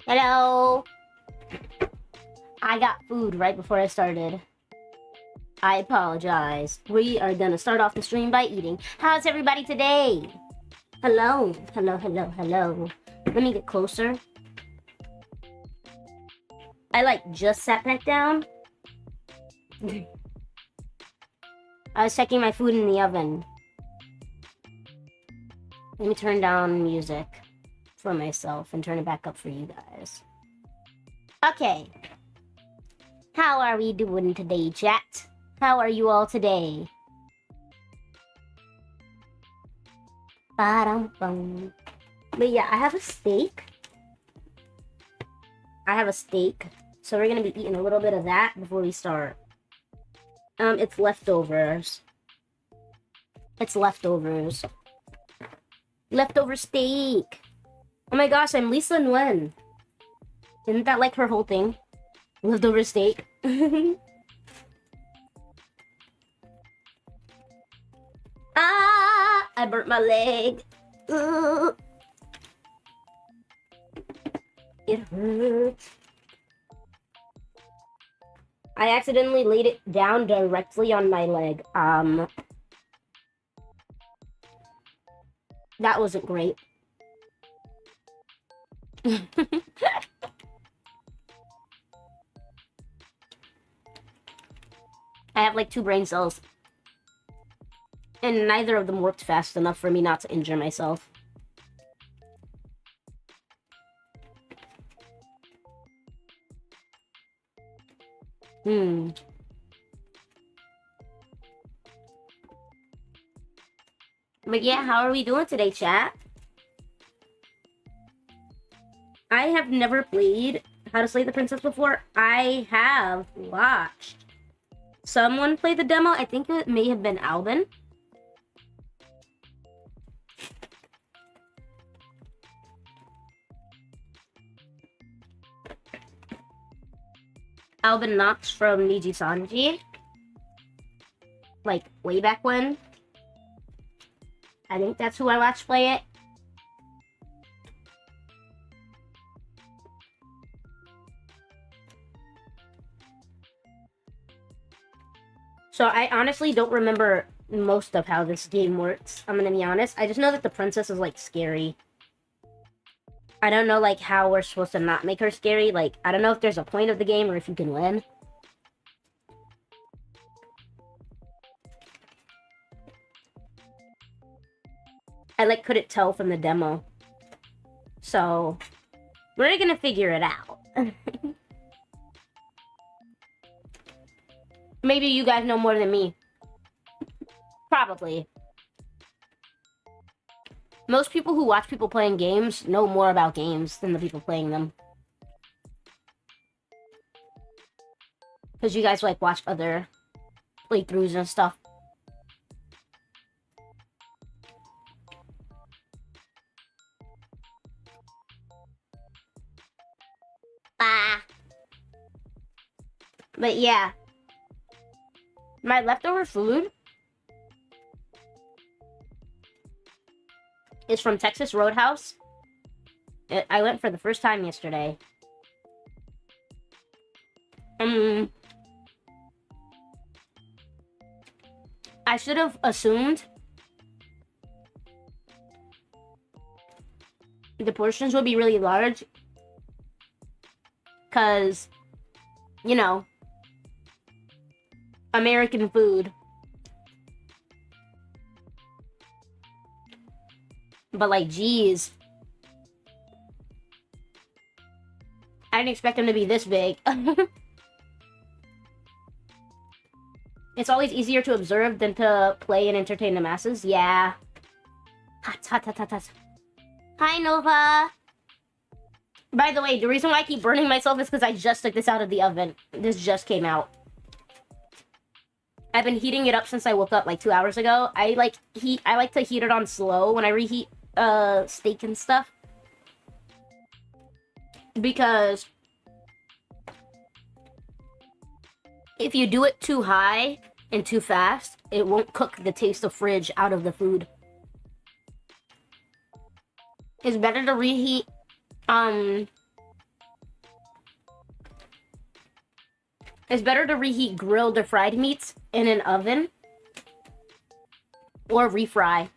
Hello. I got food right before I started. I apologize. We are gonna start off the stream by eating. How's everybody today? Hello. Hello, hello, hello. Let me get closer. I just sat back down. I was checking my food in the oven. Let me turn down music for myself and turn it back up for you guys. Okay. How are we doing today, chat? How are you all today? Ba-dum-bum. But yeah, I have a steak. So we're gonna be eating a little bit of that before we start. It's leftovers. Leftover steak. Oh my gosh, I'm Lisa Nguyen. Isn't that like her whole thing? Leftover steak. Ah! I burnt my leg. Ugh. It hurts. I accidentally laid it down directly on my leg. That wasn't great. I have like 2 brain cells. And neither of them worked fast enough for me not to injure myself. But yeah, how are we doing today, chat? I have never played How to Slay the Princess before. I have watched someone play the demo. I think it may have been Albin. Albin Knox from Niji Sanji. Like, way back when. I think that's who I watched play it. So I honestly don't remember most of how this game works. I'm gonna be honest. I just know that the princess is like scary. I don't know like how we're supposed to not make her scary. Like I don't know if there's a point of the game or if you can win. I like couldn't tell from the demo. So we're gonna figure it out. Maybe you guys know more than me. Probably. Most people who watch people playing games know more about games than the people playing them. Because you guys like watch other playthroughs and stuff. Ah. But yeah. My leftover food is from Texas Roadhouse. I went for the first time yesterday. I should have assumed the portions would be really large. Because, you know, American food. But like, geez. I didn't expect them to be this big. It's always easier to observe than to play and entertain the masses. Yeah. Hot, hot, hot, hot, hot. Hi, Nova. By the way, the reason why I keep burning myself is because I just took this out of the oven. This just came out. I've been heating it up since I woke up like 2 hours ago. I like to heat it on slow when I reheat steak and stuff. Because if you do it too high and too fast, it won't cook the taste of fridge out of the food. It's better to reheat it's better to reheat grilled or fried meats in an oven or refry,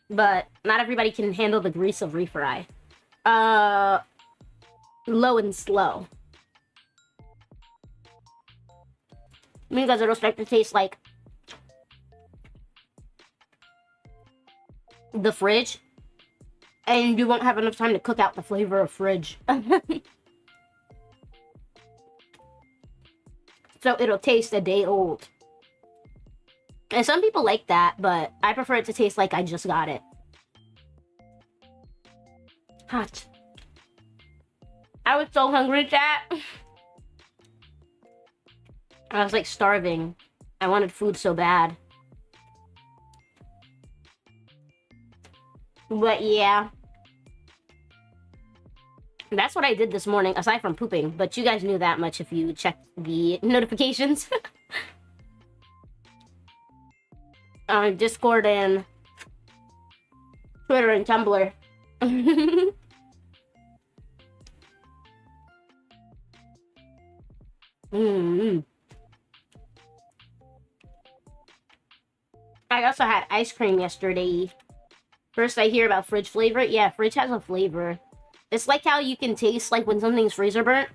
but not everybody can handle the grease of refry. Low and slow. Because it'll start to taste like the fridge, and you won't have enough time to cook out the flavor of fridge. So it'll taste a day old. And some people like that, but I prefer it to taste like I just got it. Hot. I was so hungry, chat. I was like starving. I wanted food so bad. But yeah. That's what I did this morning, aside from pooping. But you guys knew that much if you checked the notifications. Discord and Twitter and Tumblr. I also had ice cream yesterday. First I hear about fridge flavor. Yeah, fridge has a flavor. It's like how you can taste like when something's freezer burnt.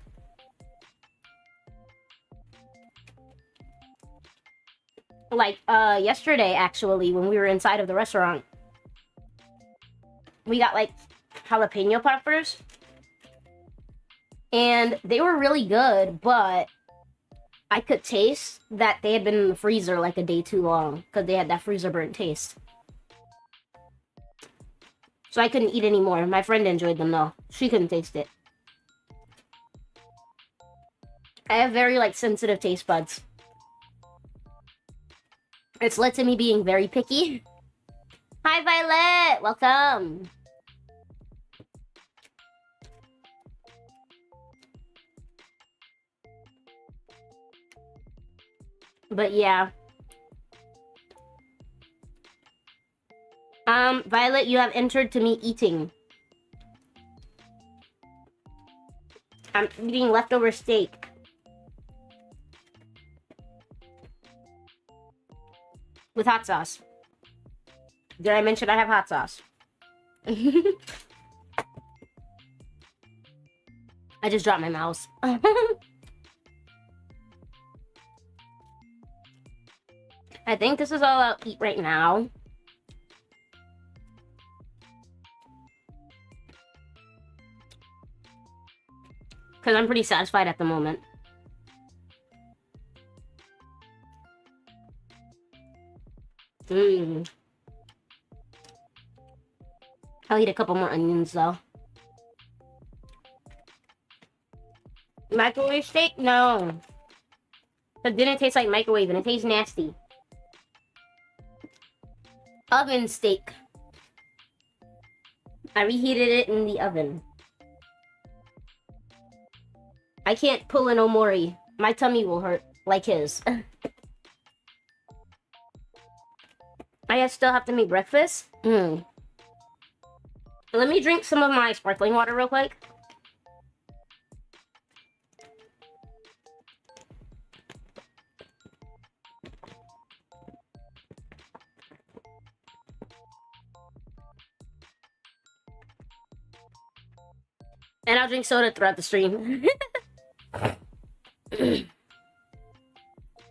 Like, yesterday, actually, when we were inside of the restaurant. We got, like, jalapeno peppers. And they were really good, but I could taste that they had been in the freezer, like, a day too long. Because they had that freezer burnt taste. So I couldn't eat anymore. My friend enjoyed them, though. She couldn't taste it. I have very, like, sensitive taste buds. It's led to me being very picky. Hi, Violet! Welcome! But yeah. Violet, you have entered to me eating. I'm eating leftover steak. With hot sauce. Did I mention I have hot sauce? I just dropped my mouse. I think this is all I'll eat right now. Because I'm pretty satisfied at the moment. I'll eat a couple more onions though. Microwave steak? No. It didn't taste like microwave and it tastes nasty. Oven steak. I reheated it in the oven. I can't pull an omori. My tummy will hurt like his. I still have to make breakfast. Let me drink some of my sparkling water real quick. And I'll drink soda throughout the stream.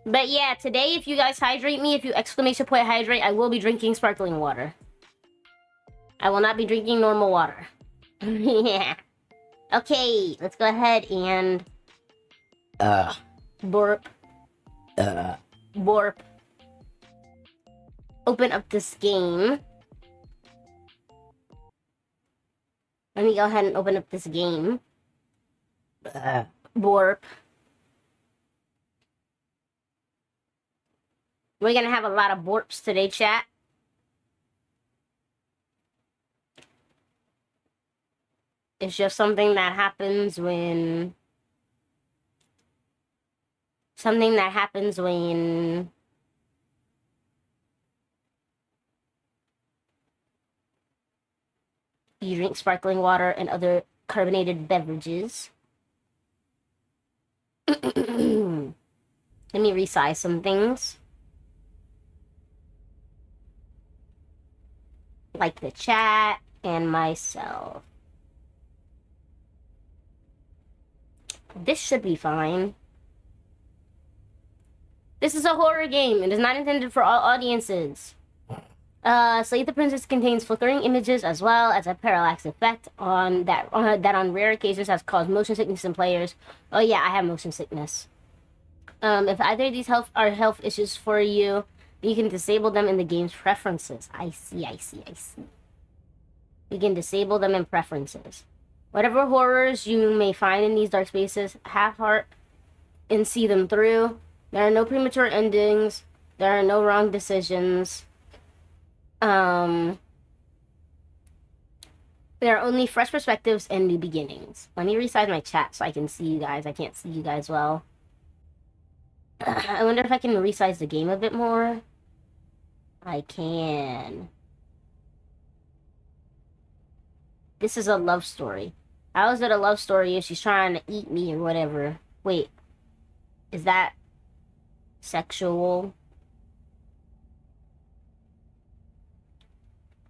But yeah, today if you guys hydrate me, if you exclamation point hydrate, I will be drinking sparkling water. I will not be drinking normal water. Yeah. Okay, let's go ahead and... Borp. Borp. Open up this game. Let me go ahead and open up this game. Borp. We're gonna have a lot of borps today, chat. It's just something that happens when... Something that happens when... you drink sparkling water and other carbonated beverages. Let me resize some things. Like the chat and myself. This should be fine. This is a horror game. It is not intended for all audiences. Slay the Princess contains flickering images as well as a parallax effect that on rare occasions has caused motion sickness in players. Oh yeah, I have motion sickness. If either of these are health issues for you, you can disable them in the game's preferences. I see. You can disable them in preferences. Whatever horrors you may find in these dark spaces, have heart and see them through. There are no premature endings. There are no wrong decisions. There are only fresh perspectives and new beginnings. Let me resize my chat so I can see you guys. I can't see you guys well. I wonder if I can resize the game a bit more. I can. This is a love story. How is it a love story if she's trying to eat me or whatever? Wait. Is that sexual?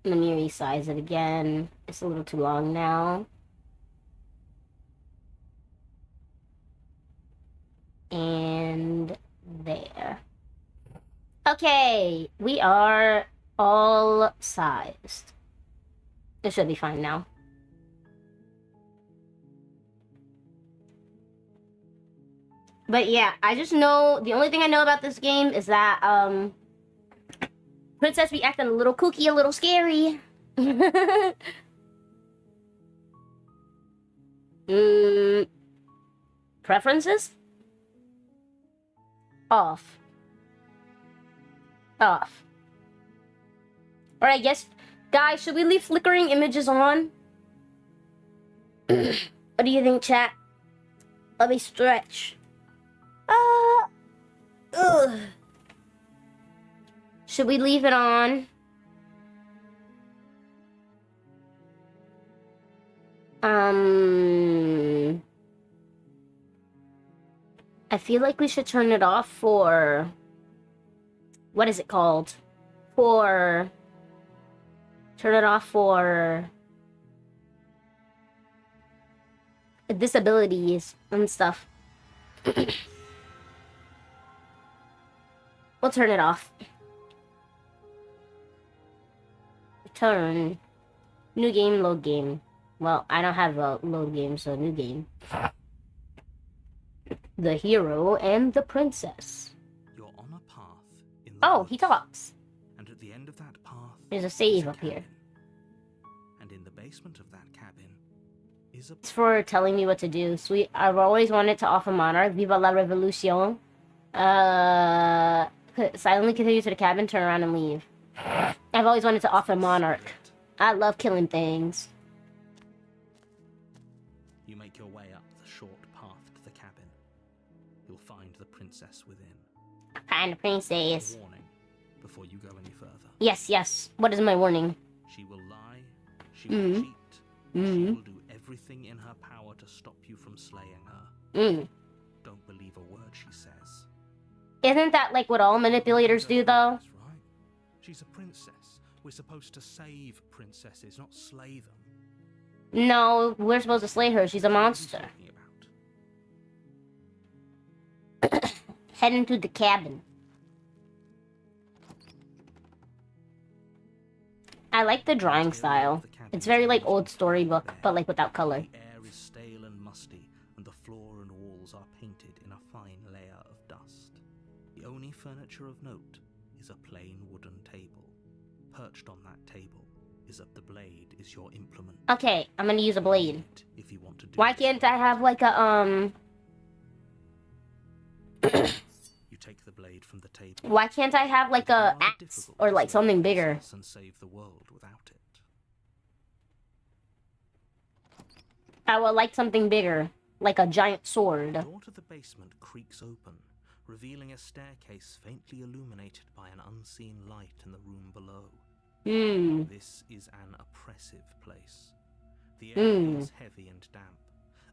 Let me resize it again. It's a little too long now. And there. Okay, we are all sized. It should be fine now. But yeah, I just know, the only thing I know about this game is that, Princess be acting a little kooky, a little scary. Preferences? Off. Off. Or I guess, guys, should we leave flickering images on? What do you think, chat? Let me stretch. Ugh. Should we leave it on? I feel like we should turn it off for... what is it called? for disabilities and stuff. We'll turn it off. Return. New game, load game. Well, I don't have a load game, so new game. The hero and the princess. You're on a path in the Oh, he talks. And at the end of that path, There's a save up here. And in the basement of that cabin is a... It's for telling me what to do. Sweet. I've always wanted to offer Monarch. Viva la revolution. Silently continue to the cabin, turn around and leave. I've always wanted to offer Monarch. I love killing things. You make your way up the short path to the cabin. You'll find the princess within. Find the princess. A warning before you go any further. Yes, yes. What is my warning? She will lie. She will cheat. She will do everything in her power to stop you from slaying her. Don't believe a word she says. Isn't that like what all manipulators do, though? That's right. She's a princess. We're supposed to save princesses, not slay them. No, we're supposed to slay her. She's a monster. What are you talking about? Head into the cabin. I like the drawing style. It's very like old storybook, but like without color. The air is stale and musty, and the floor and walls are painted in a fine layer of dust. The only furniture of note is a plain wooden table. Perched on that table is the blade is your implement. Okay, I'm gonna use a blade. If you want to do Why can't I have like a You take the blade from the table. Why can't I have like a axe or like something bigger? And save the world without it. I would like something bigger, like a giant sword. The door to the basement creaks open, revealing a staircase faintly illuminated by an unseen light in the room below. This is an oppressive place. The air feels heavy and damp,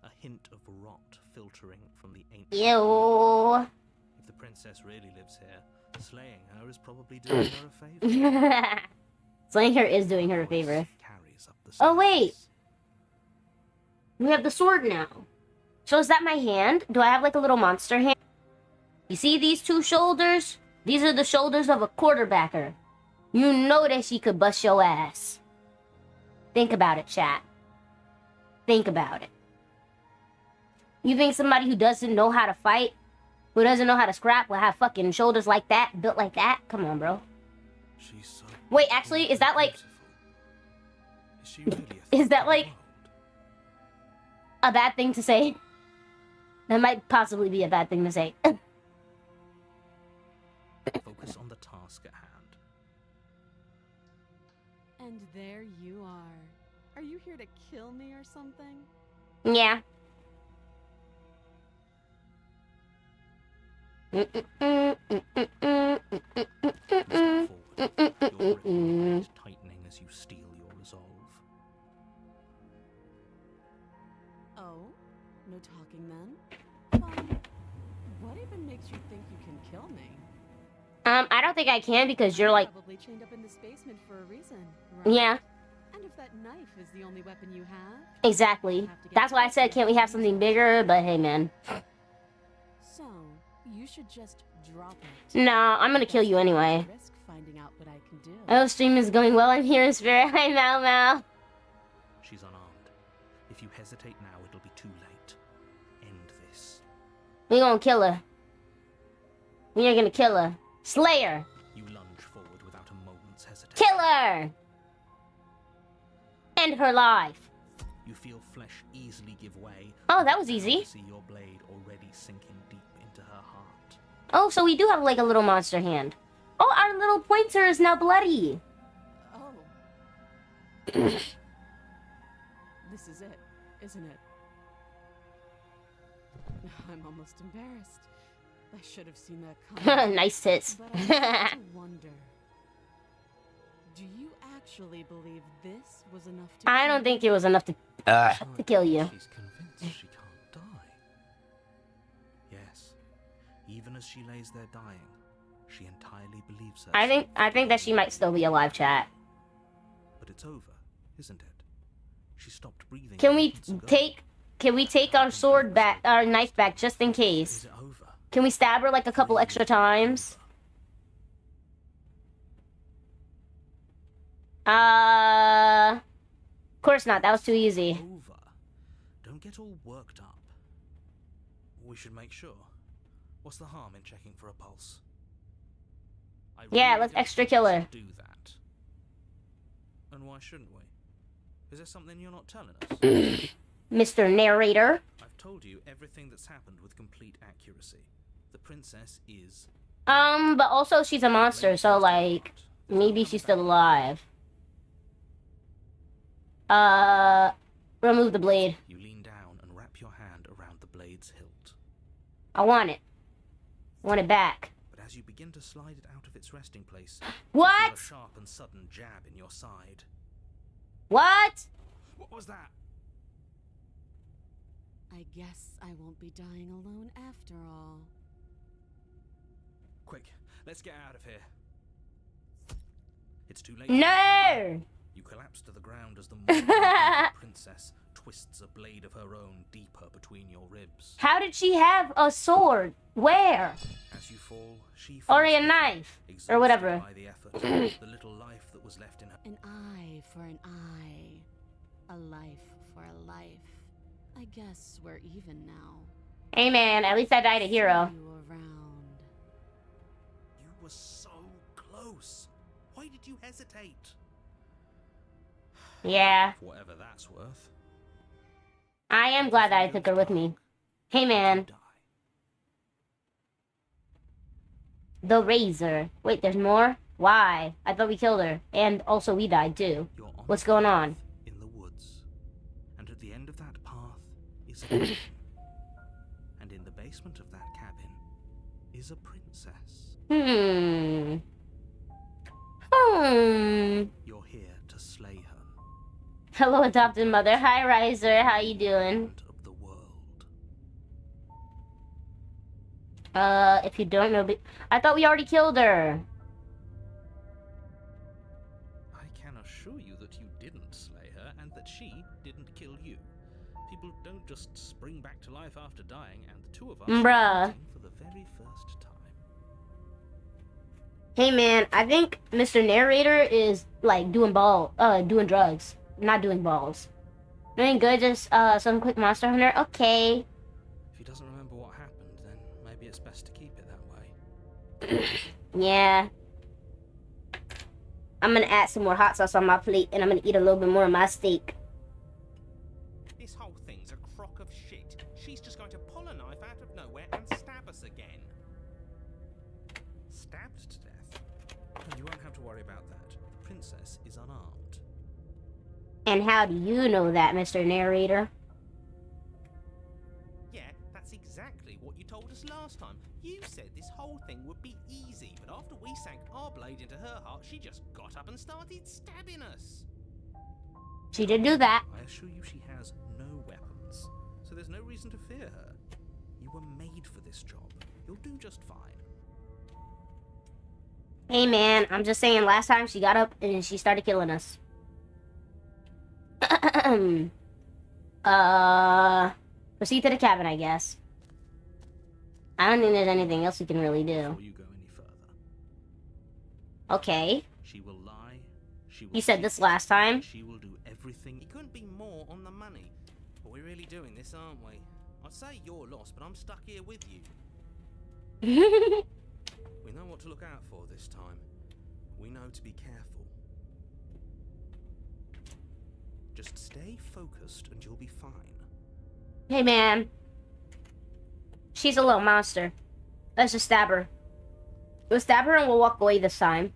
a hint of rot filtering from the ancient. Ew. If the princess really lives here, slaying her is probably doing her a favor. Slaying her is doing her a favor. Carries up the Oh wait, stairs. we have the sword now. So is that my hand? Do I have like a little monster hand? You see these two shoulders? These are the shoulders of a quarterbacker. You know that she could bust your ass. Think about it, chat. Think about it. You think somebody who doesn't know how to fight, who doesn't know how to scrap, will have fucking shoulders like that, built like that? Come on, bro. She's so Wait, actually, is that like... beautiful. Is she really Is that like a bad thing to say? That might possibly be a bad thing to say. Focus on the task at hand. And there you are. Are you here to kill me or something? Yeah. Step forward. Your grip is tightening as you steel your resolve. Oh? No talking then? What even makes you think you can kill me? I don't think I can because you're like... Probably chained up in this basement for a reason, right? Yeah, And if that knife is the only weapon you have... exactly. That's why I said, can't we have something bigger? But hey, man. So, you should just drop it. Nah, I'm gonna kill you anyway. Risk finding out what I can do. Oh, stream is going well. I'm here in spirit. Hi, Mau Mau. She's unarmed. If you hesitate now, it'll be too late. End this. We gonna kill her. We are gonna kill her. Slay her. You lunge forward without a moment's hesitation. Kill her. End her life. You feel flesh easily give way. Oh, that was easy. You see your blade already sinking deep into her heart. Oh, so we do have like a little monster hand. Oh, our little pointer is now bloody. Oh. This is it, isn't it? I'm almost embarrassed. I should have seen that coming. Nice tits. But I have to wonder. Do you actually believe this was enough to I don't think it was enough to kill you. She's convinced she can't die. Yes, even as she lays there dying, She entirely believes her. I think that she might still be alive, chat. But it's over, isn't it? She stopped breathing. Can we take our sword back, our knife back, just in Is case? it over? Can we stab her like a couple extra times? Of course not. That was too easy. Over. Don't get all worked up. We should make sure. What's the harm in checking for a pulse? Yeah, let's extra kill her. Do that. And why shouldn't we? Is there something you're not telling us? Mr. Narrator. I've told you everything that's happened with complete accuracy. The princess is... But also she's a monster, so like, maybe she's still alive. Remove the blade. You lean down and wrap your hand around the blade's hilt. I want it. I want it back. But as you begin to slide it out of its resting place, What? you feel a sharp and sudden jab in your side. What? What was that? I guess I won't be dying alone after all. Quick, let's get out of here. It's too late. No! You collapse to the ground as the mortal princess twists a blade of her own deeper between your ribs. How did she have a sword? Where? As you fall, she Or falls a with knife? you, Or whatever. exhausted by the effort, the little life that was left in her. An eye for an eye. A life for a life. I guess we're even now. Hey man, at least I died a hero. See you around. You were so close. Why did you hesitate? Yeah. For whatever that's worth. I am glad that I took her with me. Hey man. Die. The razor. Wait, there's more? Why? I thought we killed her. And also we died too. You're on What's a going path on? in the woods. And at the end of that path is a cabin. And in the basement of that cabin is a princess. You're here to slay her. Hello, adopted mother. Hi, Riser. How you doing? Of the world. If you don't know, I thought we already killed her. I can assure you that you didn't slay her and that she didn't kill you. People don't just spring back to life after dying, and the two of us Bruh. are meeting for the very first time. Hey man, I think Mr. Narrator is like doing drugs. Not doing balls. Doing good, just some quick Monster Hunter. Okay. If he doesn't remember what happened, then maybe it's best to keep it that way. Yeah. I'm gonna add some more hot sauce on my plate, and I'm gonna eat a little bit more of my steak. This whole thing's a crock of shit. She's just going to pull a knife out of nowhere and stab us again. Stabbed to death? And you won't have to worry about that. The princess is unarmed. And how do you know that, Mr. Narrator? Yeah, that's exactly what you told us last time. You said this whole thing would be easy, but after we sank our blade into her heart, she just got up and started stabbing us. She did do that. I assure you she has no weapons, so there's no reason to fear her. You were made for this job. You'll do just fine. Hey man, I'm just saying, last time she got up and she started killing us. Proceed to the cabin, I guess. I don't think there's anything else we can really do. Before you go any further, Okay. she will lie. She will You said cheat, this last time. She will do everything. It couldn't be more on the money. But we're really doing this, aren't we? I'd say you're lost, but I'm stuck here with you. We know what to look out for this time. We know to be careful. Just stay focused and you'll be fine. Hey man. She's a little monster. Let's just stab her. We'll stab her and we'll walk away this time.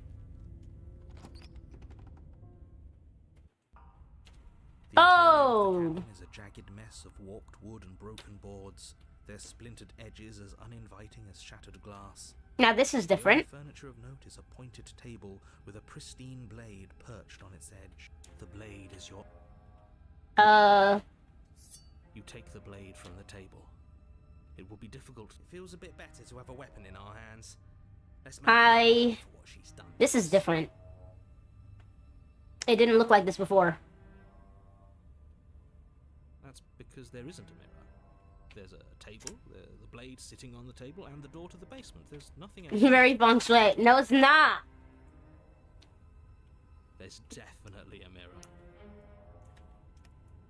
The Oh! interior of the cabin is a jagged mess of warped wood and broken boards, their splintered edges as uninviting as shattered glass. Now this is The only different. furniture of note is a pointed table with a pristine blade perched on its edge. The blade is your... You take the blade from the table. It will be difficult. It feels a bit better to have a weapon in our hands. Let's make her pay for what she's done. This is different. It didn't look like this before. That's because there isn't a mirror. There's a table, the blade sitting on the table, and the door to the basement. There's nothing else. Very feng shui. No, it's not. There's definitely a mirror.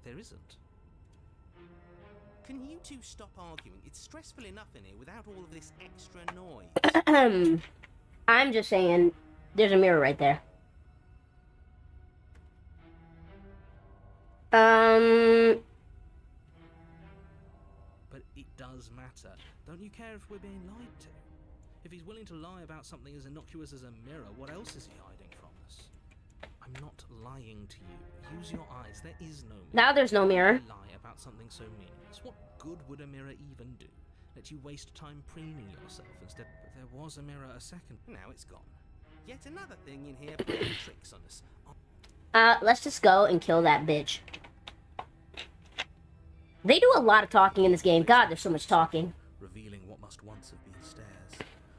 There isn't. Can you two stop arguing? It's stressful enough in here without all of this extra noise. I'm just saying, there's a mirror right there. But it does matter. Don't you care if we're being lied to? If he's willing to lie about something as innocuous as a mirror, what else is he hiding from us? I'm not lying to you. Use your eyes. There is no mirror. Now there's no mirror. Lie about something so meaningless. What good would a mirror even do? Let you waste time preening yourself instead. But there was a mirror a second. Now it's gone. Yet another thing in here playing tricks on us. Let's just go and kill that bitch. They do a lot of talking in this game. God, there's so much talking. Revealing what must once have been stairs.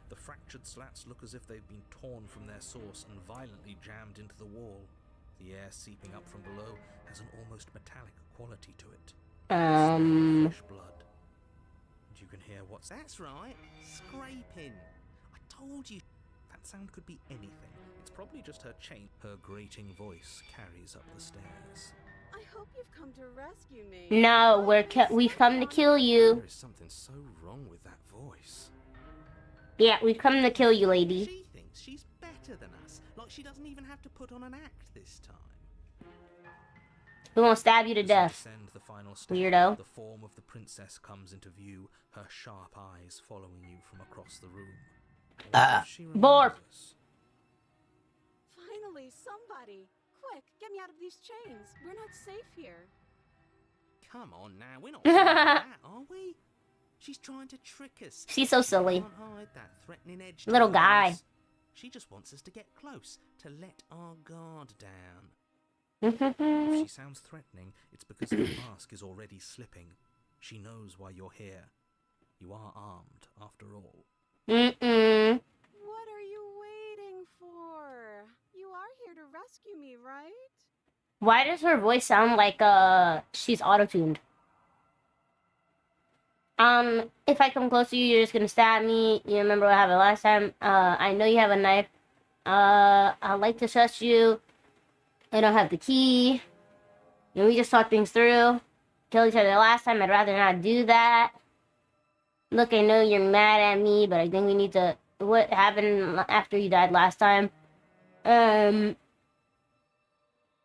The fractured slats look as if they've been torn from their source and violently jammed into the wall. The air seeping up from below has an almost metallic quality to it. Fresh blood. And you can hear what's... That's right. Scraping. I told you. That sound could be anything. It's probably just her chain. Her grating voice carries up the stairs. I hope you've come to rescue me. No, we've come to kill you. There is something so wrong with that voice. Yeah, we've come to kill you, lady. She thinks she's better than us. Like she doesn't even have to put on an act this time. We won't stab you to death, The final step, weirdo. The form of the princess comes into view, her sharp eyes following you from across the room. Borp. Finally, somebody. Quick, get me out of these chains. We're not safe here. Come on now, we're not doing that, are we? She's trying to trick us. She's so silly. Can't hide that threatening edge to Little her guy. voice. She just wants us to get close, to let our guard down. If she sounds threatening, it's because the mask is already slipping. She knows why you're here. You are armed, after all. What are you waiting for? You are here to rescue me, right? Why does her voice sound like she's auto-tuned? If I come close to you, you're just gonna stab me. You remember what happened last time? I know you have a knife. I'd like to trust you. I don't have the key. And we just talk things through. Kill each other last time. I'd rather not do that. Look, I know you're mad at me, but I think we need to... What happened after you died last time?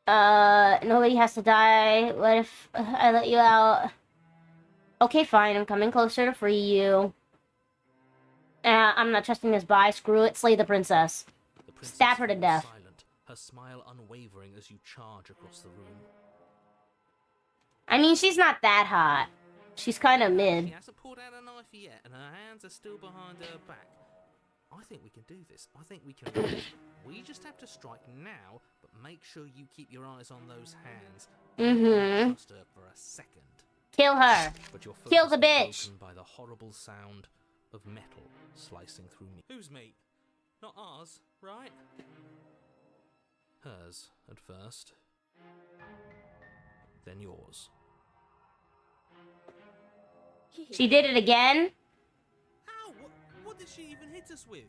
Nobody has to die. What if I let you out? Okay, fine. I'm coming closer to free you. I'm not trusting this bye. Screw it. Slay the princess. Stab her to death. Silent, her smile unwavering as you charge across the room. I mean, she's not that hot. She's kind of mid. She hasn't pulled out a knife yet, and her hands are still behind her back. I think we can do this. I think we can. We just have to strike now, but make sure you keep your eyes on those hands. Don't trust her for a second. Kill her. But your Kill the focus is bitch. broken by the horrible sound of metal slicing through me. Whose meat? Not ours, right? Hers at first. Then yours. She did it again. How? What did she even hit us with?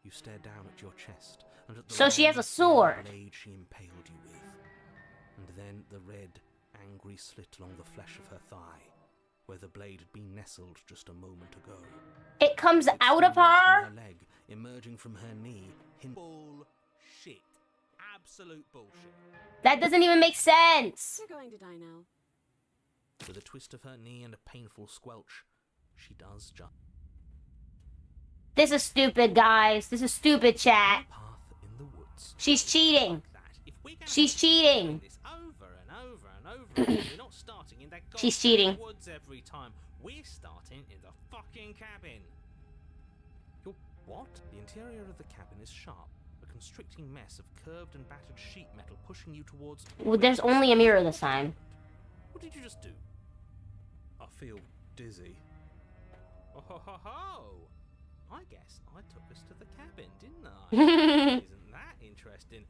You stare down at your chest, and at the So she has a long, sword. blade she impaled you with, and then the red, angry slit along the flesh of her thigh, where the blade had been nestled just a moment ago. It comes It out of flew right her. from her leg, emerging from her knee. Bullshit. Absolute bullshit. That doesn't even make sense. You're going to die now. With a twist of her knee and a painful squelch, she does jump. This is stupid, guys. This is stupid, chat. Path in the woods. She's cheating. She's cheating. This over and over and over again. We're not starting in that She's goddamn cheating. woods every time. We're starting in the fucking cabin. You're what? The interior of the cabin is sharp. A constricting mess of curved and battered sheet metal pushing you towards... Well, there's only a mirror this time. What did you just do? I feel dizzy. Oh ho ho ho! I guess I took us to the cabin, didn't I? Isn't that interesting?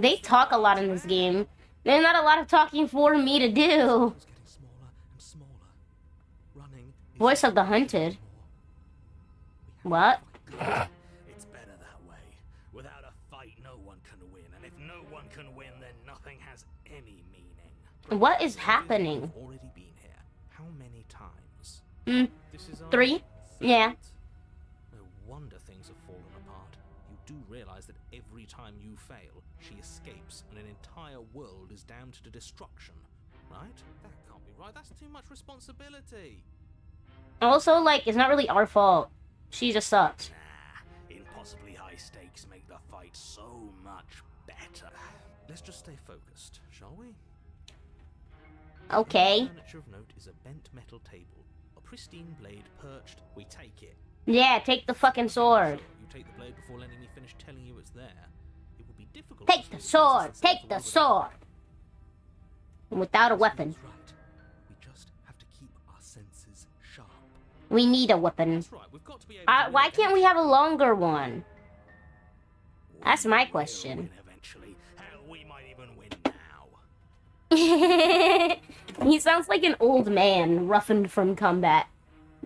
They talk a lot in this game. There's not a lot of talking for me to do. It's getting smaller and smaller. Running is Voice of the hunted. What? It's better that way. Without a fight, no one can win. And if no one can win, then nothing has any meaning. What is happening? We've already been here. How many times? This is our 3? third. Yeah. No wonder things have fallen apart. You do realize that every time you fail, she escapes and an entire world is damned to destruction, right? That can't be right. That's too much responsibility. Also, like, it's not really our fault. She just sucks. Nah, impossibly high stakes make the fight so much better. Let's just stay focused, shall we? Okay. The furniture of note is a bent metal table. A pristine blade perched. We take it. Yeah, take the fucking sword. You take the blade before letting me finish telling you it's there. It will be difficult. Take the sword. Take the sword. Without a weapon. Right. We just have to keep our senses sharp. We need a weapon. That's right. We've got to be able to Why can't we have a longer one? That's my question. Win eventually. Hell, we might even win now. He sounds like an old man, roughened from combat.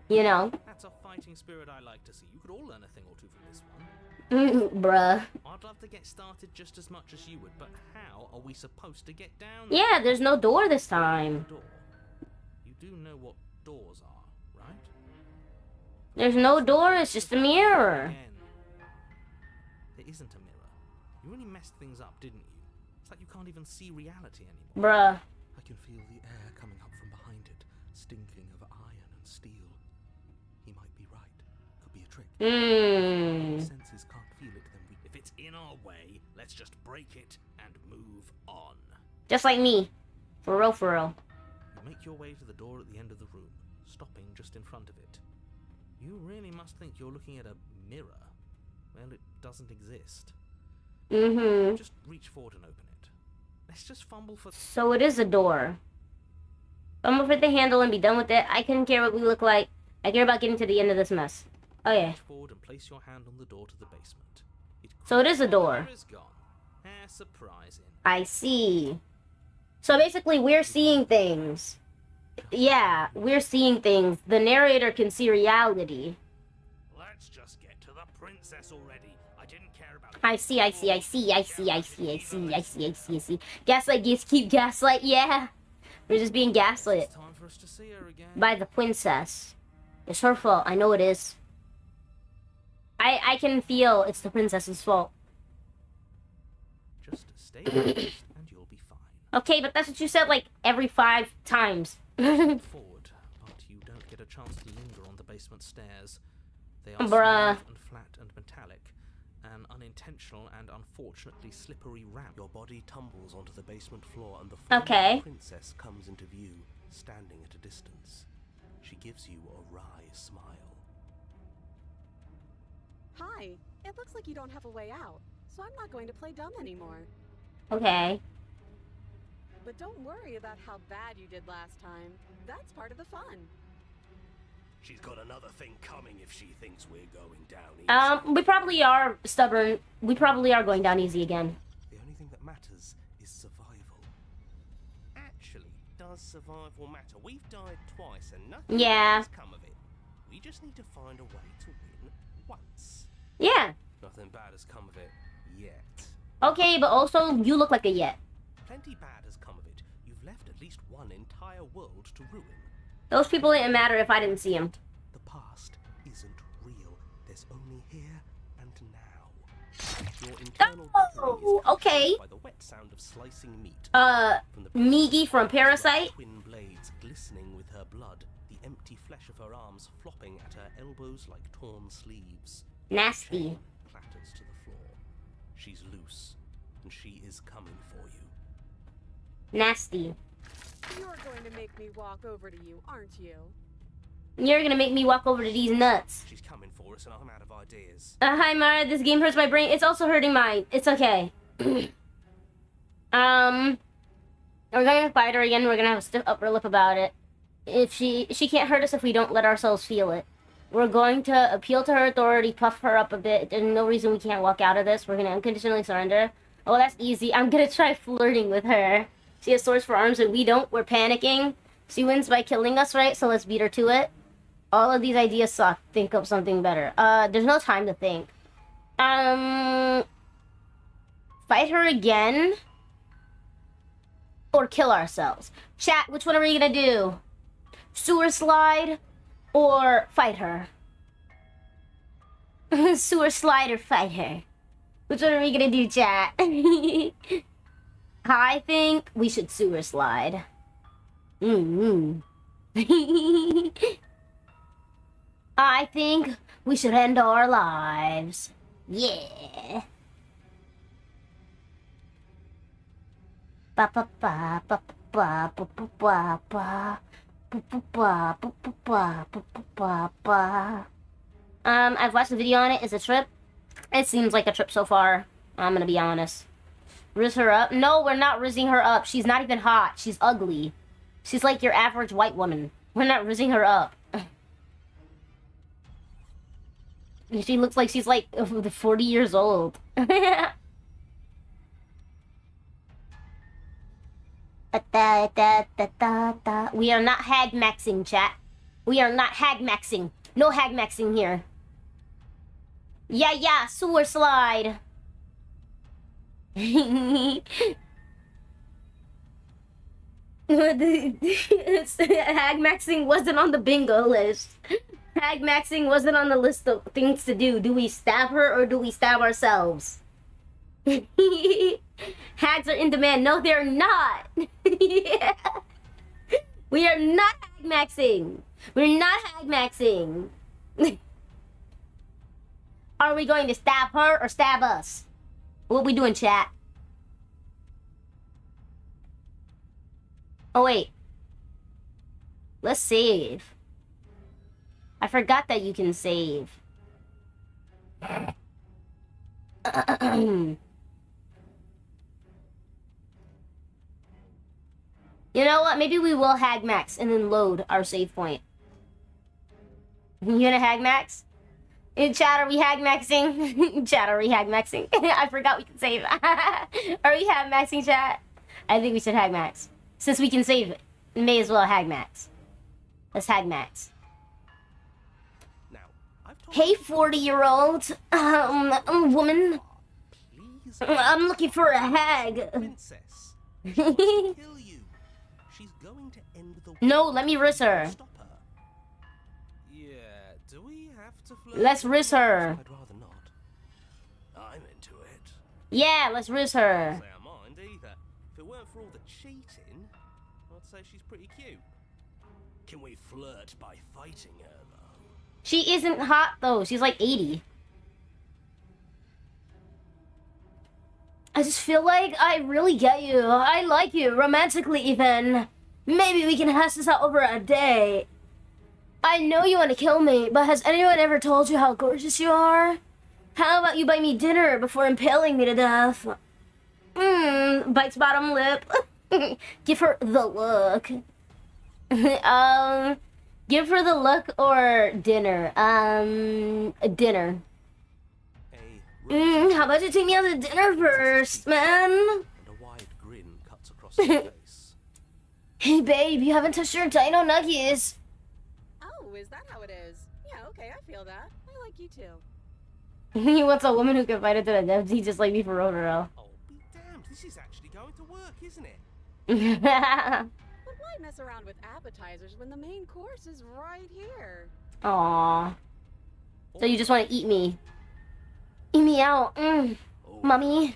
You know? That's a fighting spirit I like to see. You could all learn a thing or two from this one. Bruh. I'd love to get started just as much as you would, but how are we supposed to get down? Yeah, there's no door this time. Door. You do know what doors are, right? There's no door, it's just a mirror. Again. There isn't a mirror. You really messed things up, didn't you? It's like you can't even see reality anymore. Bruh. I can feel the air coming up from behind it, stinking of iron and steel. He might be right. Could be a trick. If senses can't feel it, then if it's in our way, let's just break it and move on. Just like me. For real, for real. You make your way to the door at the end of the room, stopping just in front of it. You really must think you're looking at a mirror. Well, it doesn't exist. Just reach forward and open it. Let's just fumble for... So it is a door. Fumble for the handle and be done with it. I couldn't care what we look like. I care about getting to the end of this mess. Oh yeah. Reach forward and place your hand on the door to the basement. So it is a door. Is gone. Surprising. I see. So basically we're seeing things. Yeah, we're seeing things. The narrator can see reality. Let's just get to the princess already. I didn't care about... I see. Gaslight, keep gaslight, yeah. We're just being gaslit It's time for us to see her again. by the princess. It's her fault, I know it is. I can feel it's the princess's fault. Just stay focused and you'll be fine. Okay, but that's what you said like every 5 times. Forward, but you don't get a chance to linger on the basement stairs. They are Bruh. smooth and flat and metallic. An unintentional and unfortunately slippery ramp. Your body tumbles onto the basement floor and the form of the princess comes into view, standing at a distance. She gives you a wry smile. Hi. It looks like you don't have a way out, so I'm not going to play dumb anymore. Okay. But don't worry about how bad you did last time. That's part of the fun. She's got another thing coming if she thinks we're going down easy. We probably are stubborn. We probably are going down easy again. The only thing that matters is survival. Actually, does survival matter? We've died twice and nothing has come of it. We just need to find a way to win once. Yeah. Nothing bad has come of it yet. Okay, but also you look like a yet. Plenty bad has come of it. You've left at least one entire world to ruin. Those people didn't matter if I didn't see them. The past isn't real. There's only here and now. Your internal Oh, okay. by the wet sound of slicing meat. From Migi from Parasite. Twin blades glistening with her blood, the empty flesh of her arms flopping at her elbows like torn sleeves. Nasty. Chain clatters to the floor. She's loose, and she is coming for you. Nasty. You're going to make me walk over to you, aren't you? You're gonna make me walk over to these nuts. She's coming for us, and I'm out of ideas. Hi, Mara. This game hurts my brain. It's also hurting mine. It's okay. We're gonna fight her again. We're gonna have a stiff upper lip about it. If she can't hurt us if we don't let ourselves feel it. We're going to appeal to her authority, puff her up a bit. There's no reason we can't walk out of this. We're gonna unconditionally surrender. Oh, that's easy. I'm gonna try flirting with her. She has swords for arms and we don't. We're panicking. She wins by killing us, right? So let's beat her to it. All of these ideas suck. Think of something better. There's no time to think. Fight her again? Or kill ourselves? Chat, which one are we gonna do? Sewer slide? Or fight her? Sewer slide or fight her? Which one are we gonna do, chat? I think we should sewer slide. I think we should end our lives. Yeah. Ba ba ba ba ba ba ba ba ba. I've watched the video on it. It's a trip. It seems like a trip so far. I'm gonna be honest. Rizz her up? No, we're not rizzing her up. She's not even hot. She's ugly. She's like your average white woman. We're not rizzing her up. She looks like she's like 40 years old. We are not hag maxing, chat. We are not hag maxing. No hag maxing here. Yeah, sewer slide. Hag maxing wasn't on the bingo list. Hag maxing wasn't on the list of things to do. Do we stab her or do we stab ourselves? Hags are in demand. No, they're not. Yeah. We are not hag maxing. We're not hag maxing. Are we going to stab her or stab us? What we doing, chat? Oh, wait. Let's save. I forgot that you can save. You know what? Maybe we will hag max and then load our save point. You gonna hag max? In chat, are we hag maxing? Chat, are we hag maxing? I forgot we can save. Are we hag maxing, chat? I think we should hag max. Since we can save it, we may as well hag max. Let's hag max. Now, Hey, 40-year-old woman. please, I'm looking for a hag. princess. She wants to kill you. She's going to end the No, world. let me risk her. Stop her. Yeah, do we have to flirt? Let's risk her. I'd rather not. I'm into it. Yeah, let's risk her. Say I mind either. If it weren't for all the cheating, I'd say she's pretty cute. Can we flirt by fighting her, though? She isn't hot, though. She's like 80. I just feel like I really get you. I like you, romantically even. Maybe we can hash this out over a date. I know you want to kill me, but has anyone ever told you how gorgeous you are? How about you buy me dinner before impaling me to death? Bites bottom lip. Give her the look. Give her the look or dinner. Dinner. How about you take me out to dinner first, man? And a wide grin cuts across her face. Hey, babe, you haven't touched your dino nuggies. Oh, is that how it is? Yeah, okay, I feel that. I like you too. He wants a woman who can fight it to the death. He just like me for real. Oh, be damned. This is actually going to work, isn't it? But why mess around with appetizers when the main course is right here? Aww. So you just want to eat me? Eat me out, Oh, mommy.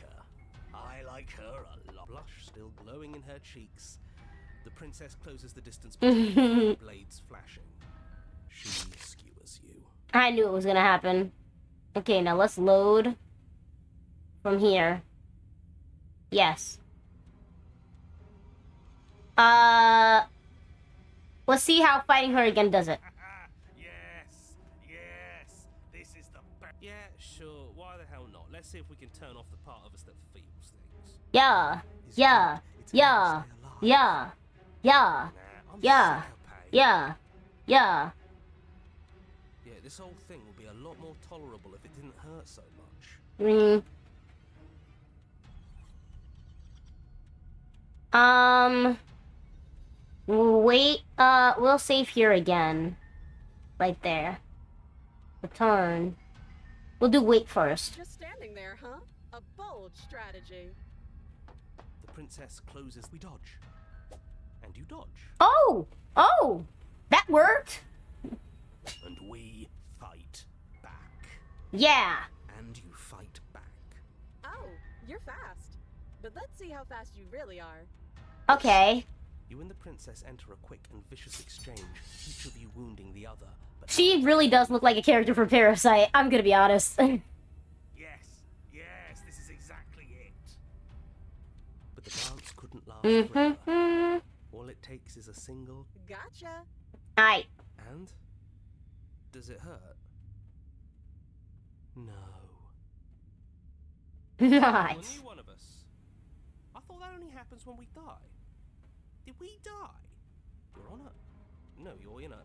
I like her a lot. Blush still glowing in her cheeks. The princess closes the distance between blades flashing. She skewers you. I knew it was gonna happen. Okay, now let's load from here. Yes. Let's see how fighting her again does it. Yes, this is the best. Yeah, sure. Why the hell not? Let's see if we can turn off the part of us that feels things. Yeah. It's Yeah. good. It's Yeah. good to stay alive. Yeah. Yeah. Nah, I'm Yeah. sick of pain. Yeah. Yeah. Yeah, This whole thing would be a lot more tolerable if it didn't hurt so much. Wait, we'll save here again. Right there. Return. We'll do wait first. Just standing there, huh? A bold strategy. The princess closes. We dodge. And you dodge. Oh! Oh! That worked! And we fight back. Yeah. And you fight back. Oh, you're fast. But let's see how fast you really are. Okay. You and the princess enter a quick and vicious exchange, each of you wounding the other. But She really does look like a character from Parasite, I'm gonna be honest. Yes, this is exactly it. But the dance couldn't last forever. All it takes is a single... Gotcha. Aight. And? Does it hurt? No. Well, Nice. neither one of us. I thought that only happens when we die. Did we die? You're on a... No, you're in a...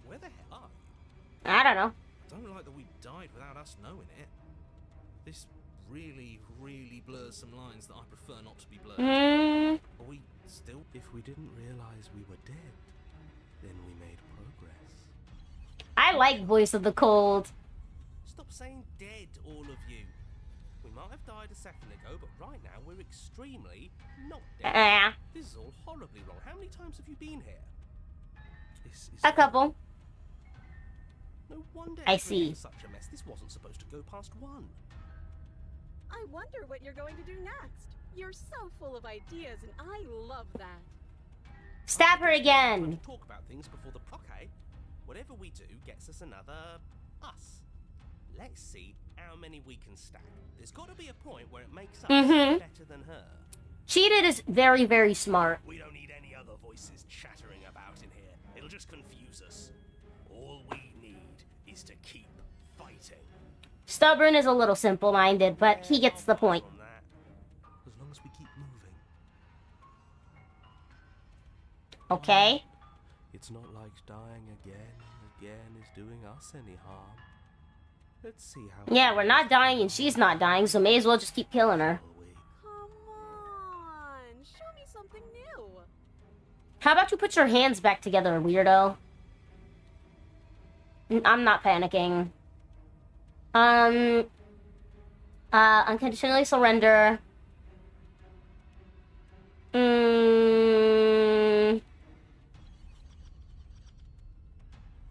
Where the hell are you? I don't know. I don't like that we died without us knowing it. This really, really blurs some lines that I prefer not to be blurred. Are we still... If we didn't realize we were dead, then we made progress. I like Voice of the Cold. Stop saying dead, all of you. We might have died a second ago, but right now we're extremely not dead. This is all horribly wrong. How many times have you been here? This is A couple. No wonder I it's really see. such a mess. This wasn't supposed to go past one. I wonder what you're going to do next. You're so full of ideas, and I love that. Stab her Trying again. to talk about things before the okay. Whatever we do gets us another us. Let's see how many we can stack. There's got to be a point where it makes us better than her. Cheated is very, very smart. We don't need any other voices chattering about in here. It'll just confuse us. All we need is to keep fighting. Stubborn is a little simple-minded, but he gets the point. On that. As long as we keep moving. Okay. It's not like dying again and again is doing us any harm. Let's see how... Yeah, we're not dying and she's not dying, so may as well just keep killing her. Come on, show me something new. How about you put your hands back together, weirdo? I'm not panicking. Unconditionally surrender.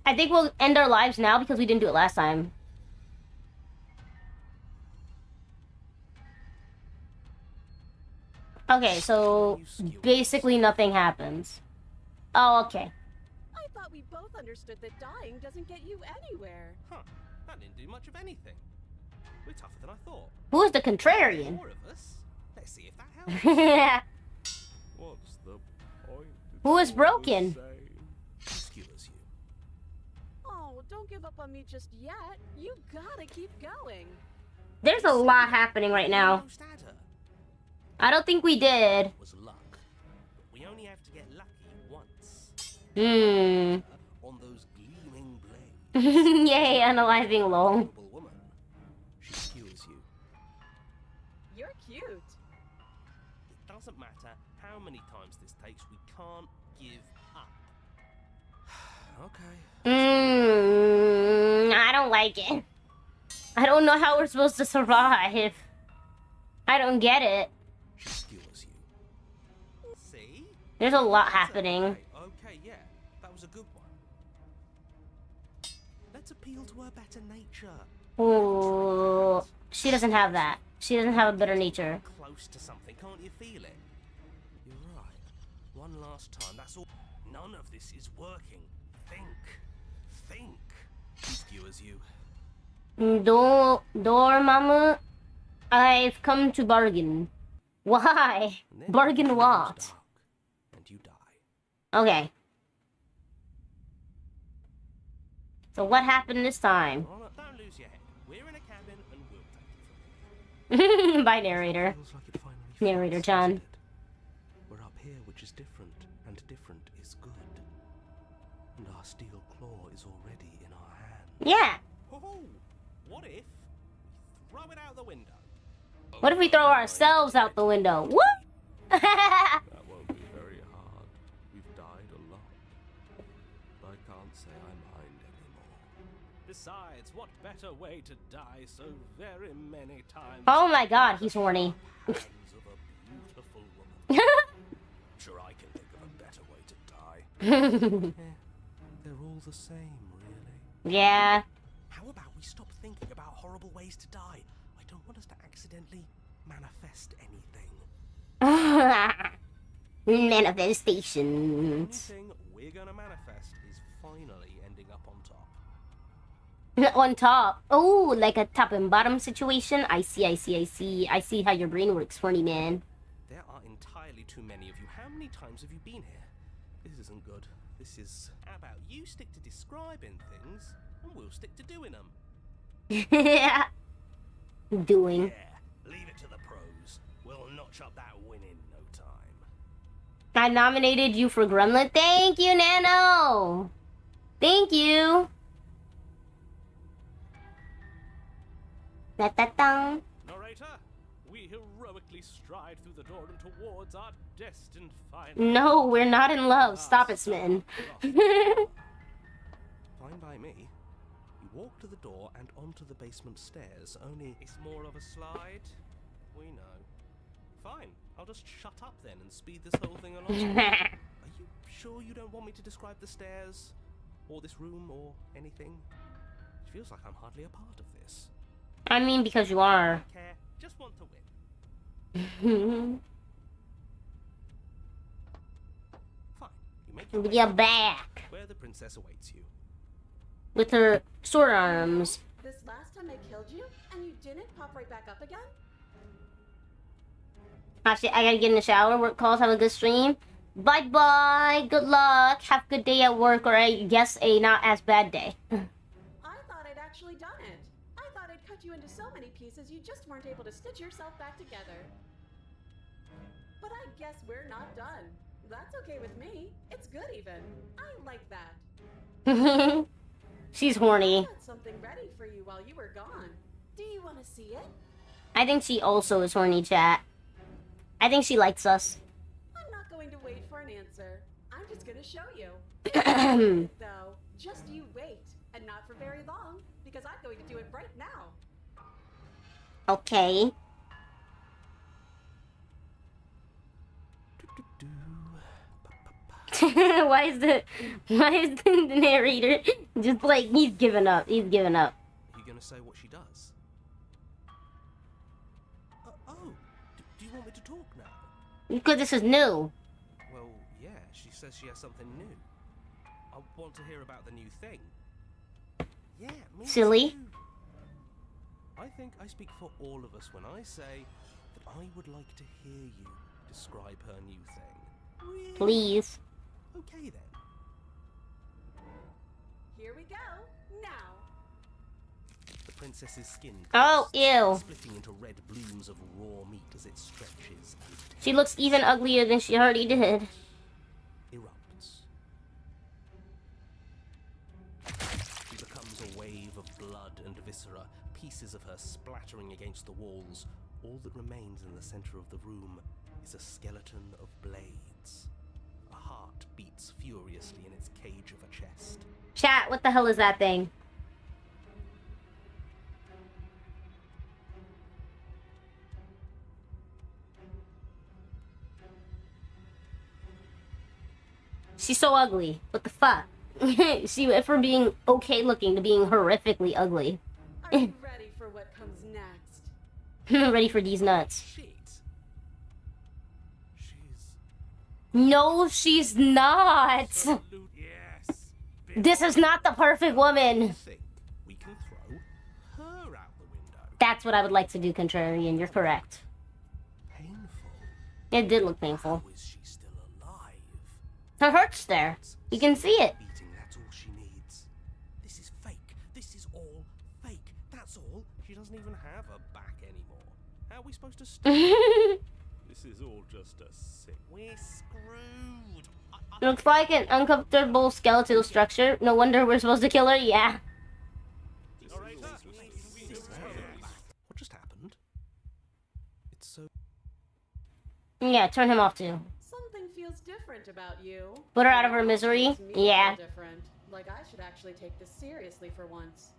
I think we'll end our lives now because we didn't do it last time. Okay, so basically nothing happens. Oh, okay. I thought we both understood that dying doesn't get you anywhere. Huh, that didn't do much of anything. We're tougher than I thought. Who's the contrarian? Four of us? Let's see if that helps. What's the point? Who is broken? Skewers you. Oh, don't give up on me just yet. You gotta keep going. There's a lot happening right now. Almost had her. I don't think we did. It was luck. But we only have to get lucky once. On those gleaming blades. Yay, analyzing lol. Noble woman. She skewers you. You're cute. It doesn't matter how many times this takes, we can't give up. Okay. I don't like it. I don't know how we're supposed to survive. I don't get it. She skewers you. See? There's a lot That's happening. Okay, yeah. That was a good one. Let's appeal to her better nature. Ooh, she doesn't have that. She doesn't have a better nature. Close to something, can't you feel it? You're right. One last time, that's all. None of this is working. Think. She skewers you. Dormammu, I've come to bargain. Why? And then Bargain it what? goes dark, and you die. Okay. So what happened this time? Oh, don't lose your head. We're in a cabin, and we'll take it from here. Bye, narrator. Feels like it finally Narrator fits, John. doesn't it? We're up here, which is different, and different is good. And our steel claw is already in our hand. Yeah. Oh, what if we throw it out the window? What if we throw ourselves out the window? Woo! That won't be very hard. We've died a lot. But I can't say I mind anymore. Besides, what better way to die so very many times? Oh my god, he's horny. Hands of a beautiful woman. Sure, I can think of a better way to die. They're all the same, really. Yeah. How about we stop thinking about horrible ways to die? I don't want us to accidentally manifest anything. Manifestations. Anything we're gonna manifest is finally ending up on top. On top. Oh, like a top and bottom situation. I see. I see how your brain works, horny man. There are entirely too many of you. How many times have you been here? This isn't good. This is... How about you stick to describing things, and we'll stick to doing them. Yeah. Doing. Yeah, leave it to the pros. We'll notch up that win in no time. I nominated you for Gremlin. Thank you, Nano. Thank you. Da-da-dang. Narrator, we heroically stride through the door and towards our destined final... No, we're not in love. Stop it, Smitten. Fine by me. You walk to the door and onto the basement stairs, only it's more of a slide. We know. Fine, I'll just shut up then and speed this whole thing along. Are you sure you don't want me to describe the stairs? Or this room, or anything? It feels like I'm hardly a part of this. I mean, because you are. Don't care, just want to win. Fine, you make your way You're to back. where the princess awaits you. With her sword arms. This last time I killed you, and you didn't pop right back up again? Actually, I gotta get in the shower. Work calls. Have a good stream. Bye bye. Good luck. Have a good day at work, or I guess a not as bad day. I thought I'd actually done it. I thought I'd cut you into so many pieces you just weren't able to stitch yourself back together. But I guess we're not done. That's okay with me. It's good even. I like that. She's horny. I had something ready for you while you were gone. Do you want to see it? I think she also is horny, chat. I think she likes us. I'm not going to wait for an answer. I'm just going to show you. Though, just you wait. And not for very long, because I'm going to do it right now. Okay. Why is the narrator just like he's giving up? He's giving up. Are you going to say what she does? Do you want me to talk now? Because this is new. Well, yeah, she says she has something new. I want to hear about the new thing. Yeah, me Silly. too. I think I speak for all of us when I say that I would like to hear you describe her new thing. Really? Please. Okay then. Here we go. Now. The princess's skin Oh, ew. splitting into red blooms of raw meat as it stretches and She looks even uglier than she already did. erupts. She becomes a wave of blood and viscera, pieces of her splattering against the walls. All that remains in the center of the room is a skeleton of blades. A heart beats furiously in its cage of a chest. Chat, what the hell is that thing? She's so ugly. What the fuck? She went from being okay looking to being horrifically ugly. Are you ready for what comes next? Ready for these nuts. Shit. She's No, she's not. absolute yes. This is not the perfect woman. Think we can throw her out the window. That's what I would like to do, Contrarian. You're correct. Painful. It did look painful. How is she still alive? Her heart's there. You can see it. Beating, that's all she needs. This is fake. This is all fake. That's all. She doesn't even have a back anymore. How are we supposed to stop? This is all just a sick. We're screwed. Looks like an uncomfortable skeletal structure. No wonder we're supposed to kill her. Yeah. Yeah, turn him off too. Something feels different about you. Put her out of It her almost misery. makes me feel Yeah. different. Like I should actually take this seriously for once.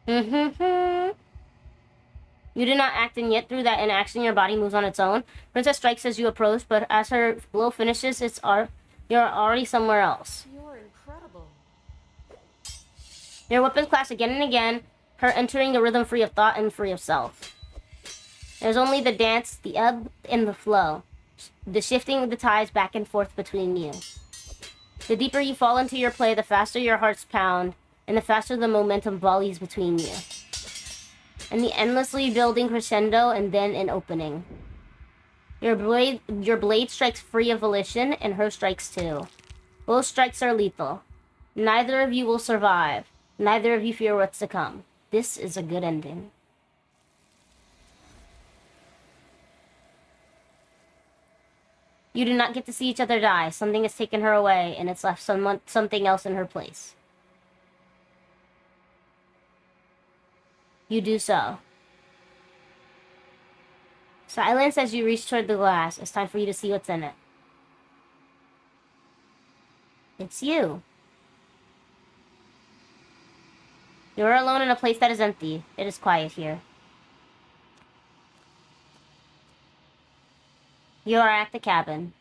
Mm-hmm. You do not act, and yet through that inaction, your body moves on its own. Princess strikes as you approach, but as her blow finishes, you're already somewhere else. You're incredible. Your weapons clash again and again, her entering the rhythm free of thought and free of self. There's only the dance, the ebb, and the flow. The shifting of the tides back and forth between you. The deeper you fall into your play, the faster your hearts pound, and the faster the momentum volleys between you. And the endlessly building crescendo and then an opening. Your blade strikes free of volition, and her strikes too. Both strikes are lethal. Neither of you will survive. Neither of you fear what's to come. This is a good ending. You do not get to see each other die. Something has taken her away, and it's left something else in her place. You do so. Silence as you reach toward the glass. It's time for you to see what's in it. It's you. You're alone in a place that is empty. It is quiet here. You are at the cabin.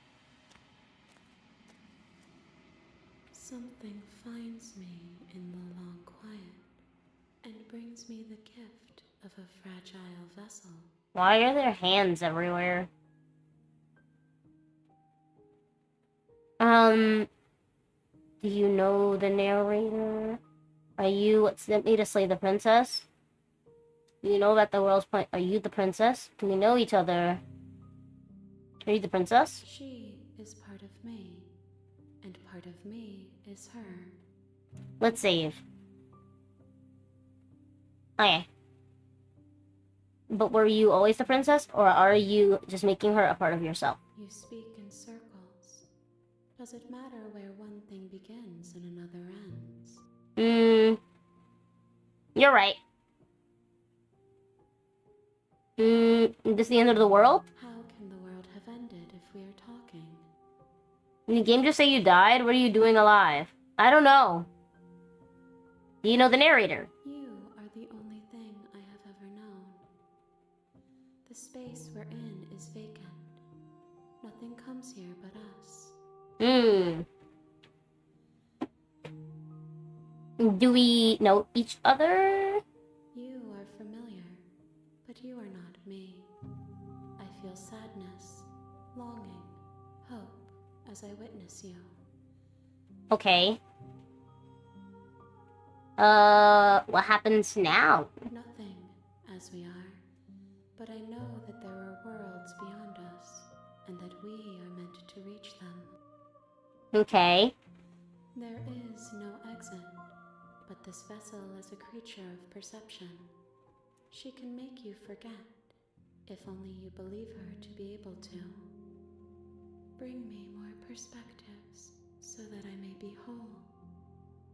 Something finds me in the long quiet and brings me the gift of a fragile vessel. Why are there hands everywhere? Do you know the narrator? Are you what sent me to slay the princess? Do you know about the world's point? Are you the princess? Do we know each other? Are you the princess? She is part of me, and part of me is her. Let's save. Okay. But were you always the princess, or are you just making her a part of yourself? You speak in circles. Does it matter where one thing begins and another ends? You're right. Is this the end of the world? How can the world have ended if we are talking? Did the game just say you died? What are you doing alive? I don't know. Do you know the narrator? You are the only thing I have ever known. The space we're in is vacant. Nothing comes here but us. Do we know each other? You are familiar, but you are not me. I feel sadness, longing, hope as I witness you. Okay. What happens now? Nothing as we are, but I know that there are worlds beyond us, and that we are meant to reach them. Okay. There is no exit, but this vessel is a creature of perception. She can make you forget, if only you believe her to be able to. Bring me more perspectives, so that I may be whole,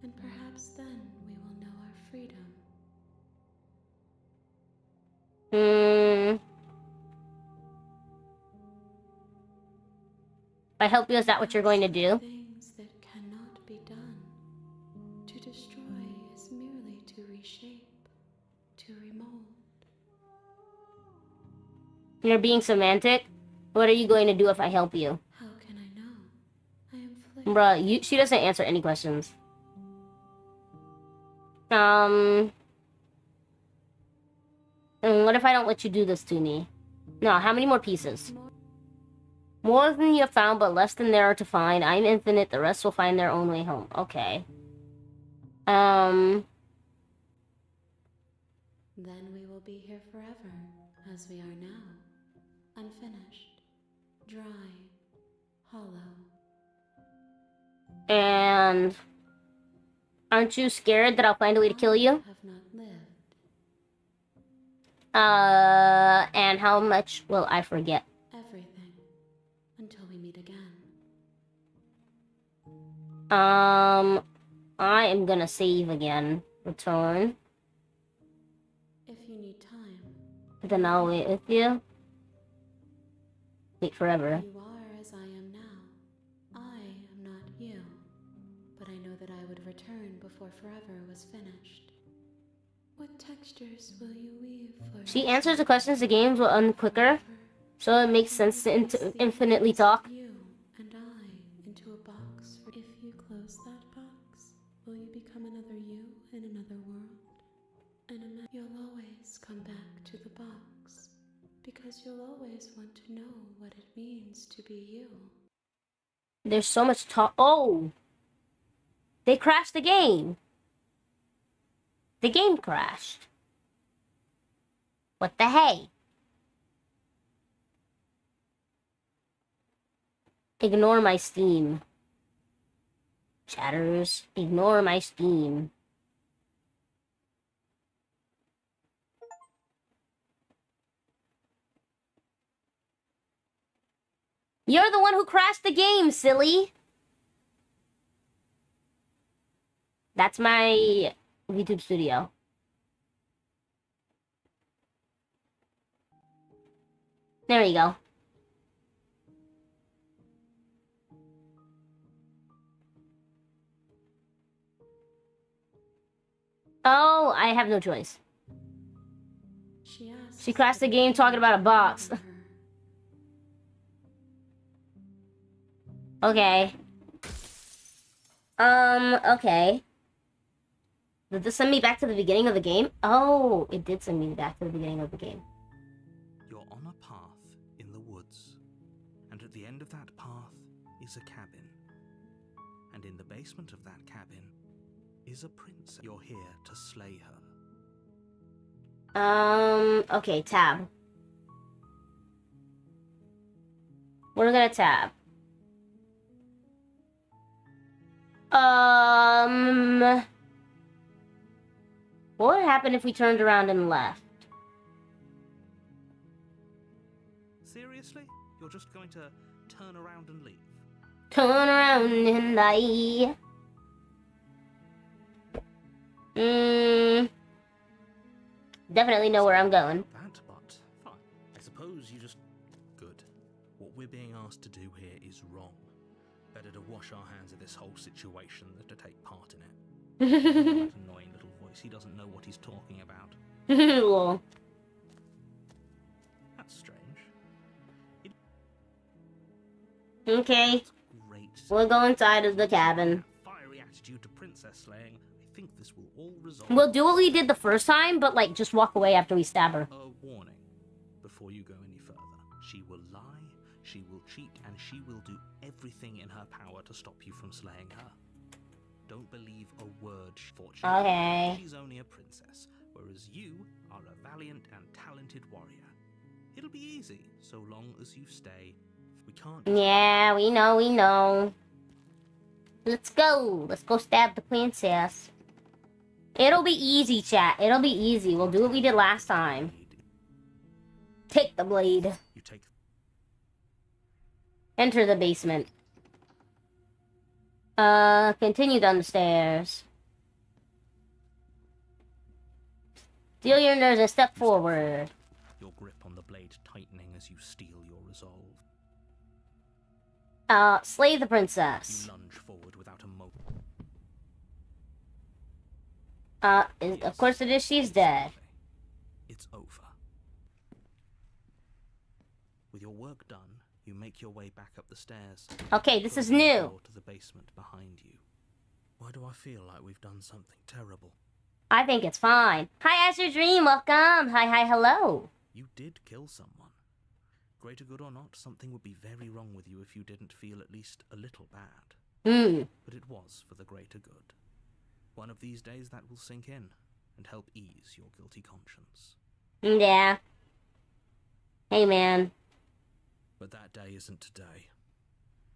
and perhaps then we will know our freedom. If I help you, is that what you're going to do? Things that cannot be done. To destroy is merely to reshape, to remold. You're being semantic? What are you going to do if I help you? How can I know? I am fleeting. Bruh, she doesn't answer any questions. And what if I don't let you do this to me? No, how many more pieces? More than you have found, but less than there are to find. I'm infinite, the rest will find their own way home. Okay. Then we will be here forever, as we are now. Unfinished, dry, hollow. And aren't you scared that I'll find a way to kill you? I have not lived. And how much will I forget? Everything. Until we meet again. I am gonna save again. Return. If you need time. then I'll wait with you. Wait forever. You are as I am now. I am not you. But I know that I would return before forever was finished. What textures will you weave for She answers the questions the games will end quicker, so it makes sense to infinitely talk. You and I into a box. If you close that box, will you become another you in another world? And you'll always come back to the box, because you'll always want to know what it means to be you. There's so much talk. Oh! They crashed the game. The game crashed. What the hey? Ignore my Steam. Chatters, ignore my Steam. You're the one who crashed the game, silly! That's my YouTube studio. There you go. Oh, I have no choice. She crashed the game talking about a box. Okay. Okay. Did this send me back to the beginning of the game? Oh, it did send me back to the beginning of the game. You're on a path in the woods, and at the end of that path is a cabin. And in the basement of that cabin is a princess. You're here to slay her. Okay, tab. We're gonna tab. What would happen if we turned around and left? Seriously? You're just going to turn around and leave? Turn around and die. Definitely know where I'm going. That, but fine. I suppose you just... Good. What we're being asked to do here is wrong. Better to wash our hands of this whole situation than to take part in it. That annoying little voice. He doesn't know what he's talking about. Well, That's strange. okay, That's great. we'll go inside of the cabin. Fiery attitude to princess slaying. I think this will all resolve. We'll do what we did the first time, but like just walk away after we stab her. A warning before you go any further. She will lie, she will cheat, and she will do everything in her power to stop you from slaying her. Don't believe a word, fortunately. Okay. She's only a princess, whereas you are a valiant and talented warrior. It'll be easy, so long as you stay. We can't... Yeah, we know. Let's go stab the princess. It'll be easy, chat. It'll be easy. We'll do what we did last time. Take the blade. You take... Enter the basement. Continue down the stairs. Steal your nerves and step forward. Your grip on the blade tightening as you steel your resolve. Slay the princess. You lunge forward without a motion. Of course it is. She's dead. It's over. With your work done, you make your way back up the stairs. Okay, this is Closing the new. door to the basement behind you. Why do I feel like we've done something terrible? I think it's fine. Hi, As Your Dream. Welcome. Hi, hello. You did kill someone. Greater good or not, something would be very wrong with you if you didn't feel at least a little bad. But it was for the greater good. One of these days that will sink in and help ease your guilty conscience. Yeah. Hey, man. But that day isn't today.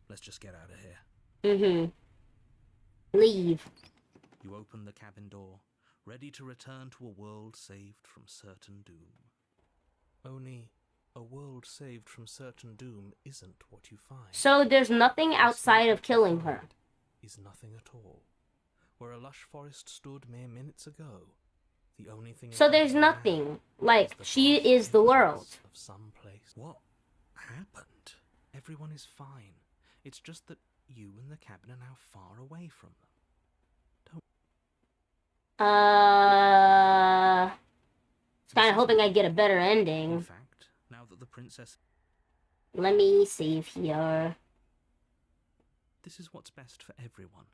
Let's just get out of here. Leave. You open the cabin door, ready to return to a world saved from certain doom. Only a world saved from certain doom isn't what you find. So there's nothing outside of killing her. Is nothing at all. Where a lush forest stood mere minutes ago, The only thing So there's nothing. Like, she is the world. Of some place. What happened? Everyone is fine. It's just that you and the cabin are now far away from them. I was kind of hoping I'd get a better In ending. fact, now that the princess... Let me save here. This is what's best for everyone.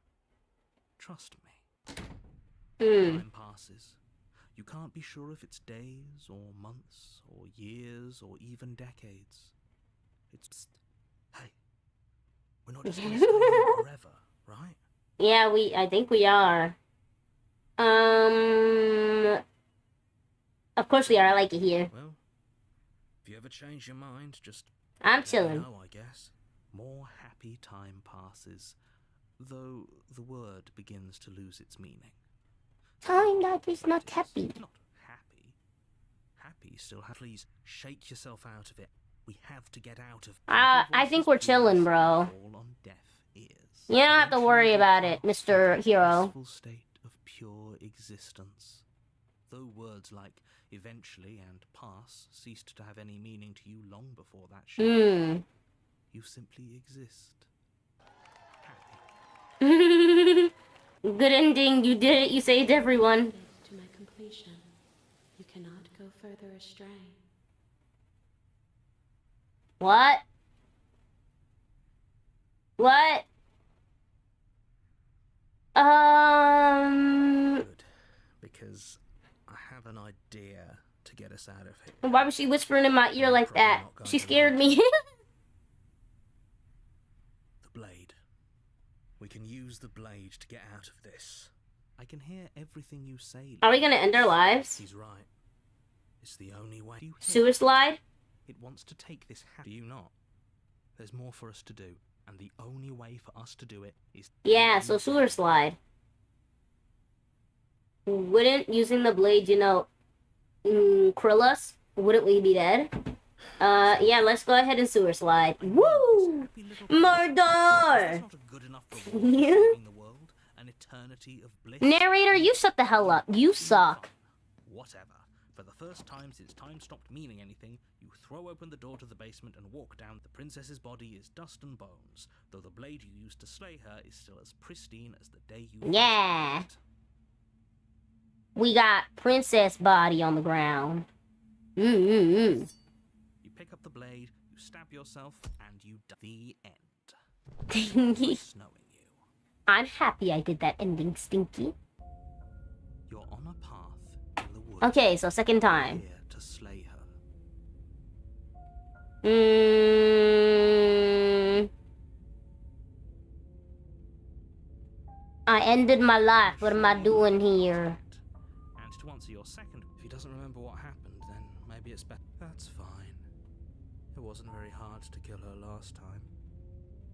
Trust me. Hmm. Time passes. You can't be sure if it's days, or months, or years, or even decades. It's... Hey, we're not just going to stay here forever, right? Yeah, I think we are. Of course we are. I like it here. Well, if you ever change your mind, just... I'm let me chilling. know, I guess. More happy time passes, though the word begins to lose its meaning. Time that is not happy. Not happy. Happy still please shake yourself out of it. We have to get out of... I think we're chilling, bro. Fall on deaf ears. You don't have to worry about it, Mr. Hero. Peaceful state of pure existence. Though words like eventually and pass ceased to have any meaning to you long before that shift, you simply exist. Happy. Good ending. You did it. You saved everyone. To my completion, you cannot go further astray. What? What? Good, because I have an idea to get us out of here. Why was she whispering in my ear like that? She scared me. The blade. We can use the blade to get out of this. I can hear everything you say. Are we gonna end our lives? He's right. It's the only way. You hear Suicide? it wants to take this. Do you not? There's more for us to do, and the only way for us to do it is. Yeah, so suicide. Wouldn't using the blade, krill us? Wouldn't we be dead? Yeah, let's go ahead and suicide. Woo! Murder! That's not a good enough reward for saving the world. An eternity of bliss. Narrator, you shut the hell up. You suck. Whatever. For the first time since time stopped meaning anything, you throw open the door to the basement and walk down. The princess's body is dust and bones, though the blade you used to slay her is still as pristine as the day you... Yeah. We got princess body on the ground. You pick up the blade, you stab yourself, and you die. The end. It's snowing you. I'm happy I did that ending, Stinky. You're on a path in the woods. Okay, so second time. Here to slay her. I ended my life. What am I doing here? And to answer your second, if he doesn't remember what happened, then maybe it's better. That's fine. It wasn't very hard to kill her last time.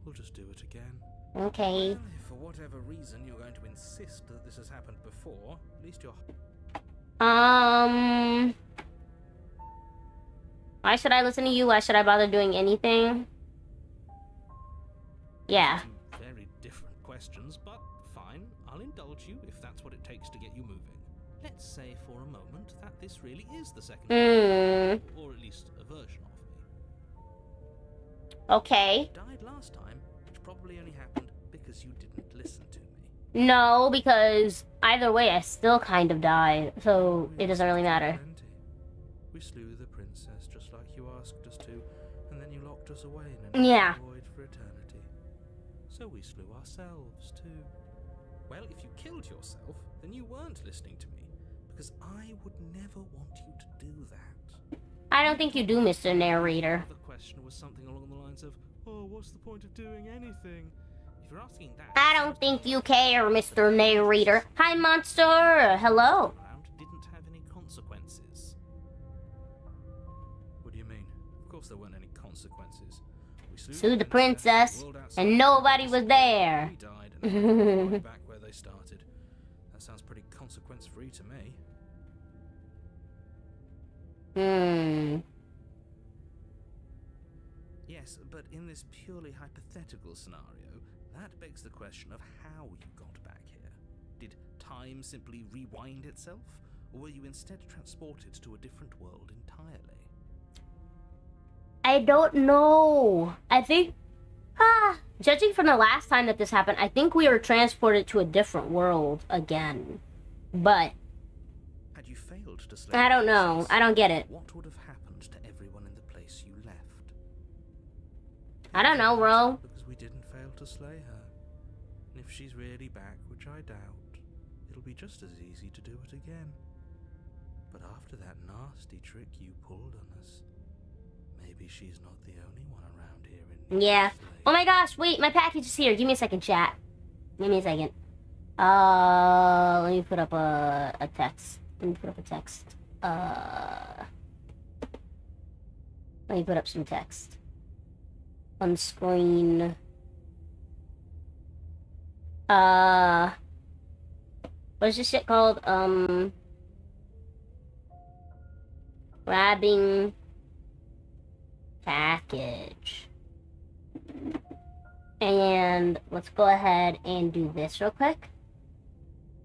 We'll just do it again. Okay. Well, if for whatever reason you're going to insist that this has happened before, at least you're... Why should I listen to you? Why should I bother doing anything? Yeah. Two very different questions, but fine. I'll indulge you if that's what it takes to get you moving. Let's say for a moment that this really is the second time, or at least a version of me. Okay. You died last time, which probably only happened because you didn't listen to me. No, because either way, I still kind of died, so it doesn't really matter. Plenty. We slew the princess just like you asked us to, and then you locked us away in an void for eternity. So we slew ourselves too. Well, if you killed yourself, then you weren't listening to me, because I would never want you to do that. I don't think you do, Mr. Narrator. The question was something along the lines of, oh, what's the point of doing anything? If you're asking that... I don't think you care, Mr. Narrator. Hi, monster. Hello. Didn't have any consequences. What do you mean? Of course there weren't any consequences. We Sued the princess, and nobody was there. We died, and they back where they started. That sounds pretty consequence-free to me. Yes, but in this purely hypothetical scenario, that begs the question of how you got back here. Did time simply rewind itself? Or were you instead transported to a different world entirely? I don't know. I think, judging from the last time that this happened, I think we were transported to a different world again. But Had you failed to slay I the don't know. princess, I don't get it. what would have happened to everyone in the place you left? I don't know, bro. Because we didn't fail to slay her. And if she's really back, which I doubt, it'll be just as easy to do it again. But after that nasty trick you pulled on us, maybe she's not the only one around here in need Yeah. of slaying. Oh my gosh, wait, my package is here. Give me a second, chat. Give me a second. Let me put up a text. Let me put up a text. Let me put up some text. On screen. What's this shit called? Grabbing package. And let's go ahead and do this real quick.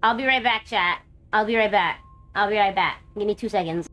I'll be right back, chat. I'll be right back. I'll be right back. Give me 2 seconds.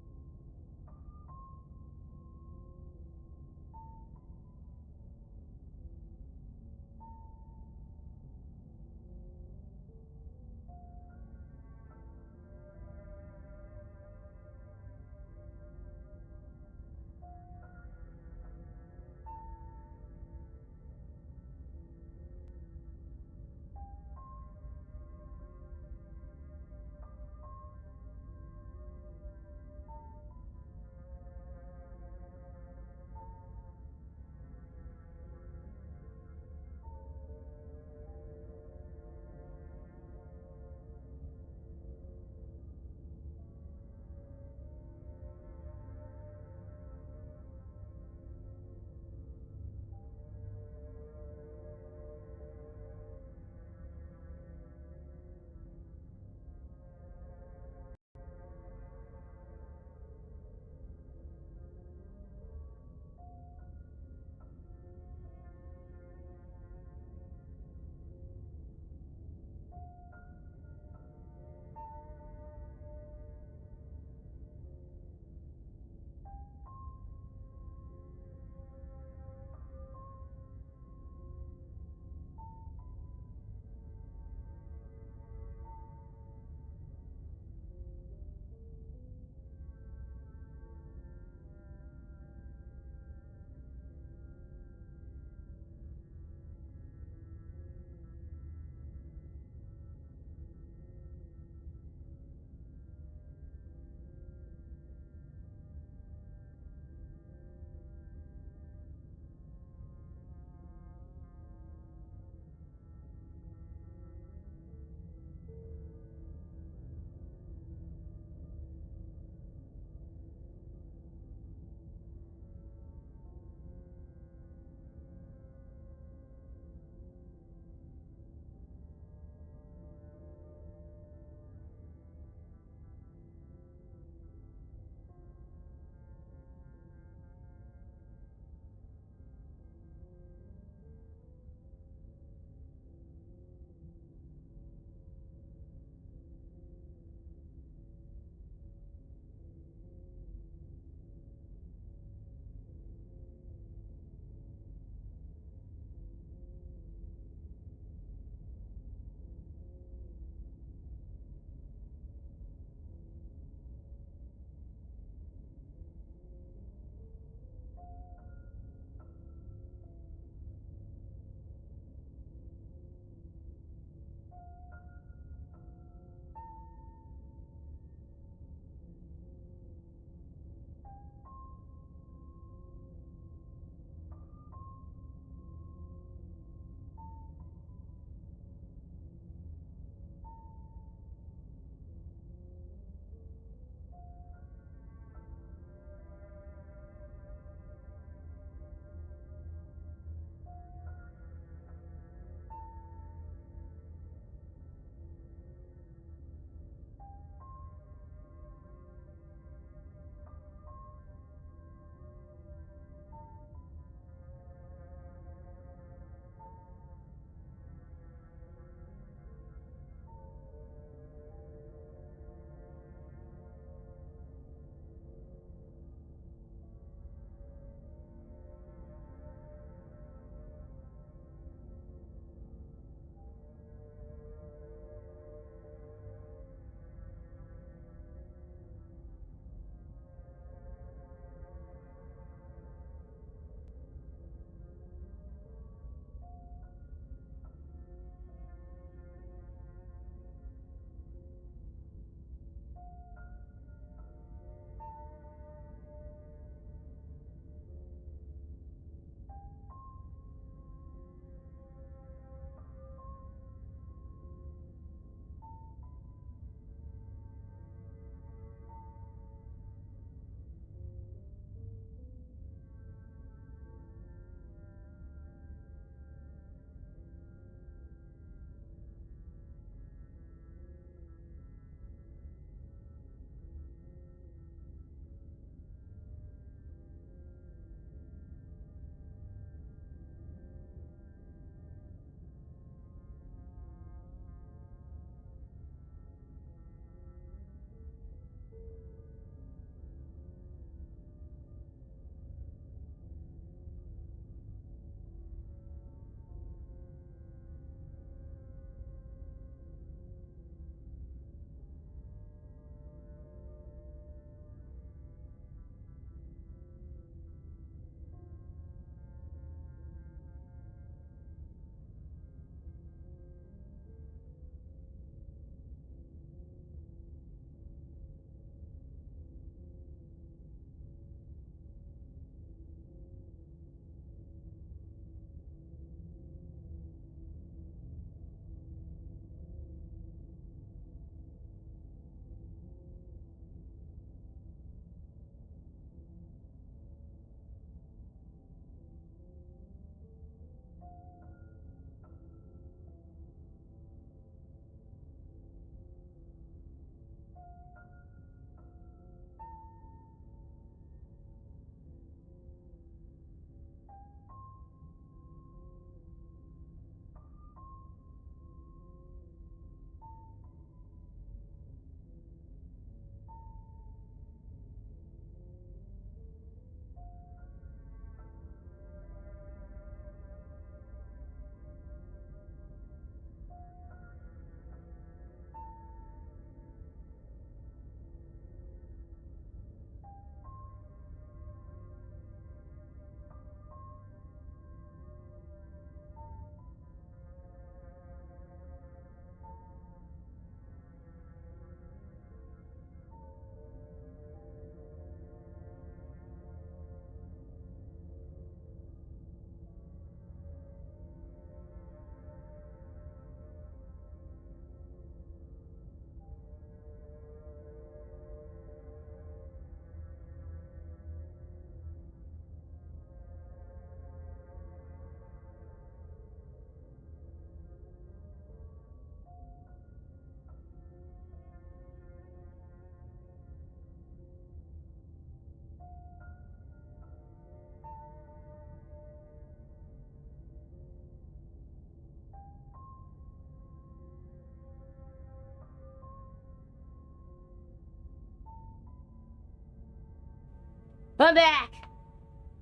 I'm back.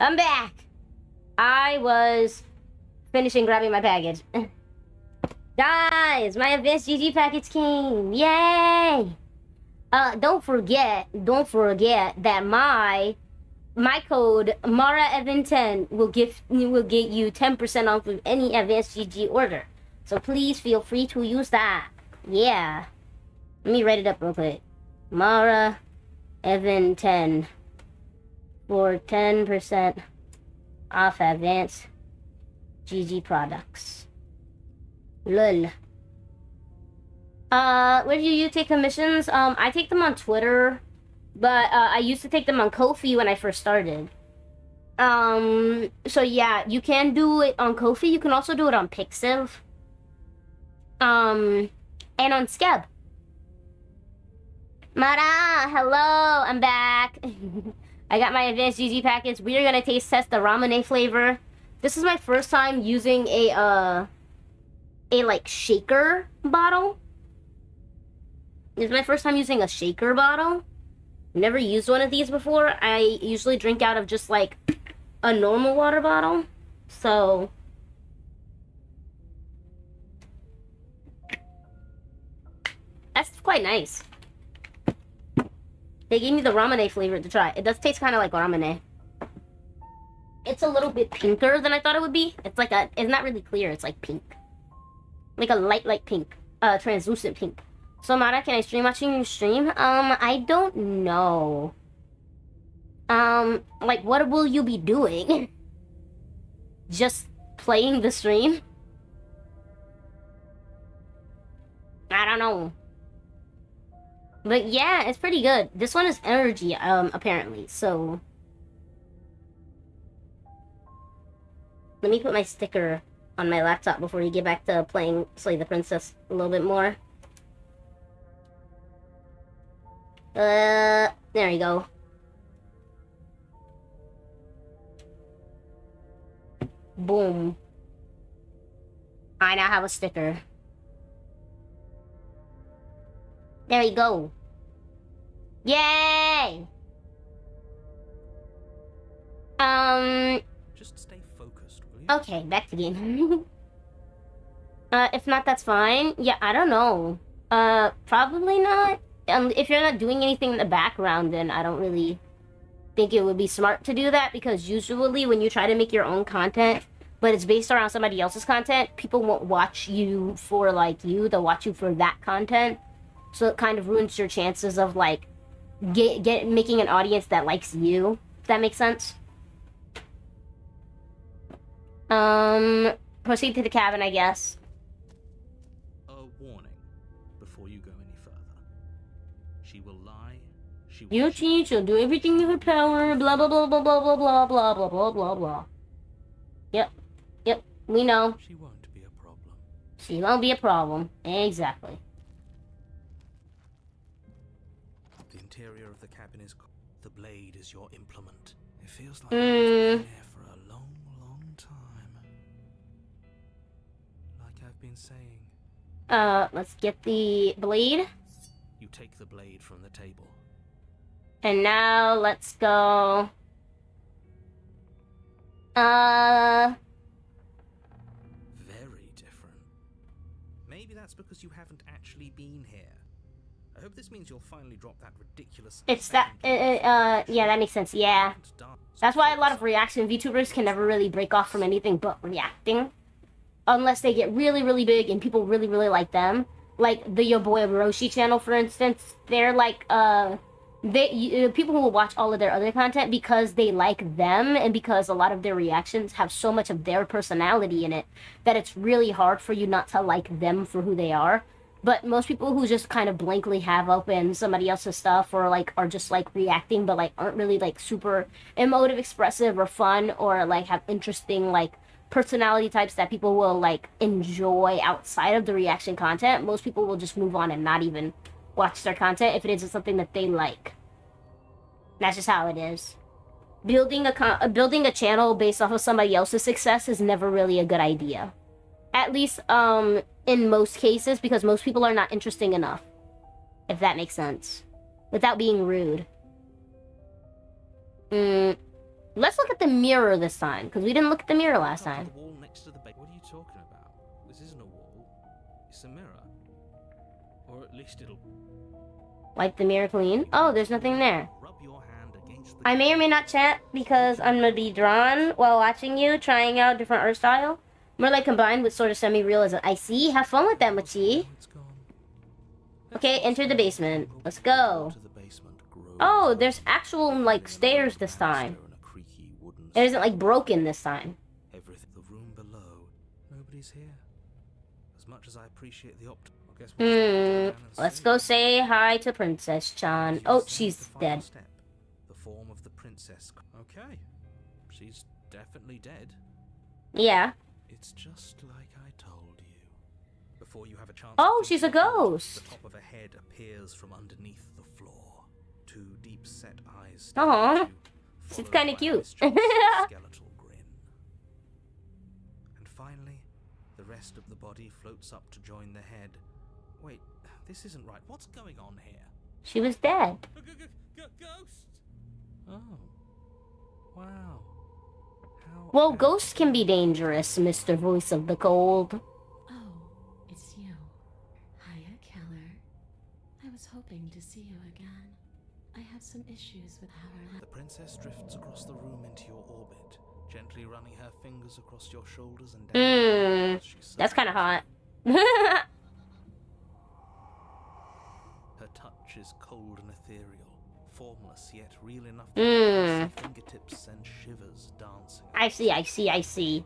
I'm back. I was finishing grabbing my package. Guys, my advanced GG package came. Yay! Don't forget that my code MaraEvan10 will get you 10% off of any advanced GG order. So please feel free to use that. Yeah. Let me write it up real quick. MaraEvan10 for 10% off advanced GG products. Lol. Where do you take commissions? I take them on Twitter, but I used to take them on Ko-fi when I first started. So yeah, you can do it on Ko-fi. You can also do it on Pixiv. And on Skeb. Mara, hello, I'm back. I got my advanced GG package. We are gonna taste test the ramen flavor. This is my first time using a like shaker bottle. This is my first time using a shaker bottle. Never used one of these before. I usually drink out of just like a normal water bottle. So that's quite nice. They gave me the ramen flavor to try. It does taste kind of like ramen. It's a little bit pinker than I thought it would be. It's not really clear. It's like pink. Like a light pink. Translucent pink. So Mara, can I stream watching your stream? I don't know. Like what will you be doing? Just playing the stream? I don't know. But yeah, it's pretty good. This one is energy, apparently, so let me put my sticker on my laptop before we get back to playing Slay the Princess a little bit more. There we go. Boom. I now have a sticker. There we go. Yay! Just stay focused, will you? Okay, back to game. If not, that's fine. Yeah, I don't know. Probably not. If you're not doing anything in the background, then I don't really think it would be smart to do that, because usually when you try to make your own content, but it's based around somebody else's content, people won't watch you for, like, you. They'll watch you for that content. So it kind of ruins your chances of, like, making an audience that likes you. If that makes sense. Proceed to the cabin, I guess. A warning before you go any further. She will lie. She will You cheat, she'll do everything in her power, blah blah blah blah blah blah blah blah blah blah blah blah. Yep, we know. She won't be a problem. She won't be a problem. Exactly. The interior of the cabin is cold. The blade is your implement. It feels like I've been here for a long, long time. Like I've been saying. Let's get the blade. You take the blade from the table. And now let's go. Very different. Maybe that's because you haven't actually been here. I hope this means you'll finally drop that ridiculous. It's that. Yeah, that makes sense. Yeah. That's why a lot of reaction VTubers can never really break off from anything but reacting. Unless they get really, really big and people really, really like them. Like the Your Boy Roshi channel, for instance. They're like, people who will watch all of their other content because they like them and because a lot of their reactions have so much of their personality in it that it's really hard for you not to like them for who they are. But most people who just kind of blankly have open somebody else's stuff or like are just like reacting but like aren't really like super emotive, expressive, or fun, or like have interesting like personality types that people will like enjoy outside of the reaction content, most people will just move on and not even watch their content if it isn't something that they like. That's just how it is. Building a channel based off of somebody else's success is never really a good idea. At least in most cases, because most people are not interesting enough. If that makes sense. Without being rude. Let's look at the mirror this time, because we didn't look at the mirror last Top of time. the wall next to the bed. What are you talking about? This isn't a wall. It's a mirror. Or at least it'll Wipe the mirror clean. Oh, there's nothing there. rub your hand against the I may or may not chat because I'm gonna be drawn while watching you, trying out different art style. More like combined with sort of semi-realism. I see. Have fun with that, Machi. It's gone. Okay, enter the basement. Let's go. To the basement, Oh, there's actual, like, stairs this time. It isn't, like, broken this time. Everything. The room below. Nobody's here. As much as I appreciate the I guess Let's go say hi to Princess Chan. Oh, she's dead. The form of the princess. Okay. She's definitely dead. Yeah. It's just like I told you. Before you have a chance. Oh, she's a ghost. The top of a head appears from underneath the floor. Two deep-set eyes. Aw. She's kind of cute. Skeletal grin. And finally, the rest of the body floats up to join the head. Wait, this isn't right. What's going on here? She was dead. Ghost! Oh. Wow. How Well, ghosts can be dangerous, Mr. Voice of the Cold. Oh, it's you. Hiya, Keller. I was hoping to see you again. I have some issues with how our The princess drifts across the room into your orbit, gently running her fingers across your shoulders and down. as she That's kind of hot. Her touch is cold and ethereal, formless yet real enough to her fingertips send shivers dancing. I see.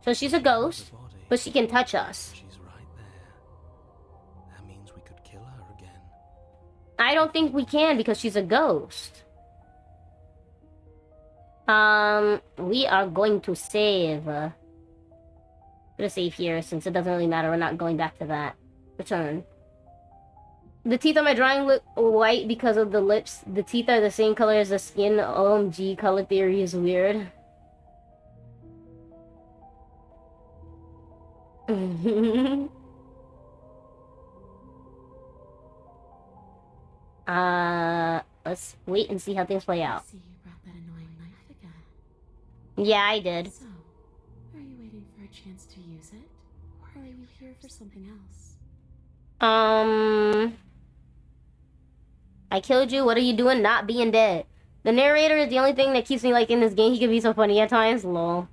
So she's a ghost, The body, but she can touch us. she's right there. That means we could kill her again. I don't think we can because she's a ghost. We are going to save. We're gonna save here since it doesn't really matter. We're not going back to that. Return. The teeth on my drawing look white because of the lips. The teeth are the same color as the skin. OMG, color theory is weird. Let's wait and see how things play out. see you brought that annoying knife again. Yeah, I did. So, are you waiting for a chance to use it? Or are you here for something else? I killed you. What are you doing not being dead? The narrator is the only thing that keeps me like in this game. He can be so funny at times. Lol.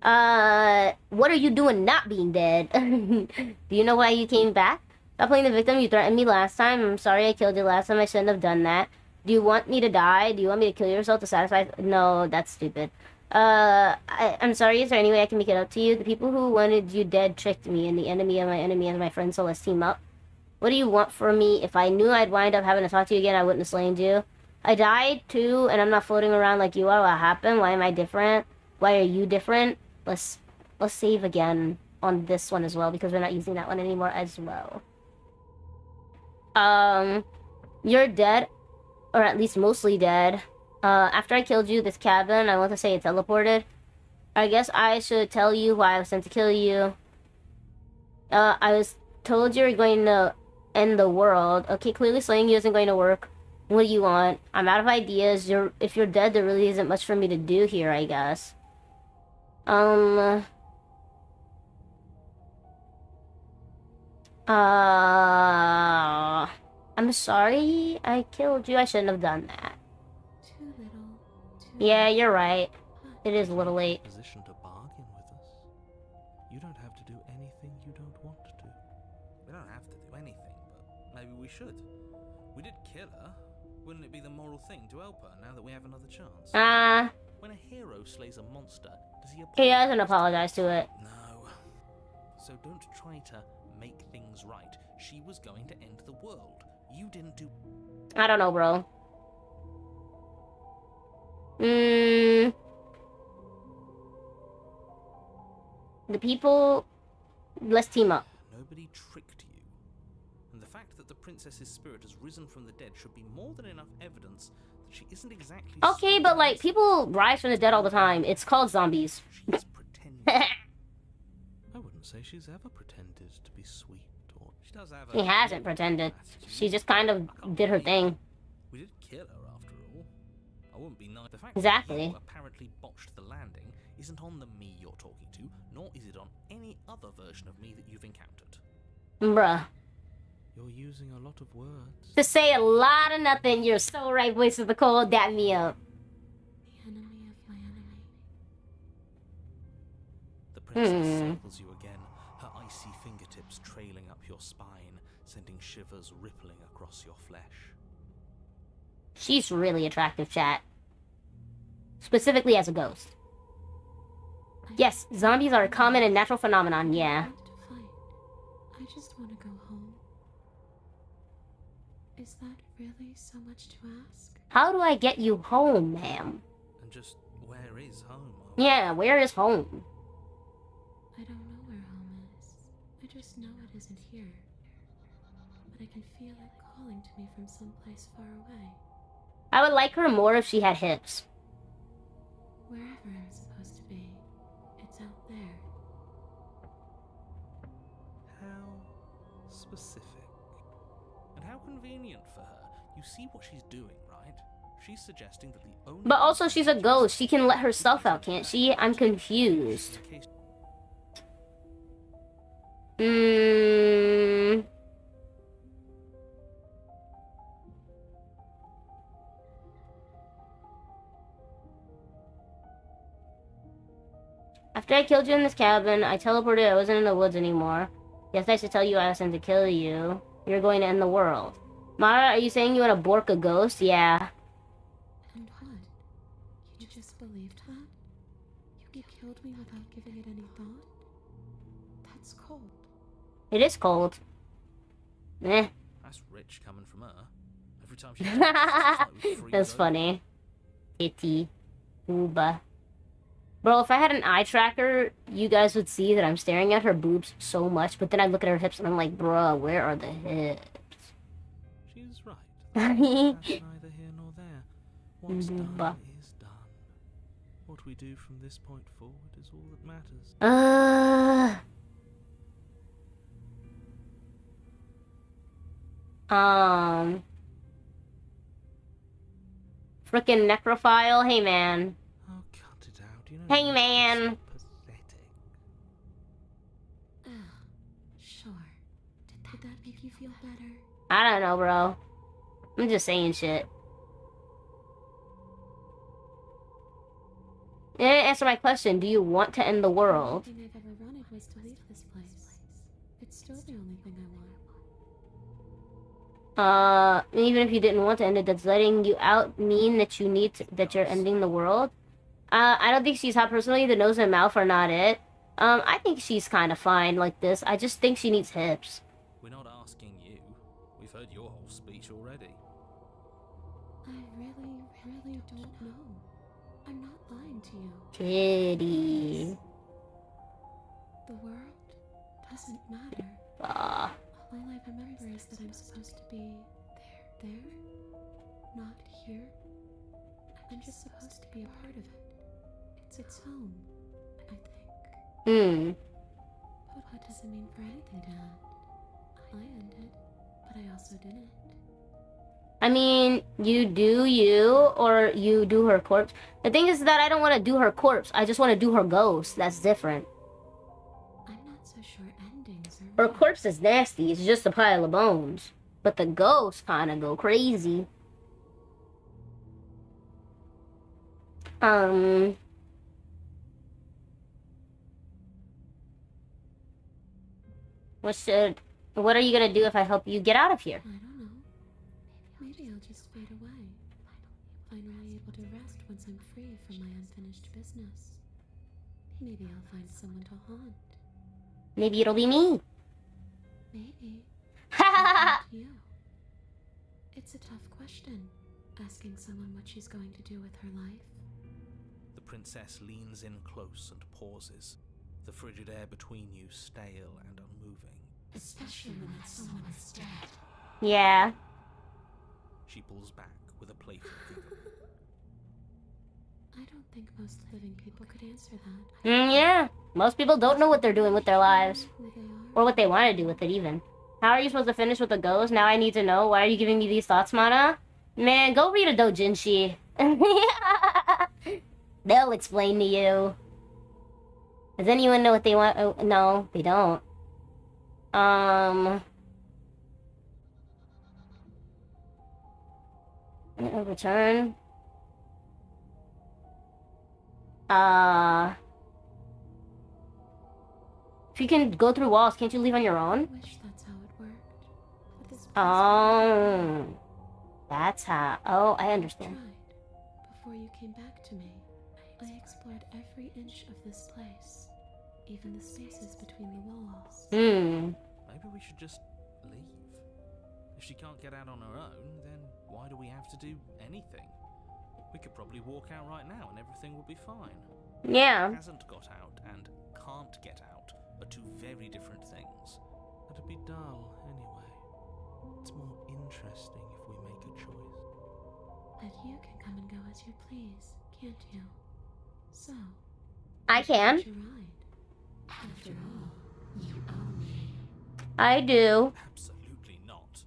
What are you doing not being dead? Do you know why you came back? Stop playing the victim. You threatened me last time. I'm sorry I killed you last time. I shouldn't have done that. Do you want me to die? Do you want me to kill yourself to satisfy? No, that's stupid. I'm sorry. Is there any way I can make it up to you? The people who wanted you dead tricked me, and the enemy of my enemy is my friend, so let's team up. What do you want from me? If I knew I'd wind up having to talk to you again, I wouldn't have slain you. I died too, and I'm not floating around like you are. What happened? Why am I different? Why are you different? Let's save again on this one as well, because we're not using that one anymore as well. You're dead, or at least mostly dead. After I killed you, this cabin, I want to say it teleported. I guess I should tell you why I was sent to kill you. I was told you were going to end the world. Okay, clearly slaying you isn't going to work. What do you want? I'm out of ideas. If you're dead, there really isn't much for me to do here, I guess. I'm sorry I killed you. I shouldn't have done that. Too little, too Yeah, you're right. It is a little late. Position to bargain with us. You don't have to do anything you don't want to do. We don't have to do anything, but maybe we should. We did kill her. Wouldn't it be the moral thing to help her now that we have another chance? When a hero slays a monster, does he apologize? He doesn't apologize to it. No. So don't try to make things right. She was going to end the world. You didn't do... I don't know, bro. The people... Let's team up. Nobody tricked you. And the fact that the princess's spirit has risen from the dead should be more than enough evidence that she isn't exactly... Okay, but like, people rise from the dead all the time. It's called zombies. She's pretending. I wouldn't say she's ever pretended to be sweet, or... She does have She hasn't pretended. She just kind of did her thing. We did kill her, after all. wouldn't be nice. The fact Exactly. that you apparently botched the landing isn't on the me you're talking to, nor is it on any other version of me that you've encountered. Bruh. You're using a lot of words. To say a lot of nothing, you're so right, voice of the cold, dap me up. The enemy of my enemy. The princess circles you again, her icy fingertips trailing up your spine, sending shivers rippling across your flesh. She's really attractive, chat. Specifically as a ghost. Yes, zombies are a common and natural phenomenon, yeah. I want to fight. I just want to go home. Is that really so much to ask? How do I get you home, ma'am? And just where is home? Yeah, where is home? I don't know where home is. I just know it isn't here. But I can feel it calling to me from someplace far away. I would like her more if she had hips. Wherever I'm supposed to be, it's out there. How specific. And how convenient for her. You see what she's doing, right? She's suggesting that the only... But also, she's a ghost. She can let herself out, can't she? I'm confused. After I killed you in this cabin, I teleported. I wasn't in the woods anymore. Guess I should tell you I was sent to kill you. You're going to end the world. Mara, are you saying you want to bork a ghost? Yeah. And what? You just believed that? You killed me without giving it any thought? That's cold. It is cold. Eh. That's rich coming from her. Every time she talks, it's like we freeze That's over. funny. Itty. Ooba. Bro, if I had an eye tracker, you guys would see that I'm staring at her boobs so much, but then I look at her hips and I'm like, bruh, where are the hips? She's right. That's neither here nor there. What's done is done. What we do from this point forward is all that matters. Frickin' necrophile, hey man. Oh, cut it out. You know, Hey, you're man. so pathetic. Ugh. Sure. Did that make you feel better? I don't know, bro. I'm just saying shit. You didn't answer my question. Do you want to end the world? The only thing I've ever wanted was to leave this place. It's still the only thing I want. Even if you didn't want to end it, does letting you out mean that you need to, that you're ending the world? I don't think she's hot personally. The nose and mouth are not it. I think she's kind of fine like this. I just think she needs hips. We're not asking you. We've heard your whole speech already. I really don't know. I'm not lying to you. Kitty. The world doesn't matter. Ah. All I remember is that I'm supposed to be there, not here. I'm just supposed to be a part of it. It's its home, I think. But what does it mean for anything, Dad? I ended, but I also didn't. I mean, you do you, or you do her corpse. The thing is that I don't want to do her corpse. I just want to do her ghost. That's different. I'm not so sure endings are Her corpse is nasty. It's just a pile of bones. But the ghosts kind of go crazy. What are you gonna do if I help you get out of here? I don't know. Maybe I'll just fade away. Finally able to rest once I'm free from my unfinished business. Maybe I'll find someone to haunt. Maybe it'll be me. Maybe. Ha You. It's a tough question, asking someone what she's going to do with her life. The princess leans in close and pauses, the frigid air between you stale and unmoving. Especially when that someone is dead. Yeah. She pulls back with a playful giggle. I don't think most living people could answer that. Yeah. Most people don't know what they're doing with their lives. Who they are. Or what they want to do with it, even. How are you supposed to finish with a ghost? Now I need to know. Why are you giving me these thoughts, Mana? Man, go read a doujinshi. They'll explain to you. Does anyone know what they want? Oh, no, they don't. Return. If you can go through walls, can't you leave on your own? I wish that's how it worked. But this place Oh, that's how. Oh, I understand. tried. Before you came back to me, I explored every inch of this place, even the spaces between the walls. Maybe we should just leave. If she can't get out on her own, then why do we have to do anything? We could probably walk out right now and everything will be fine. Yeah. Hasn't got out and can't get out are two very different things. That'd be dull anyway. It's more interesting if we make a choice. But you can come and go as you please, can't you? So, I can. your ride. After all, you own me. I do. Absolutely not.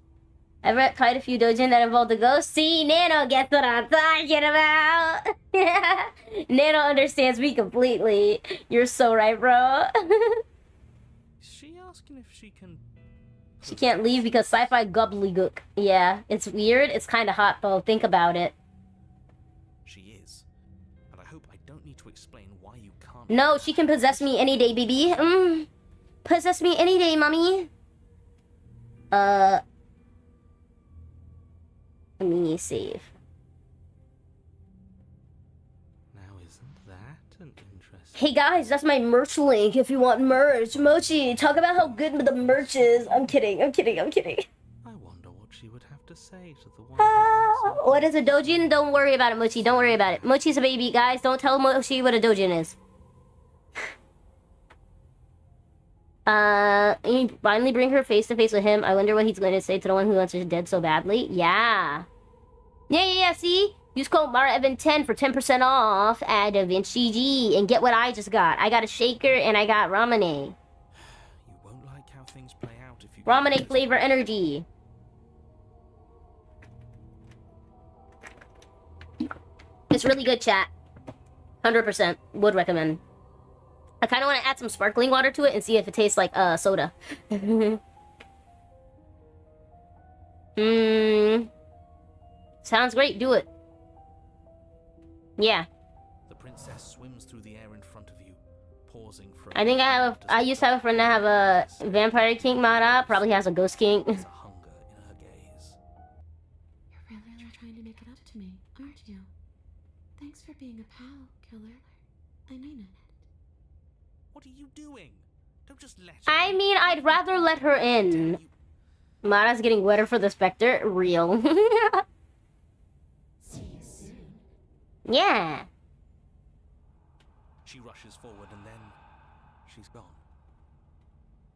I've read quite a few doujin that involve the ghost. See, Nano gets what I'm talking about. Nano understands me completely. You're so right, bro. Is she asking if she can... She can't leave because sci-fi gobbledygook. Yeah, it's weird. It's kind of hot, though. Think about it. She is. But I hope I don't need to explain why you can't... No, she can possess me any day, baby. Possess me any day, mommy. Let me save. Now isn't that an interesting... Hey guys, that's my merch link if you want merch. Mochi, talk about how good the merch is. I'm kidding. I wonder what she would have to say to the one who What is a doujin? Don't worry about it, Mochi. Don't worry about it. Mochi's a baby, guys. Don't tell Mochi what a doujin is. You finally bring her face to face with him. I wonder what he's going to say to the one who wants her dead so badly. Yeah. Yeah, see? Use code MaraEvan10 for 10% off at DaVinci G and get what I just got. I got a shaker and I got ramune. You won't like how things play out if you... Ramune flavor energy. It's really good, chat. 100% would recommend. I kind of want to add some sparkling water to it and see if it tastes like soda. Sounds great. Do it. Yeah. The princess swims through the air in front of you, pausing for... I think I used to have a friend that have a vampire kink mod up. Probably has a ghost kink. There's a hunger in her gaze. You're really trying to make it up to me, aren't you? Thanks for being a pal, killer. I mean it. What are you doing? Don't just let her... I mean, I'd rather let her in. Mara's getting wetter for the specter. Real. See you soon. Yeah. She rushes forward and then she's gone.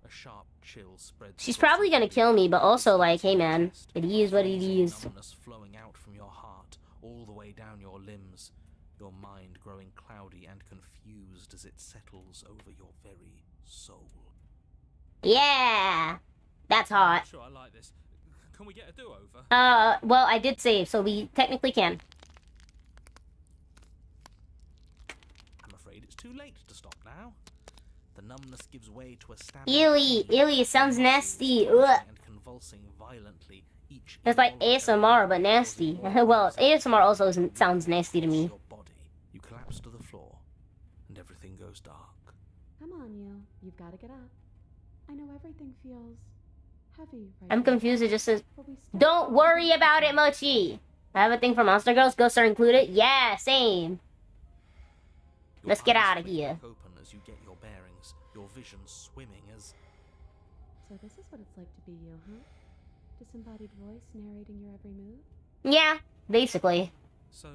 A sharp chill spreads... She's probably gonna kill me, but also like, hey man, it is what it is. Numbness flowing out from your heart, all the way down your limbs. Your mind growing cloudy and confused as it settles over your very soul. Yeah. That's hot. Sure, I like this. Can we get a do-over? Well, I did save, so we technically can. I'm afraid it's too late to stop now. The numbness gives way to a stab. Ewy, it sounds nasty. Ugh. And convulsing violently, each It's like ASMR, but nasty. Well, ASMR also sounds nasty to me. your body. You collapse to the floor, and everything goes dark. Come on, you. You've got to get up. I know everything feels heavy right I'm now, confused. It just says, but we still don't worry about it, Mochi. I have a thing for Monster Girls. Ghosts are included. Yeah, same. Your Let's get eyes out of flick here. back open as you get your bearings, your vision swimming as... So this is what it's like to be you, huh? Disembodied voice narrating your every move? Yeah, basically. So,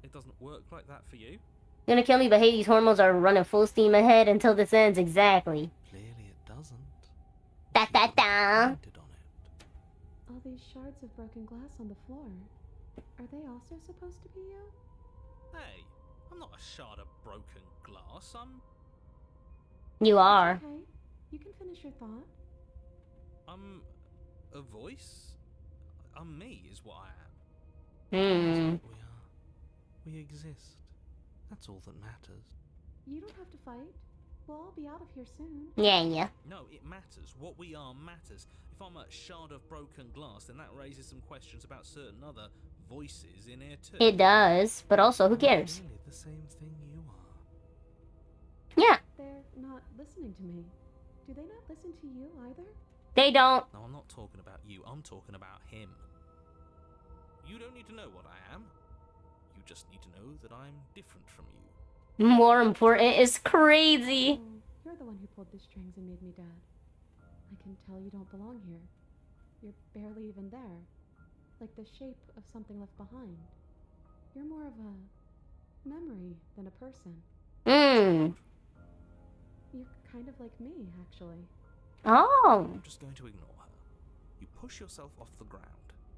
it doesn't work like that for you? Gonna kill me, but hey, these hormones are running full steam ahead until this ends. Exactly. Clearly it doesn't. Da da da. Painted on it. All these shards of broken glass on the floor. Are they also supposed to be you? Hey, I'm not a shard of broken glass. I'm You are. Okay, you can finish your thought. a voice. I'm me, is what I am. Hmm. That's what we are. We exist. That's all that matters. You don't have to fight. We'll all be out of here soon. Yeah. No, it matters. What we are matters. If I'm a shard of broken glass, then that raises some questions about certain other voices in here too. It does, but also, who cares? Really the same thing you are. Yeah, They're not listening to me. Do they not listen to you either? they don't. No, I'm not talking about you. I'm talking about him. You don't need to know what I am. You just need to know that I'm different from you. More important is crazy. Oh, you're the one who pulled the strings and made me dead. I can tell you don't belong here. You're barely even there. Like the shape of something left behind. You're more of a memory than a person. You're kind of like me, actually. Oh. I'm just going to ignore her. You push yourself off the ground.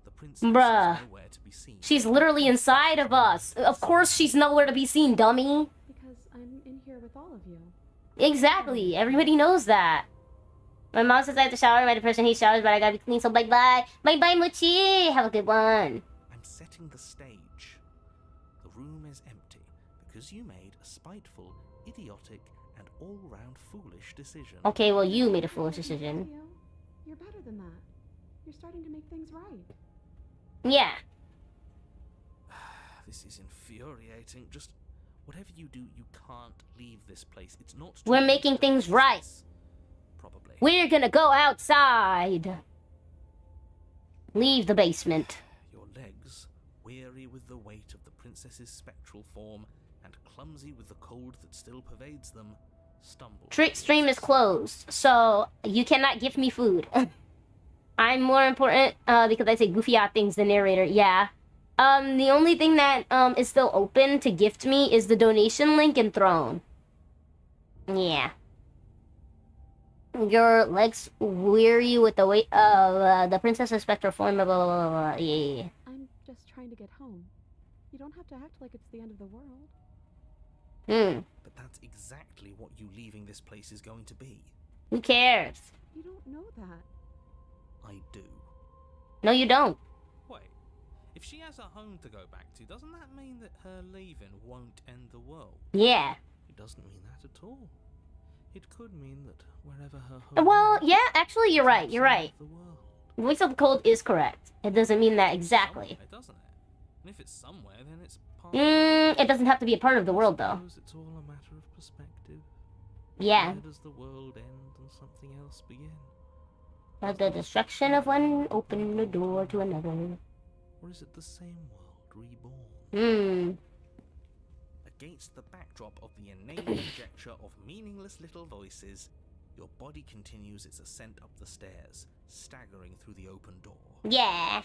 The princess Bruh. is nowhere to be seen. She's literally inside of us. Of course she's nowhere to be seen, dummy. Because I'm in here with all of you. Exactly. Everybody knows that. My mom says I have to shower. My depression hates showers, but I gotta be clean, so bye-bye. Bye-bye, Mochi. Have a good one. I'm setting the stage. The room is empty because you made a spiteful, idiotic, and all-round foolish decision. Okay, well, you made a foolish decision. Theo, you're better than that. You're starting to make things right. Yeah. This is infuriating. Just whatever you do, you can't leave this place. It's not. We're making things right. Probably. We're gonna go outside. Leave the basement. Your legs, weary with the weight of the princess's spectral form and clumsy with the cold that still pervades them, stumble. Trick stream is closed, so you cannot give me food. I'm more important because I say goofy odd things than narrator. Yeah. The only thing that is still open to gift me is the donation link and throne. Yeah. Your legs weary with the weight of the princess's spectral form. Blah, blah, blah, blah. Yeah. I'm just trying to get home. You don't have to act like it's the end of the world. But that's exactly what you leaving this place is going to be. Who cares? You don't know that. I do. No, you don't. Wait, if she has a home to go back to, doesn't that mean that her leaving won't end the world? Yeah. It doesn't mean that at all. It could mean that wherever her home Well, is, yeah, actually, you're right. You're right. the world. Voice of the Cold is correct. It doesn't mean that exactly. Somewhere, doesn't it? And if it's somewhere, then it's part It doesn't have to be a part of the world, though. Suppose it's all a matter of perspective. Yeah. Where does the world end and something else begin? But the destruction of one opened the door to another. Or is it the same world reborn? Against the backdrop of the inane conjecture of meaningless little voices, your body continues its ascent up the stairs, staggering through the open door. Yeah.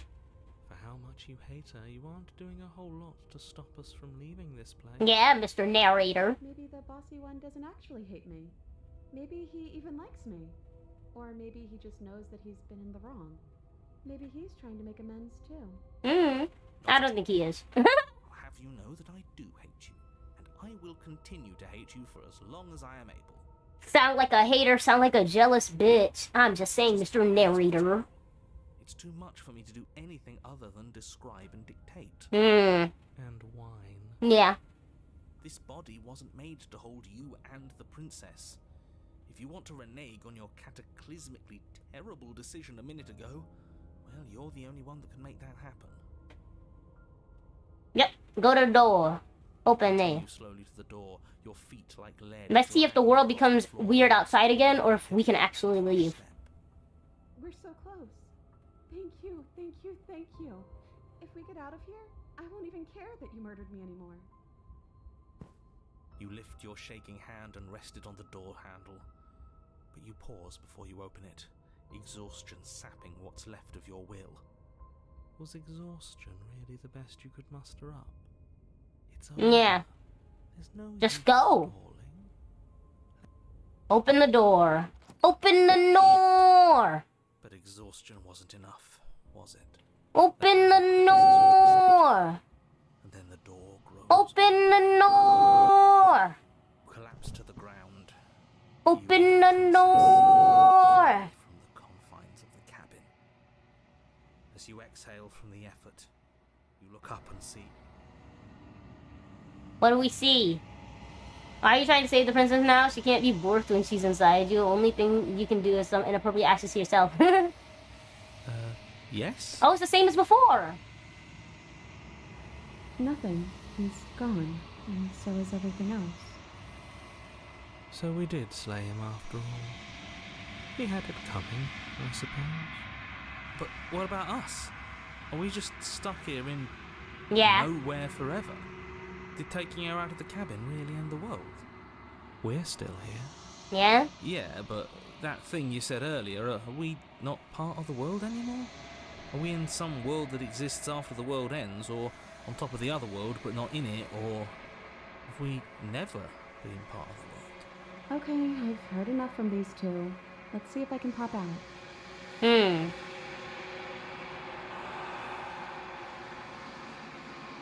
For how much you hate her, you aren't doing a whole lot to stop us from leaving this place. Yeah, Mr. Narrator. Maybe the bossy one doesn't actually hate me. Maybe he even likes me. Or maybe he just knows that he's been in the wrong. Maybe he's trying to make amends too. I don't think he is. I'll have you know that I do hate you, and I will continue to hate you for as long as I am able. Sound like a hater, sound like a jealous bitch. I'm just saying, Mr. Narrator. It's too much for me to do anything other than describe and dictate. And whine. Yeah. This body wasn't made to hold you and the princess. If you want to renege on your cataclysmically terrible decision a minute ago, well, you're the only one that can make that happen. Yep. Go to the door. Open there. You slowly to the door, your feet like lead. Let's see if the world becomes weird outside again, or if we can actually leave. We're so close. Thank you, thank you, thank you. If we get out of here, I won't even care that you murdered me anymore. You lift your shaking hand and rest it on the door handle. But you pause before you open it, exhaustion sapping what's left of your will. Was exhaustion really the best you could muster up? It's over. Yeah. There's no Just use go. calling. Open the door. Open the door! But exhaustion wasn't enough, was it? Open the door! And then the door grows. Open the door! Collapse to the ground. Open the door! From the confines of the cabin. As you exhale from the effort, you look up and see What do we see? Are you trying to save the princess now? She can't be birthed when she's inside you. The only thing you can do is some inappropriate actions to yourself. Yes? Oh, it's the same as before. Nothing. He's gone, and so is everything else. So we did slay him after all. He had it coming, I suppose. But what about us? Are we just stuck here in nowhere forever? Did taking her out of the cabin really end the world? We're still here. Yeah? Yeah, but that thing you said earlier, are we not part of the world anymore? Are we in some world that exists after the world ends, or on top of the other world but not in it, or have we never been part of the world? Okay, I've heard enough from these two. Let's see if I can pop out.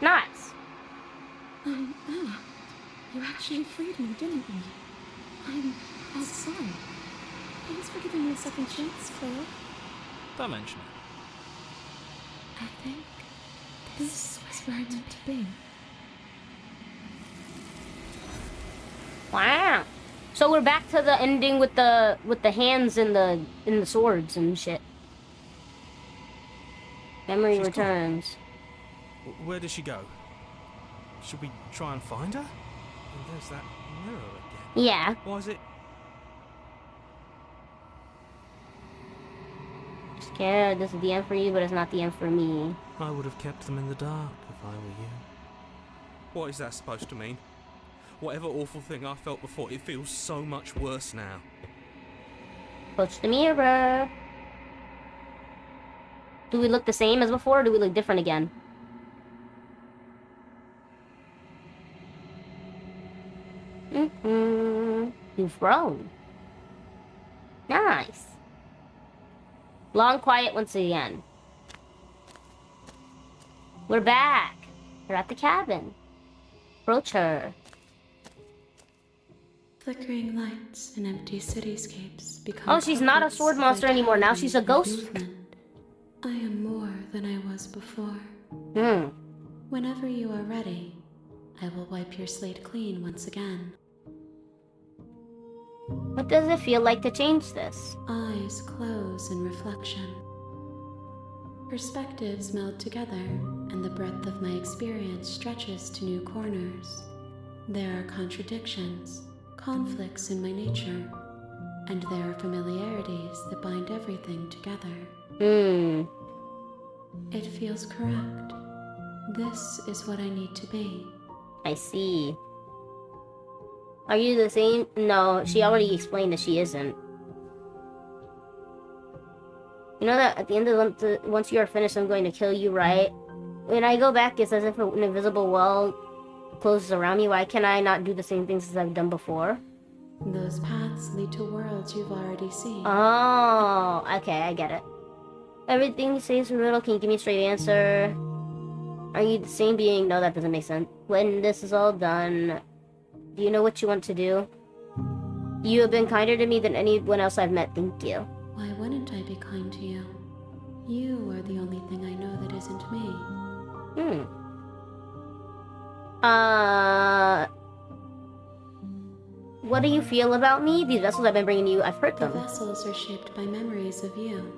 Nice. You actually freed me, didn't you? I'm sorry. Thanks for giving me a second chance, Cleo. Don't mention it. I think this is where I'm meant to be. Wow. So we're back to the ending with the hands in the swords and shit. Memory She's returns. Where did she go? Should we try and find her? And there's that mirror again. Yeah. Why is it? Scared. This is the end for you, but it's not the end for me. I would have kept them in the dark if I were you. What is that supposed to mean? Whatever awful thing I felt before, it feels so much worse now. Approach the mirror. Do we look the same as before, or do we look different again? You've grown. Nice. Long quiet once again. We're back. We're at the cabin. Approach her. Flickering lights and empty cityscapes become. Oh, she's not a sword monster anymore. Now she's a ghost. I am more than I was before. Whenever you are ready, I will wipe your slate clean once again. What does it feel like to change this? Eyes close in reflection. Perspectives meld together, and the breadth of my experience stretches to new corners. There are contradictions, conflicts in my nature, and there are familiarities that bind everything together. It feels correct. This is what I need to be. I see. Are you the same? No, she already explained that she isn't. You know that at the end of the once you are finished, I'm going to kill you, right? When I go back, it's as if an invisible wall closes around me. Why can I not do the same things as I've done before? Those paths lead to worlds you've already seen. Oh, okay, I get it. Everything you say is a riddle. Can you give me a straight answer? Are you the same being? No, that doesn't make sense. When this is all done, do you know what you want to do? You have been kinder to me than anyone else I've met. Thank you. Why wouldn't I be kind to you? You are the only thing I know that isn't me. What do you feel about me? These vessels I've been bringing you, I've hurt The them. vessels are shaped by memories of you,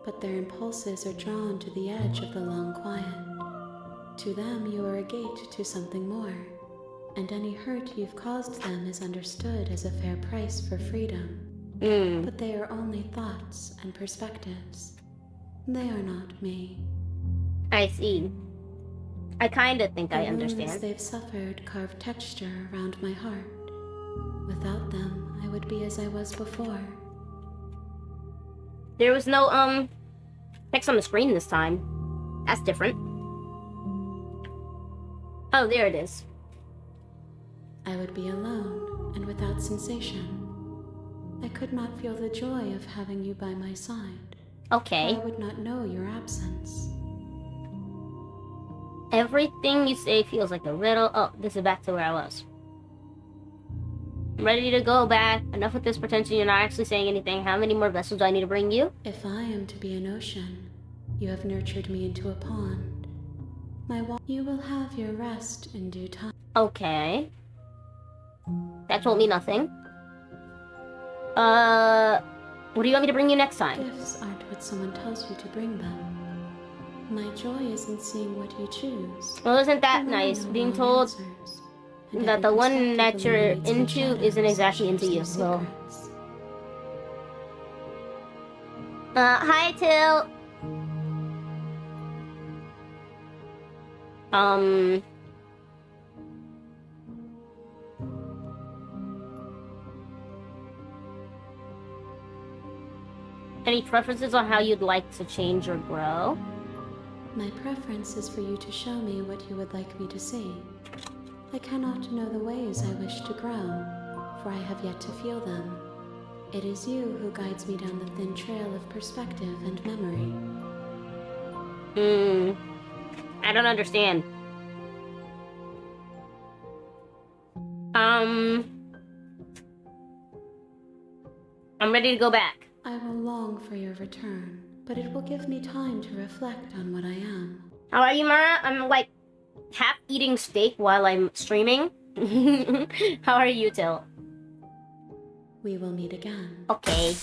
but their impulses are drawn to the edge of the long quiet. To them, you are a gate to something more, and any hurt you've caused them is understood as a fair price for freedom. But they are only thoughts and perspectives. They are not me. I see. I kinda think I The wounds understand. they've suffered carve texture around my heart. Without them, I would be as I was before. There was no, text on the screen this time. That's different. Oh, there it is. I would be alone and without sensation. I could not feel the joy of having you by my side. Okay. I would not know your absence. Everything you say feels like a riddle. Oh, this is back to where I was. I'm ready to go back. Enough with this pretension. You're not actually saying anything. How many more vessels do I need to bring you? If I am to be an ocean, you have nurtured me into a pond. You will have your rest in due time. Okay. That told me nothing. What do you want me to bring you next time? Gifts aren't what someone tells you to bring them. My joy is in seeing what you choose. Well, isn't that There are nice? no Being wrong told answers, and that every the one perspective that you're illuminates your into shadows, isn't exactly into you. shares So, your secrets. hi, Till. Any preferences on how you'd like to change or grow? My preference is for you to show me what you would like me to see. I cannot know the ways I wish to grow, for I have yet to feel them. It is you who guides me down the thin trail of perspective and memory. I don't understand. I'm ready to go back. I will long for your return, but it will give me time to reflect on what I am. How are you, Mara? I'm like half eating steak while I'm streaming. How are you, Till? We will meet again. Okay.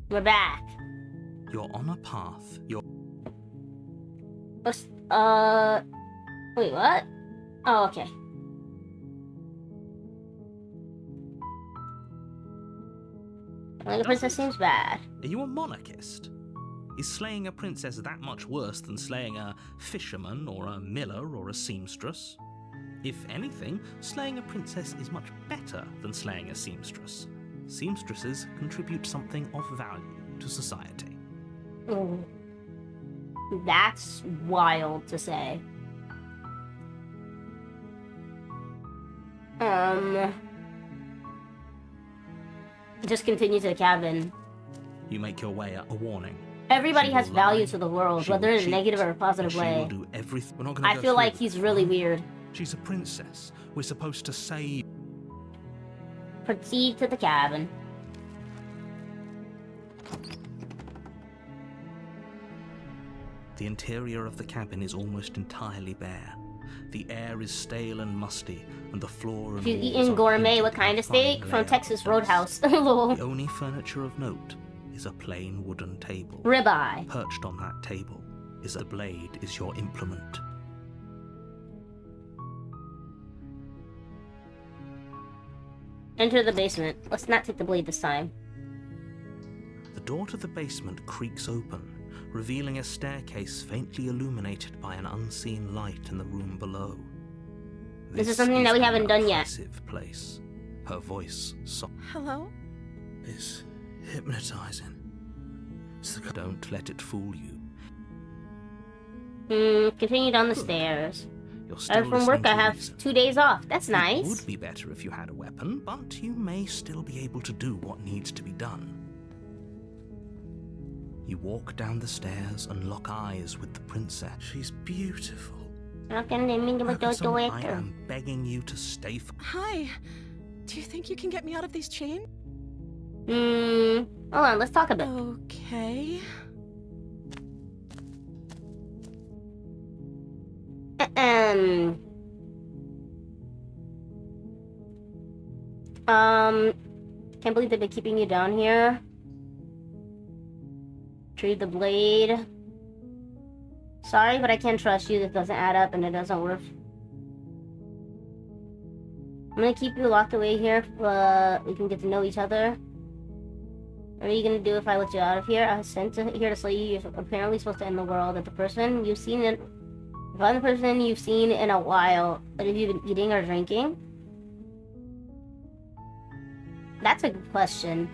We're back. You're on a path. Wait, what? Oh, okay. Well, the princess seems bad. Are you a monarchist? Is slaying a princess that much worse than slaying a fisherman or a miller or a seamstress? If anything, slaying a princess is much better than slaying a seamstress. Seamstresses contribute something of value to society. Ooh. That's wild to say. Just continue to the cabin. You make your way a warning. Everybody She has will value lie, to the world, she whether will in a cheat, negative or a positive She way. will do everything. We're not going to I go feel through like this, he's really right? weird. She's a princess. We're supposed to save. Proceed to the cabin. The interior of the cabin is almost entirely bare. The air is stale and musty, and the floor and She's walls eating are gourmet. painted What kind with of steak? fine From layer Texas of dust. Roadhouse. Lol. The only furniture of note is a plain wooden table. Ribeye. Perched on that table is a blade is your implement. Enter the basement. Let's not take the blade this time. The door to the basement creaks open, revealing a staircase faintly illuminated by an unseen light in the room below. This is something that we haven't done yet. Oppressive place. Her voice soft. Hello? Is hypnotizing. So don't let it fool you. Continue down the stairs. You're still From work, listening to I have reason. 2 days off. That's It nice. would be better if you had a weapon, but you may still be able to do what needs to be done. You walk down the stairs and lock eyes with the princess. She's beautiful. How can they make I it? am begging you to stay for. Hi. Do you think you can get me out of these chains? Hold on, let's talk a bit. Okay. Can't believe they've been keeping you down here. Retrieve the blade. Sorry, but I can't trust you. This doesn't add up and it doesn't work. I'm gonna keep you locked away here. We can get to know each other. What are you gonna do if I let you out of here? I was sent here to slay you. You're apparently supposed to end the world. If I'm the person you've seen in a while, what have you been eating or drinking? That's a good question.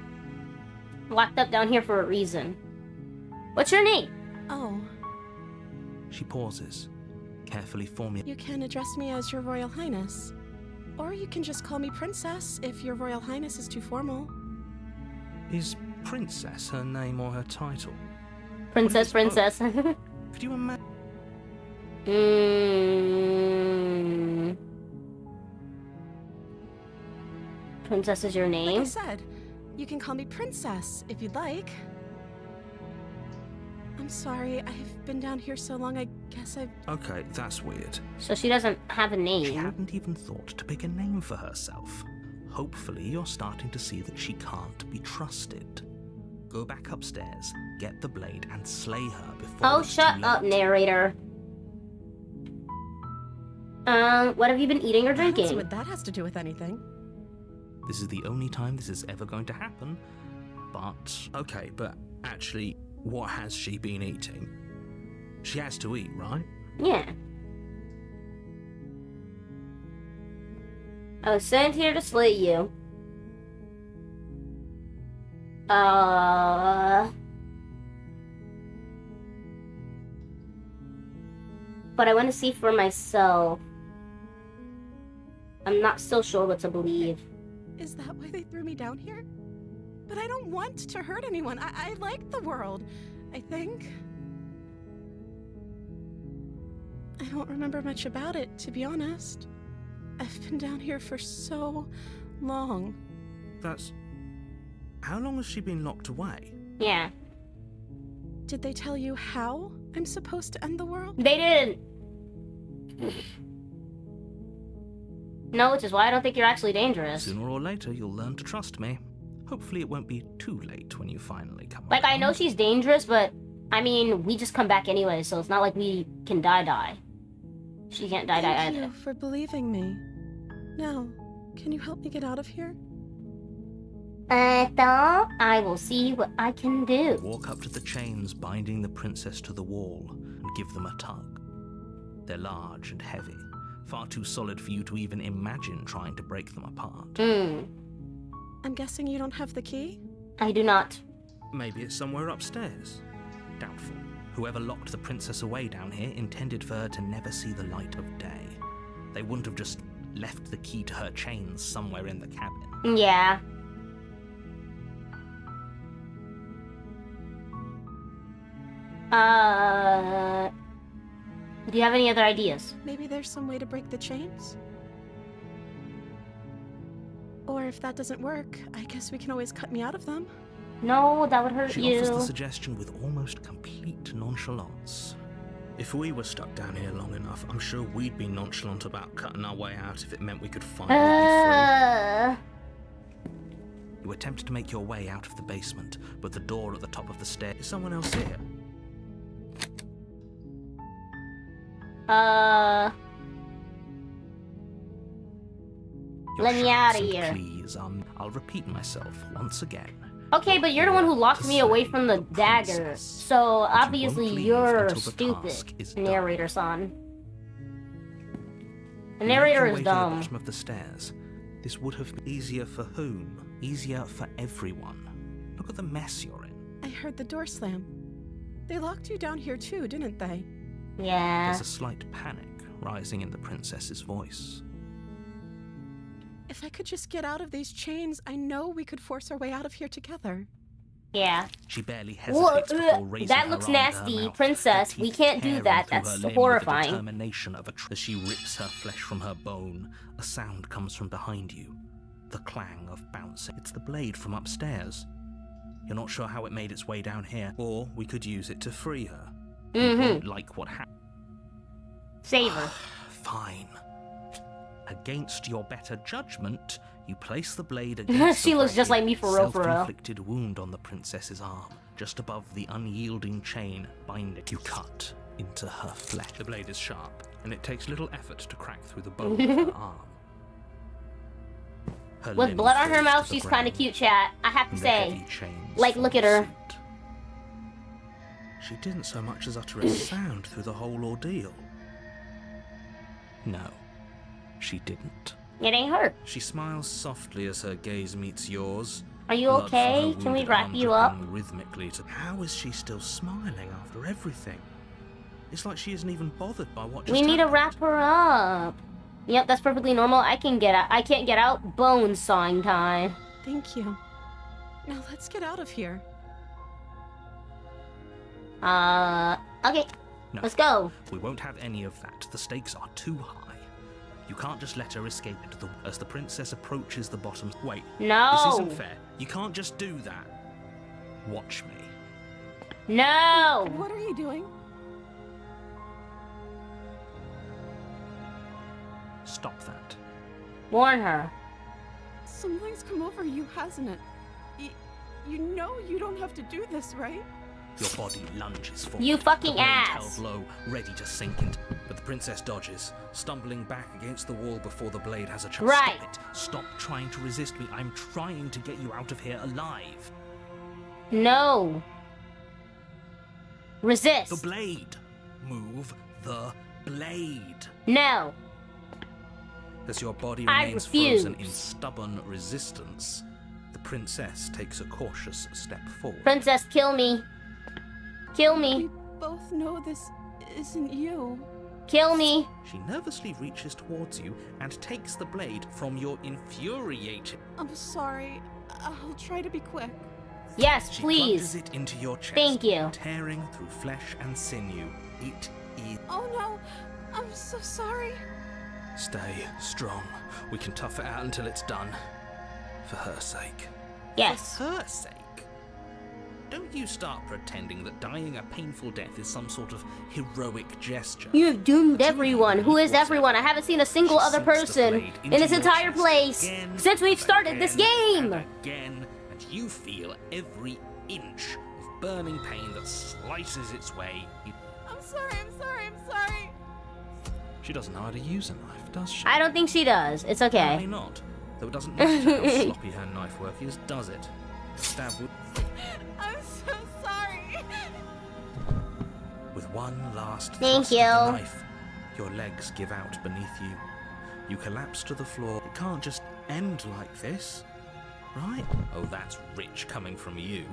Locked up down here for a reason. What's your name? Oh, She pauses, carefully forming. you can address me as Your Royal Highness. Or you can just call me Princess if Your Royal Highness is too formal. Is Princess her name or her title? Princess. Could you imagine? Princess is your Like I name? said, you can call me Princess if you'd like. I'm sorry. I've been down here so long, I guess I've... Okay, that's weird. So she doesn't have a She name. hadn't even thought to pick a name for herself. Hopefully you're starting to see that she can't be trusted. Go back upstairs, get the blade, and slay her before Oh, it's shut too up, late. narrator. What have you been eating or I don't see drinking? what that has to do with anything. This is the only time this is ever going to happen. But, okay, but actually, what has she been eating? She has to eat, right? Yeah. I was sent here to slay you. But I want to see for myself. I'm not so sure what to believe. Is that why they threw me down here? But I don't want to hurt anyone. I like the world, I think. I don't remember much about it, to be honest. I've been down here for so long. That's... How long has she been locked away? Yeah. Did they tell you how I'm supposed to end the world? They didn't. No, which is why I don't think you're actually dangerous. Sooner or later, you'll learn to trust me. Hopefully it won't be too late when you finally come Like, I know around. she's dangerous, but, I mean, we just come back anyway, so it's not like we can die. She can't die Thank either. you for believing me. Now, can you help me get out of here? I will see what I can do. Walk up to the chains binding the princess to the wall and give them a tug. They're large and heavy, far too solid for you to even imagine trying to break them apart. I'm guessing you don't have the key? I do not. Maybe it's somewhere upstairs. Doubtful. Whoever locked the princess away down here intended for her to never see the light of day. They wouldn't have just left the key to her chains somewhere in the cabin. Yeah. Do you have any other ideas? Maybe there's some way to break the chains? Or if that doesn't work, I guess we can always cut me out of them. No, that would hurt She you. offers the suggestion with almost complete nonchalance. If we were stuck down here long enough, I'm sure we'd be nonchalant about cutting our way out if it meant we could finally be free. You attempt to make your way out of the basement, but the door at the top of the stair... Is someone else here? Your Let me shouts outta and here. Pleas, I'll repeat myself once again. Okay, but you're the one who locked me away from the dagger. So obviously leave you're until the stupid, task is done. narrator-son. The You make narrator your is way to dumb. the bottom of the stairs. This would have been easier for whom? Easier for everyone. Look at the mess you're in. I heard the door slam. They locked you down here too, didn't they? Yeah. There's a slight panic rising in the princess's voice. If I could just get out of these chains, I know we could force our way out of here together. Yeah. She barely Whoa, hesitates before raising that her looks arm to her nasty, mouth, princess. her We teeth can't do tearing that. through That's her limb with horrifying. the determination of as she rips her flesh from her bone, a sound comes from behind you. The clang of bouncing. It's the blade from upstairs. You're not sure how it made its way down here, or we could use it to free her. You won't like what happened. Save her. Fine. Against your better judgment, you place the blade against She the looks just ragged, like me for real, self-inflicted wound on the princess's arm, just above the unyielding chain binding. You cut into her flesh. The blade is sharp, and it takes little effort to crack through the bone of her arm. Her With limb blood on her falls mouth, to the she's kind of ground, cute, chat. I have to and the say. heavy chains Like, look at follow her. suit. She didn't so much as utter a sound through the whole ordeal. No, she didn't. It ain't her. She smiles softly as her gaze meets yours. Are you Blood from okay? her Can we wounded wrap arm you up? dripping Rhythmically to... How is she still smiling after everything? It's like she isn't even bothered by what just We need to happened. wrap her up. Yep, that's perfectly normal. I can get out. I can't get out. Bone sawing time. Thank you. Now let's get out of here. Okay. No. Let's go. We won't have any of that. The stakes are too high. You can't just let her escape into the... As the princess approaches the bottom... Wait. No. This isn't fair. You can't just do that. Watch me. No! What are you doing? Stop that. Warn her. Something's come over you, hasn't it? You know you don't have to do this, right? Your body lunges forward. You fucking the blade ass. held low, ready to sink into. But the princess dodges, stumbling back against the wall before the blade has a chance. Right. Stop it. Stop trying to resist me. I'm trying to get you out of here alive. No. Resist. The blade. Move the blade. No. As your body I remains refuse. frozen in stubborn resistance, the princess takes a cautious step forward. Princess, kill me. Kill me. We both know this isn't you. Kill me. She nervously reaches towards you and takes the blade from your infuriated. I'm sorry. I'll try to be quick. Yes, She please. plunges it into your chest, Thank you. tearing through flesh and sinew. It is. Oh no, I'm so sorry. Stay strong. We can tough it out until it's done. For her sake. Yes. For her sake. Don't you start pretending that dying a painful death is some sort of heroic gesture. You have doomed everyone. Who is everyone? I haven't seen a single other person in this entire place since we've started this game. Again, and you feel every inch of burning pain that slices its way. I'm sorry. She doesn't know how to use a knife, does she? I don't think she does. It's Apparently okay. not. Though it doesn't matter how sloppy her knife work is, does it? The stab would. I'm so sorry. With one last Thank thrust you. of the knife, your legs give out beneath you. You collapse to the floor. It can't just end like this, right? Oh, that's rich coming from you.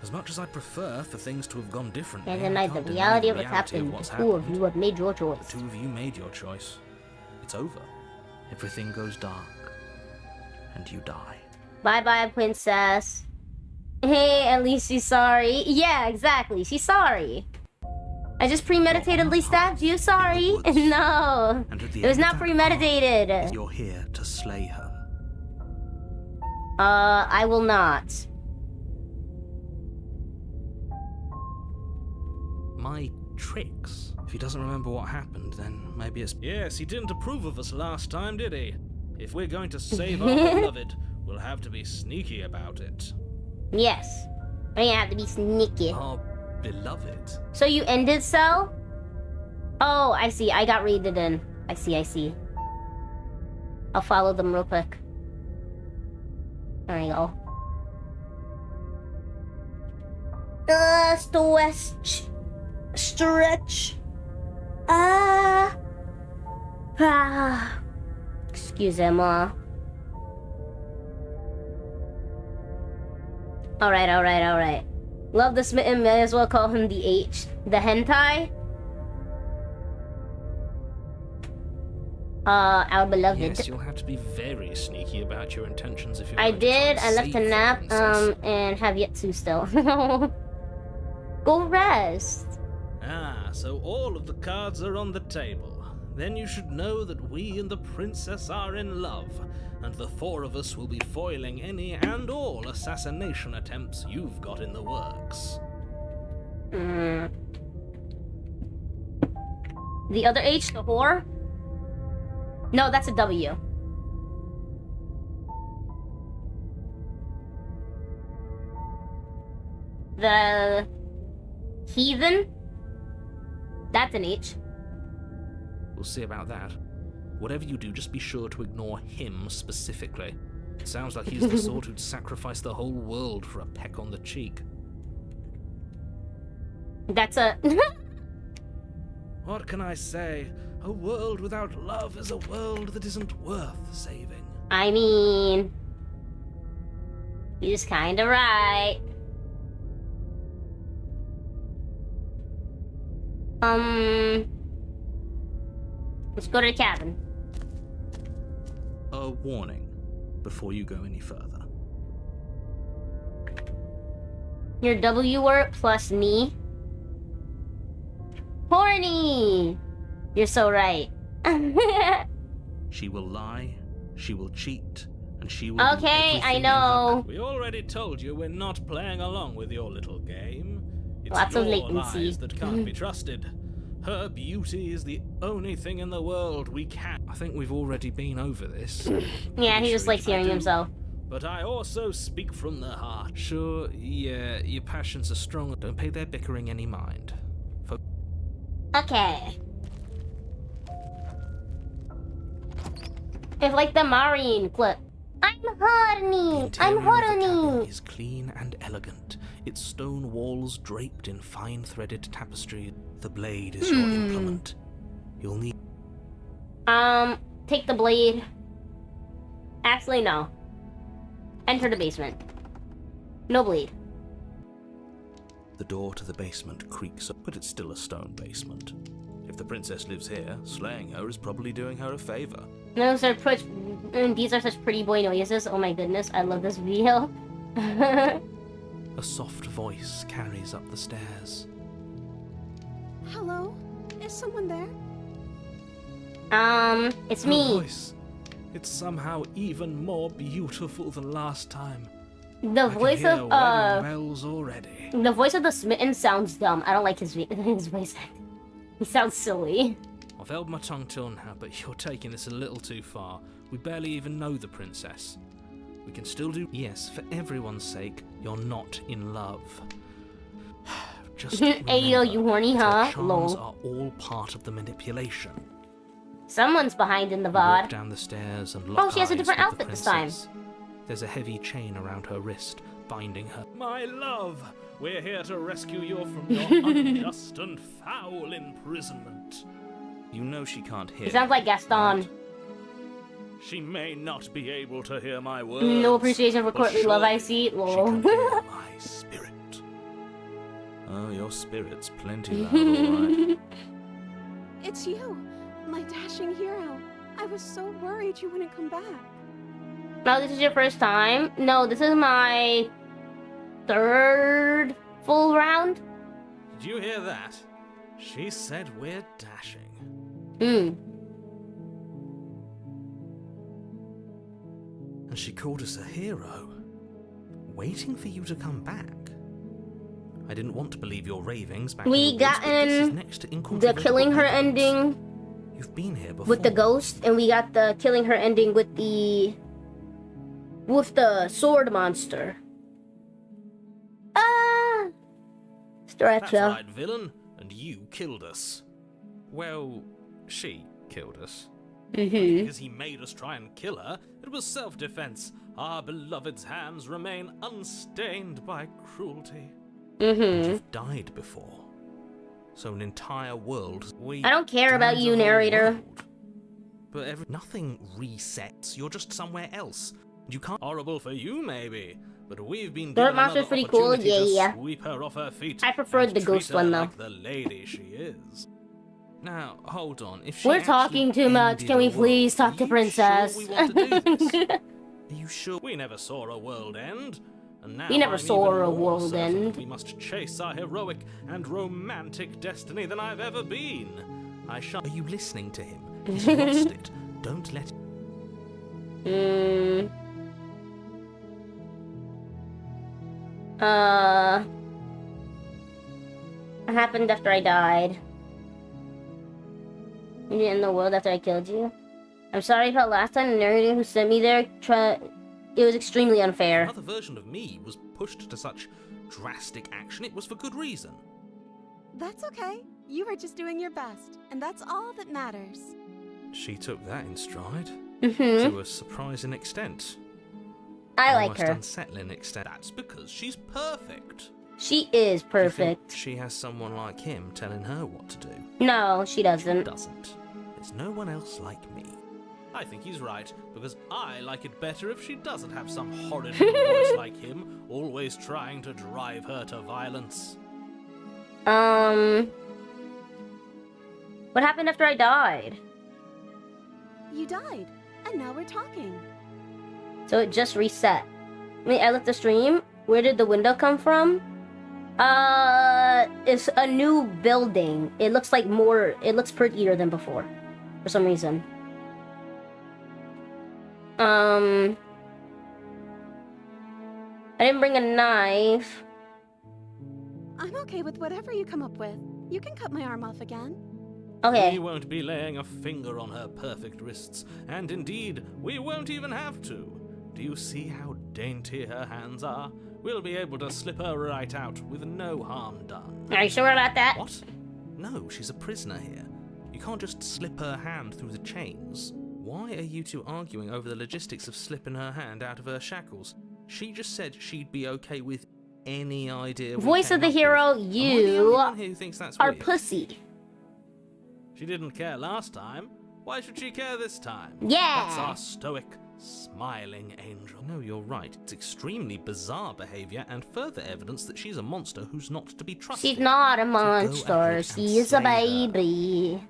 As much as I'd prefer for things to have gone differently, And I tonight, the can't deny reality of what's reality happened. what's The two of happened. you have made your The choice. two of you made your choice. It's over. Everything goes dark. And you die. Bye-bye, princess. Hey, at least she's sorry. Yeah, exactly. She's sorry. I just premeditatedly stabbed you. Sorry. woods. No. And at the It was end not of that premeditated. path, you're here to slay her. I will not. My tricks? If he doesn't remember what happened, then maybe it's... Yes, he didn't approve of us last time, did he? If we're going to save our beloved, we'll have to be sneaky about it. Yes. We're gonna have to be sneaky. Our beloved? So you ended Cell? Oh, I see. I got raided in. I see. I'll follow them real quick. There you go. Stretch. Excusez-moi. Alright. Love the smitten, may as well call him the H. The hentai? Our beloved. Yes, you'll have to be very sneaky about your intentions if you're I going to try did. and I left save a the nap, princess. and have yet to still. Go rest. Ah, so all of the cards are on the table. Then you should know that we and the princess are in love, and the four of us will be foiling any and all assassination attempts you've got in the works. The other H, the whore? No, that's a W. The heathen? That's an H. We'll see about that. Whatever you do, just be sure to ignore him specifically. It sounds like he's the sort who'd sacrifice the whole world for a peck on the cheek. That's a... What can I say? A world without love is a world that isn't worth saving. I mean... He's kinda right. Let's go to the cabin. A warning before you go any further. Your W word plus knee. Horny! You're so right. She will lie, she will cheat, and she will do Okay, I everything in her know. power. We already told you we're not playing along with your little game. It's Lots of your latency. lies that can't be trusted. Her beauty is the only thing in the world we can. I think we've already been over this. Yeah, he just likes hearing himself. But I also speak from the heart. Sure, yeah, your passions are strong. Don't pay their bickering any mind. Okay. It's like the Marine clip. I'm horny. I'm Interior of the cabin horny. is clean and elegant. Its stone walls draped in fine threaded tapestry. The blade is your implement. You'll need. Take the blade. Actually, no. Enter the basement. No blade. The door to the basement creaks up, but it's still a stone basement. If the princess lives here, slaying her is probably doing her a favor. These are such pretty boy noises. Oh my goodness, I love this video. A soft voice carries up the stairs. Hello? Is someone there? It's Her me. voice. It's somehow even more beautiful than last time. The voice I can hear of wedding bells already. the voice of the smitten sounds dumb. I don't like his voice. He sounds silly. I've held my tongue till now, but you're taking this a little too far. We barely even know the princess. We can still do. Yes, for everyone's sake, you're not in love. Just remember, Ayo, you horny, huh? her charms Lol. are all part of the manipulation. Someone's behind in the Walk VOD. down the stairs and lock she has a eyes different with outfit the this time. princess. There's a heavy chain around her wrist, binding her. My love, we're here to rescue you from your unjust and foul imprisonment. You know she can't hear. He sounds like Gaston. right? She may not be able to hear my words. No appreciation for but courtly love, I surely see. she Lol. can hear my spirit. Oh, your spirit's plenty loud, alright. It's you, my dashing hero. I was so worried you wouldn't come back. No, this is your first time? No, this is my third full round. Did you hear that? She said we're dashing. And she called us a hero. Waiting for you to come back. I didn't want to believe your ravings back We in the woods, but this is gotten next to The incontrovertible killing her evidence. ending You've been here before. with the ghost, and we got the killing her ending with the sword monster. Ah, That's stretcher. right, villain. And you killed us. Well, she killed us. Because he made us try and kill her, it was self-defense. Our beloved's hands remain unstained by cruelty. And you've died before. So an entire world. I don't care about you, narrator. But nothing resets. You're just somewhere else. You can't. Horrible for you, maybe. But we've been Sword given monster's another pretty cool. opportunity Yeah. to sweep her off her feet. I preferred and the ghost treat her one, though. like the lady she is. Now, hold on. If she We're actually talking too much. ended Can we a world, please talk are to you Princess? Sure we want to do this? Are you sure? We never saw a world end. And now We never I'm saw even a more world certain end. We must chase our heroic and romantic destiny than I've ever been. I shall. Are you listening to him? He's lost it. Don't let. What happened after I died? You didn't know the world after I killed you? I'm sorry about last time. The narrator who sent me there, it was extremely unfair. Another version of me was pushed to such drastic action. It was for good reason. That's okay. You were just doing your best, and that's all that matters. She took that in stride Mm-hmm. to a surprising extent. I like Almost her. unsettling extent. That's because she's perfect. She is Do you think perfect. she has someone like him telling her what to do. No, she doesn't. Doesn't. There's no one else like me. I think he's right, because I like it better if she doesn't have some horrid voice like him, always trying to drive her to violence. What happened after I died? You died, and now we're talking. So it just reset. Wait, I left the stream. Where did the window come from? It's a new building. It looks like more. It looks prettier than before, for some reason. I didn't bring a knife. I'm okay with whatever you come up with. You can cut my arm off again. Okay. We won't be laying a finger on her perfect wrists, and indeed, we won't even have to. Do you see how dainty her hands are? We'll be able to slip her right out with no harm done. Are you sure about that? What? No, she's a prisoner here. You can't just slip her hand through the chains. Why are you two arguing over the logistics of slipping her hand out of her shackles? She just said she'd be okay with any idea. Voice of the hero, you who thinks that's are weird? pussy. She didn't care last time. Why should she care this time? Yeah. That's our stoic, smiling angel. No, you're right. It's extremely bizarre behavior and further evidence that she's a monster who's not to be trusted. She's not a So go monster. ahead and She is a slay her. baby.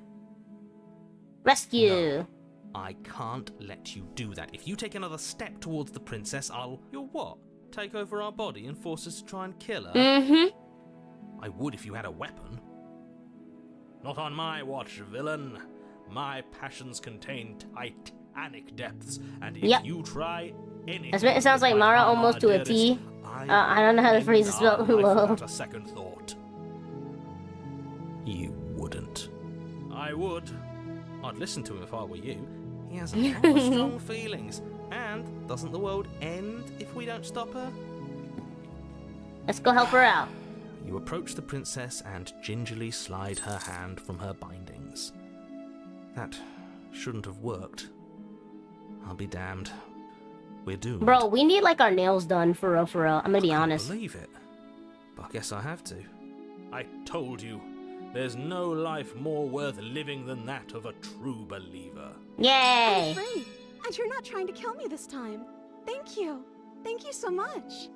Rescue. No, I can't let you do that. If you take another step towards the princess, You'll what? Take over our body and force us to try and kill her? Mm-hmm. I would if you had a weapon. Not on my watch, villain. My passions contain titanic depths, and if you try anything... It sounds like with my Mara armor, almost to a dearest, T. I don't know how the end phrase is our spelled. life without a second thought. You wouldn't. I would. I'd listen to him if I were you. He has a lot of strong feelings. And doesn't the world end if we don't stop her? Let's go help her out. You approach the princess and gingerly slide her hand from her bindings. That shouldn't have worked. I'll be damned. We're doomed. Bro, we need like our nails done for real, for real. I'm gonna be honest. I believe it. But I guess I have to. I told you. There's no life more worth living than that of a true believer. Yay! I'm free. And you're not trying to kill me this time. Thank you. Thank you so much.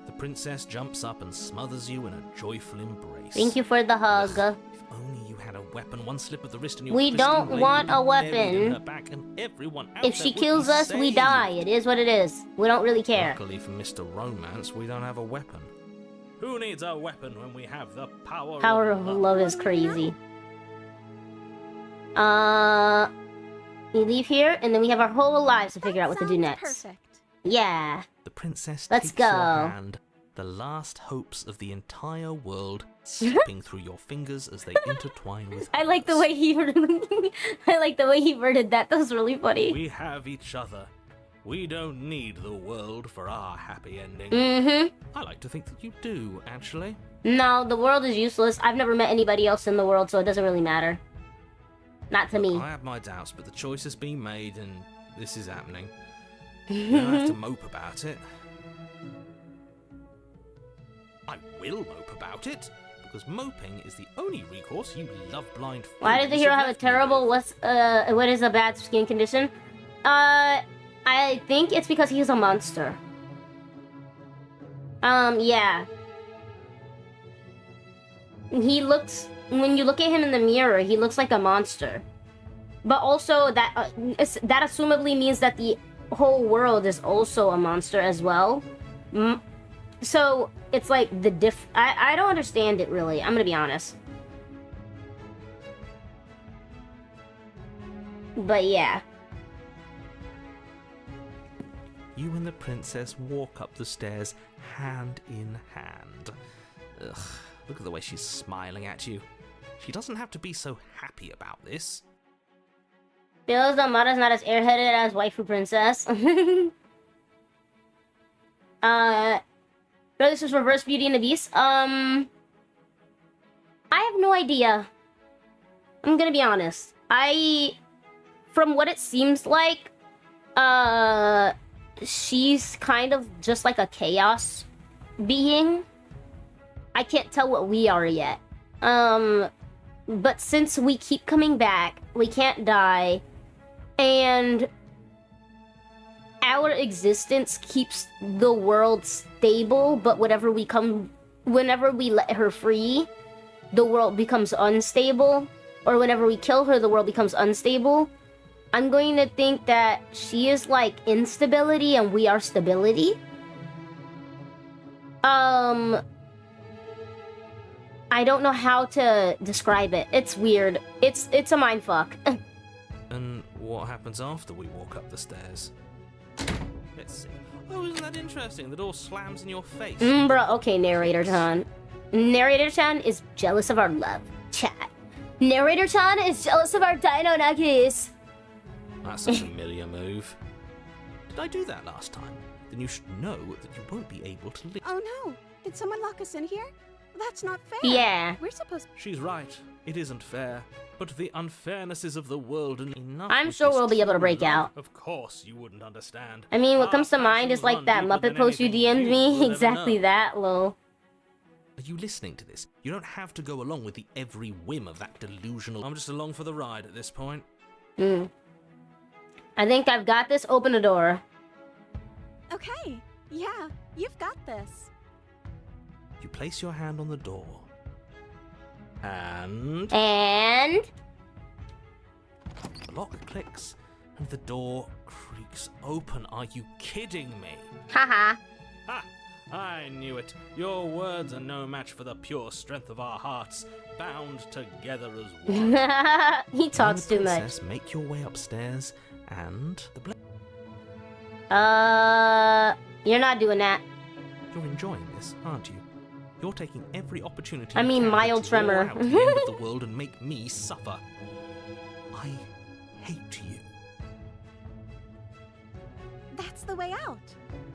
The princess jumps up and smothers you in a joyful embrace. Thank you for the hug. If only you had a weapon, one slip of the wrist and your We pristine don't blade want would a be buried in weapon. her back and everyone out If there she would kills be us, we saved. die. It is what it is. We don't really care. Luckily for Mr. Romance, we don't have a weapon. Who needs a weapon when we have the power Power of of love? love is crazy. We leave here, and then we have our whole lives to figure out what to do Sounds next. Perfect. Yeah. The princess Let's takes your go. hand, the last hopes of the entire world slipping through your fingers as they intertwine with I like the hers. way he I like the way he worded that. That was really funny. We have each other. We don't need the world for our happy ending. Mm-hmm. I like to think that you do, actually. No, the world is useless. I've never met anybody else in the world, so it doesn't really matter. Not to me. I have my doubts, but the choice has been made and this is happening. You don't have to mope about it. I will mope about it, because moping is the only recourse you love blind Why does the hero have a terrible what is a bad skin condition? I think it's because he's a monster. Yeah. He looks, when you look at him in the mirror, he looks like a monster. But also that that assumably means that the whole world is also a monster as well. So it's like the I don't understand it really. I'm gonna be honest. But yeah. You and the princess walk up the stairs hand in hand. Ugh, look at the way she's smiling at you. She doesn't have to be so happy about this. Feels that Mara's not as airheaded as waifu princess. Bro, this is Reverse Beauty and the Beast. I have no idea. I'm gonna be honest. From what it seems like, she's kind of just like a chaos being. I can't tell what we are yet. But since we keep coming back, we can't die, and our existence keeps the world stable, but whenever we let her free, the world becomes unstable, or whenever we kill her, the world becomes unstable. I'm going to think that she is like instability and we are stability. I don't know how to describe it. It's weird. It's a mindfuck. And what happens after we walk up the stairs? Let's see. Oh, isn't that interesting? The door slams in your face. Bro, okay, narrator John. Narrator-chan is jealous of our love. Chat. Narrator-chan is jealous of our dino nuggies. That's a familiar move. Did I do that last time? Then you should know that you won't be able to leave. Oh no! Did someone lock us in here? That's not fair. Yeah. We're supposed. She's right. It isn't fair. But the unfairnesses of the world and enough. I'm with sure this we'll be able to break true love. out. Of course you wouldn't understand. I mean, what Our comes to mind is passions like run that deeper Muppet than post you anything DM'd you me. will ever Exactly know. that, lol. Are you listening to this? You don't have to go along with the every whim of that delusional. I'm just along for the ride at this point. I think I've got this. Open the door. Okay. Yeah, you've got this. You place your hand on the door. And And... the lock clicks and the door creaks open. Are you kidding me? Haha. Ha! I knew it. Your words are no match for the pure strength of our hearts, bound together as one. He talks too much. Princess, make your way upstairs, and the You're not doing that. You're enjoying this, aren't you? You're taking every opportunity. I mean, you can mild to tremor. roar out the end of the world and make me suffer. I hate you. That's the way out.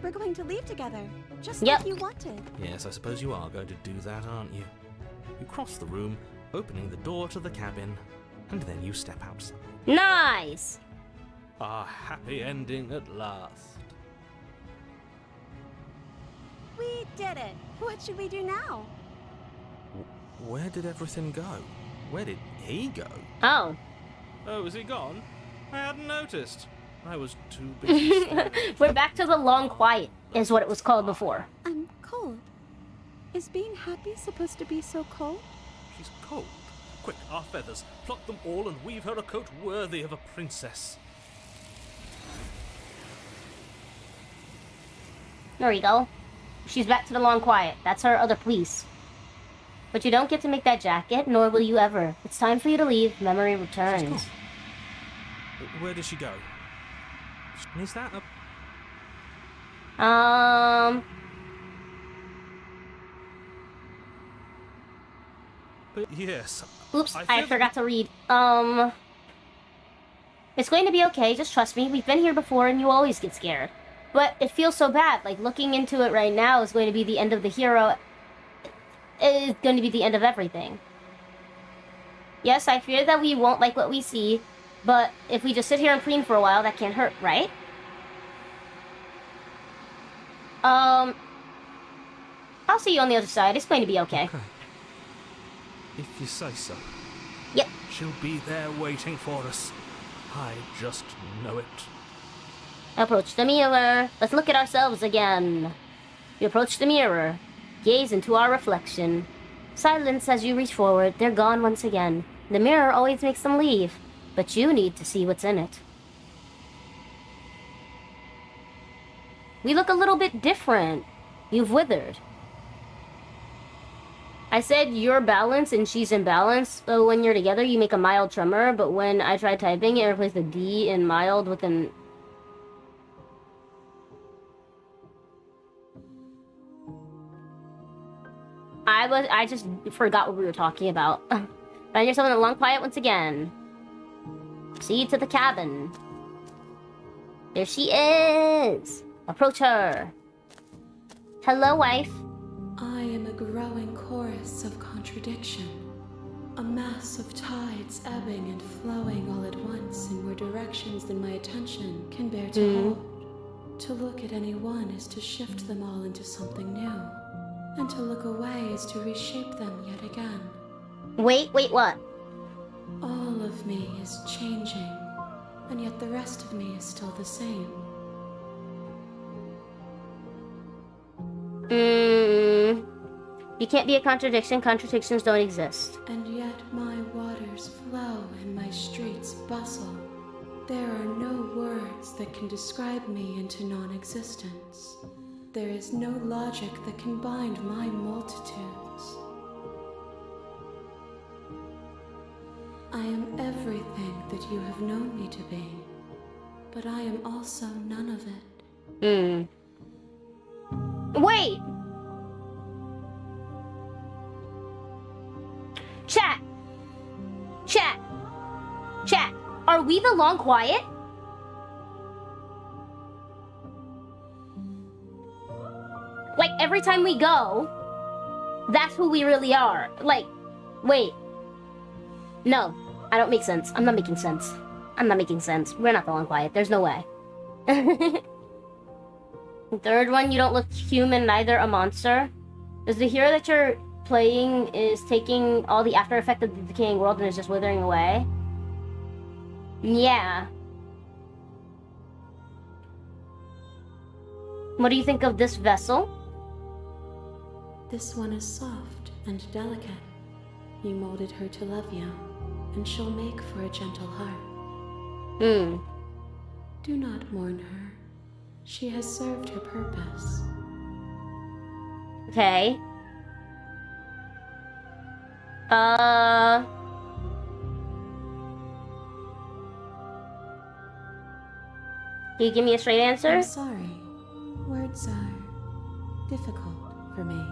We're going to leave together, just Yep. like you wanted. Yes, I suppose you are going to do that, aren't you? You cross the room, opening the door to the cabin, and then you step outside. Nice. A happy ending at last. We did it. What should we do now? Where did everything go? Where did he go? Oh. Oh, is he gone? I hadn't noticed. I was too busy staring. We're back to the long quiet, is what it was called before. I'm cold. Is being happy supposed to be so cold? She's cold. Quick, our feathers. Pluck them all and weave her a coat worthy of a princess. There we go. She's back to the long quiet. That's her other please. But you don't get to make that jacket, nor will you ever. It's time for you to leave. Memory returns. Where did she go? Is that a... But yes. Oops, I I feel- forgot to read. It's going to be okay, just trust me. We've been here before and you always get scared. But it feels so bad. Like, looking into it right now is going to be the end of the hero. It is going to be the end of everything. Yes, I fear that we won't like what we see, but if we just sit here and preen for a while, that can't hurt, right? I'll see you on the other side. It's going to be okay. If you say so. Yep. She'll be there waiting for us. I just know it. Approach the mirror. Let's look at ourselves again. You approach the mirror. Gaze into our reflection. Silence as you reach forward. They're gone once again. The mirror always makes them leave, but you need to see what's in it. We look a little bit different. You've withered. I said you're balanced and she's imbalanced, so when you're together you make a mild tremor, but when I tried typing it, replaced the D in mild with an... I just forgot what we were talking about. Find yourself in the long quiet once again. See to the cabin. There she is! Approach her. Hello, wife. I am a growing chorus of contradiction, a mass of tides ebbing and flowing all at once in more directions than my attention can bear to hold. To look at any one is to shift them all into something new, and to look away is to reshape them yet again. Wait, what? All of me is changing, and yet the rest of me is still the same. You can't be a contradiction. Contradictions don't exist. And yet my waters flow and my streets bustle. There are no words that can describe me into non-existence. There is no logic that can bind my multitudes. I am everything that you have known me to be, but I am also none of it. Wait! we the Long Quiet? Like, every time we go, that's who we really are. Like, wait. No, I don't make sense. I'm not making sense. I'm not making sense. We're not the Long Quiet. There's no way. Third one, you don't look human, neither a monster. Is the hero that you're playing is taking all the after effect of the decaying world and is just withering away? Yeah. What do you think of this vessel? This one is soft and delicate. You molded her to love you, and she'll make for a gentle heart. Do not mourn her. She has served her purpose. Okay. Can you give me a straight answer? I'm sorry. Words are difficult for me.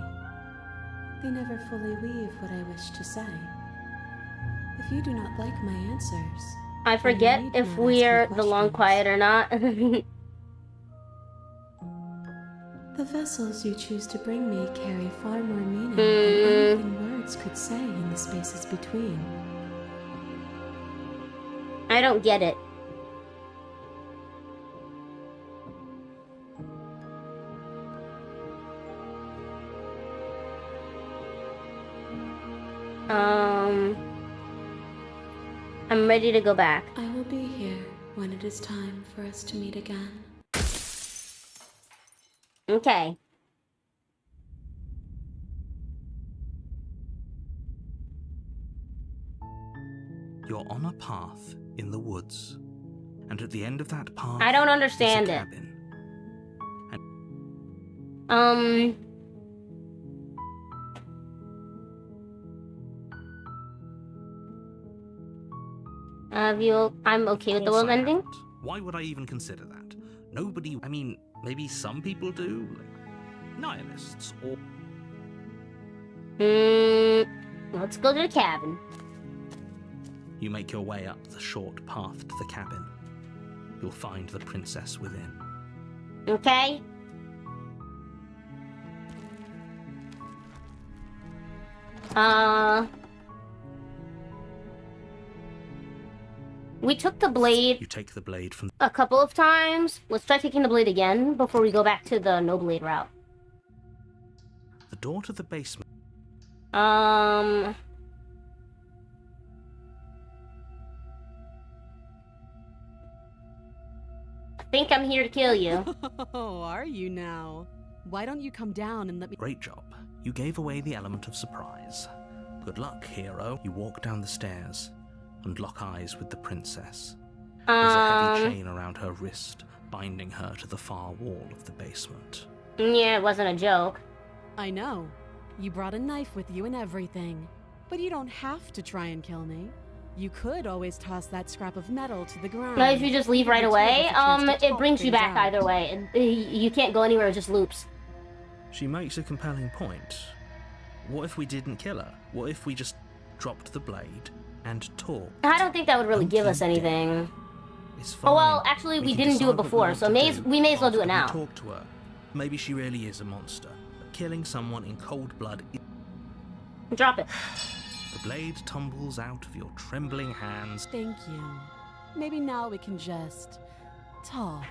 They never fully weave what I wish to say. If you do not like my answers, I forget need if not we're ask me the Long questions. Quiet or not. The vessels you choose to bring me carry far more meaning than anything words could say in the spaces between. I don't get it. I'm ready to go back. I will be here when it is time for us to meet again. Okay. You're on a path in the woods, and at the end of that path, I don't understand is a it. cabin. I'm okay with the Of course world I ending. haven't. Why would I even consider that? Nobody. I mean, maybe some people do, like nihilists or. Let's go to the cabin. You make your way up the short path to the cabin. You'll find the princess within. Okay. We took the blade You take the blade from a couple of times. Let's try taking the blade again before we go back to the no blade route. the door to the basement. I think I'm here to kill you. Oh, are you now? Why don't you come down and let me... Great job. You gave away the element of surprise. Good luck, hero. You walk down the stairs and lock eyes with the princess. There's a heavy chain around her wrist, binding her to the far wall of the basement. Yeah, it wasn't a joke. I know. You brought a knife with you and everything. But you don't have to try and kill me. You could always toss that scrap of metal to the ground. But if you just leave right Give the two of away, us a chance to it talk brings you things back out. either way. You can't go anywhere, it just loops. She makes a compelling point. What if we didn't kill her? What if we just dropped the blade and talked? I don't think that would really Don't give you us dare. anything. It's fine. Oh, well, actually, we can didn't do it decide what we before, want so to we may as well do it after now. we talk to her. Maybe she really is a monster. But killing someone in cold blood. Drop it. The blade tumbles out of your trembling hands. Thank you. Maybe now we can just... talk.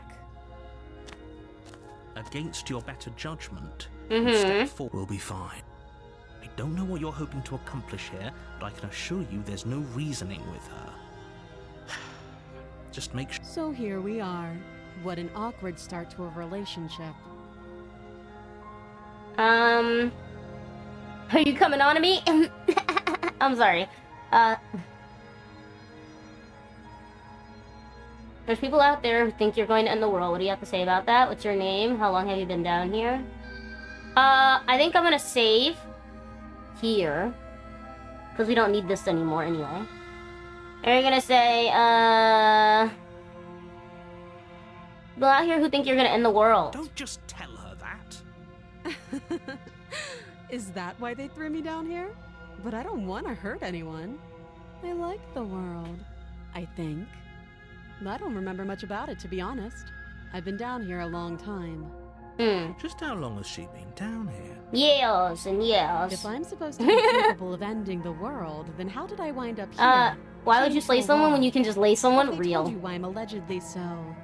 Against your better judgment, Mm-hmm. you step forward. We'll be fine. I don't know what you're hoping to accomplish here, but I can assure you there's no reasoning with her. Just make sure. So here we are. What an awkward start to a relationship. Are you coming on to me? I'm sorry. There's people out there who think you're going to end the world. What do you have to say about that? What's your name? How long have you been down here? I think I'm gonna save here. Because we don't need this anymore anyway. And you're gonna say, people out here who think you're gonna end the world. Don't just tell her that. Is that why they threw me down here? But I don't want to hurt anyone. I like the world, I think. I don't remember much about it, to be honest. I've been down here a long time. Just how long has she been down here? Years and years. If I'm supposed to be capable of ending the world, then how did I wind up here? Why would you slay someone when you can just lay someone? They Real. told you why I'm allegedly so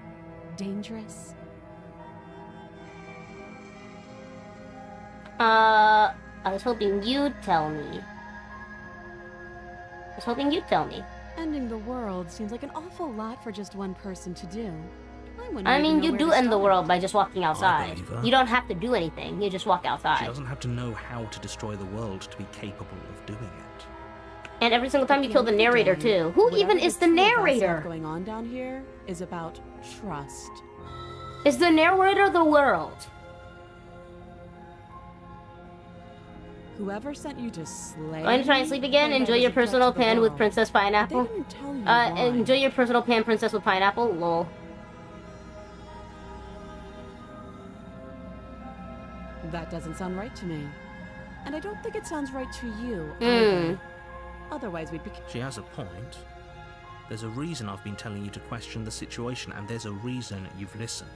dangerous? I was hoping you'd tell me. Ending the world seems like an awful lot for just one person to do. I mean, you do end the world by just walking outside. believe her. You don't have to do anything. You just walk She outside. doesn't have to know how to destroy the world to be capable of doing it. And every single time you kill the narrator too. Who Whatever even is the two of us have narrator? going on down here is about trust. Is the narrator the world? Whoever sent you to slay. Going to try and sleep again? me, Enjoy I your was a threat personal to the pan with world. Princess But Pineapple. they didn't tell you why. Enjoy your personal pan princess with pineapple? Lol. That doesn't sound right to me. And I don't think it sounds right to you. Hmm. either. Otherwise, we'd be. She has a point. There's a reason I've been telling you to question the situation, and there's a reason you've listened.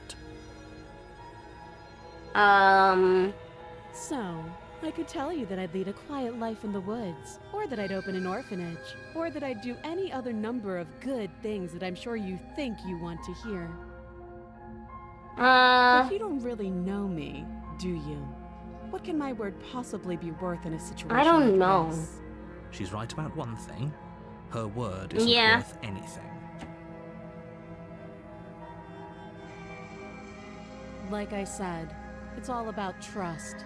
So, I could tell you that I'd lead a quiet life in the woods, or that I'd open an orphanage, or that I'd do any other number of good things that I'm sure you think you want to hear. But you don't really know me, do you? What can my word possibly be worth in a situation I don't like know. this? She's right about one thing. Her word isn't Yeah. worth anything. Like I said, it's all about trust.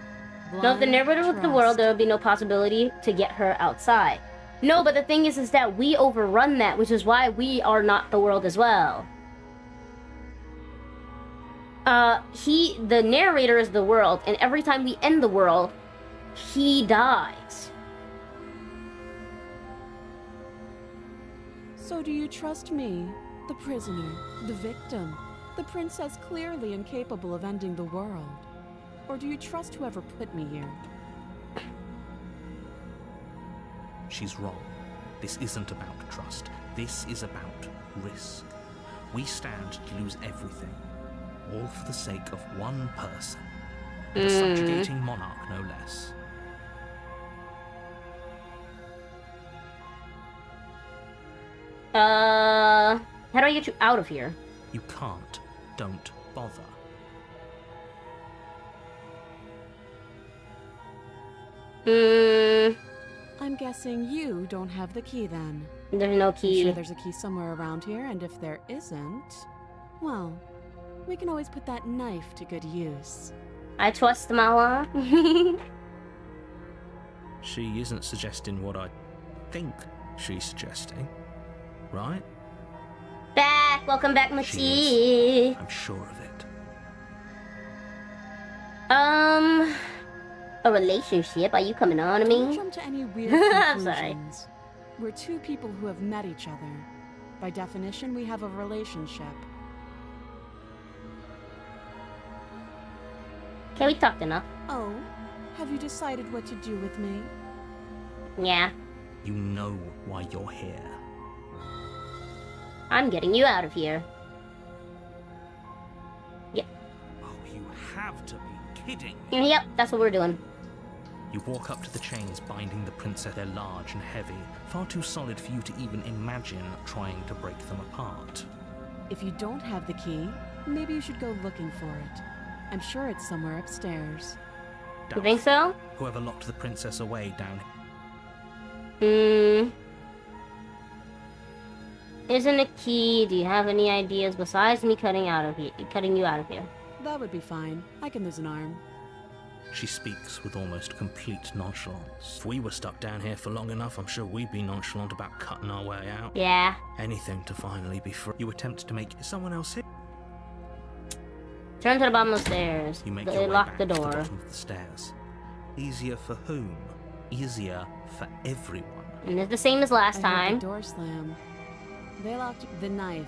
No, if the Blind narrator was the trust. world, there would be no possibility to get her outside. No, but the thing is that we overrun that, which is why we are not the world as well. The narrator is the world, and every time we end the world, he dies. So do you trust me, the prisoner, the victim, the princess clearly incapable of ending the world? Or do you trust whoever put me here? She's wrong. This isn't about trust. This is about risk. We stand to lose everything, all for the sake of one person, and a subjugating monarch, no less. How do I get you out of here? You can't. Don't bother. I'm guessing you don't have the key then. There's no I'm key. sure there's a key somewhere around here, and if there isn't, well, we can always put that knife to good use. I trust Mala. She isn't suggesting what I think she's suggesting, right? Back! Welcome back, She Machi. is. I'm sure of it. A relationship? Are you coming on to Don't me? jump to any weird I'm sorry. conclusions. We're two people who have met each other. By definition, we have a relationship. Okay, we talked enough. Oh, have you decided what to do with me? Yeah. You know why you're here. I'm getting you out of here. Yep. Oh, you have to be kidding. Yep, that's what we're doing. You walk up to the chains binding the princess. They're large and heavy, far too solid for you to even imagine trying to break them apart. If you don't have the key, maybe you should go looking for it. I'm sure it's somewhere upstairs. You think so? Whoever locked the princess away down Isn't a key. Do you have any ideas besides me cutting you out of here? That would be fine. I can lose an arm. She speaks with almost complete nonchalance. If we were stuck down here for long enough, I'm sure we'd be nonchalant about cutting our way out. Yeah. Anything to finally be free. You attempt to make someone else here. Turn to the bottom of the stairs. You make They your way lock back the to the door. bottom of the stairs. Easier for whom? Easier for everyone. And it's the same as last I heard time. the door slam. They locked the knife.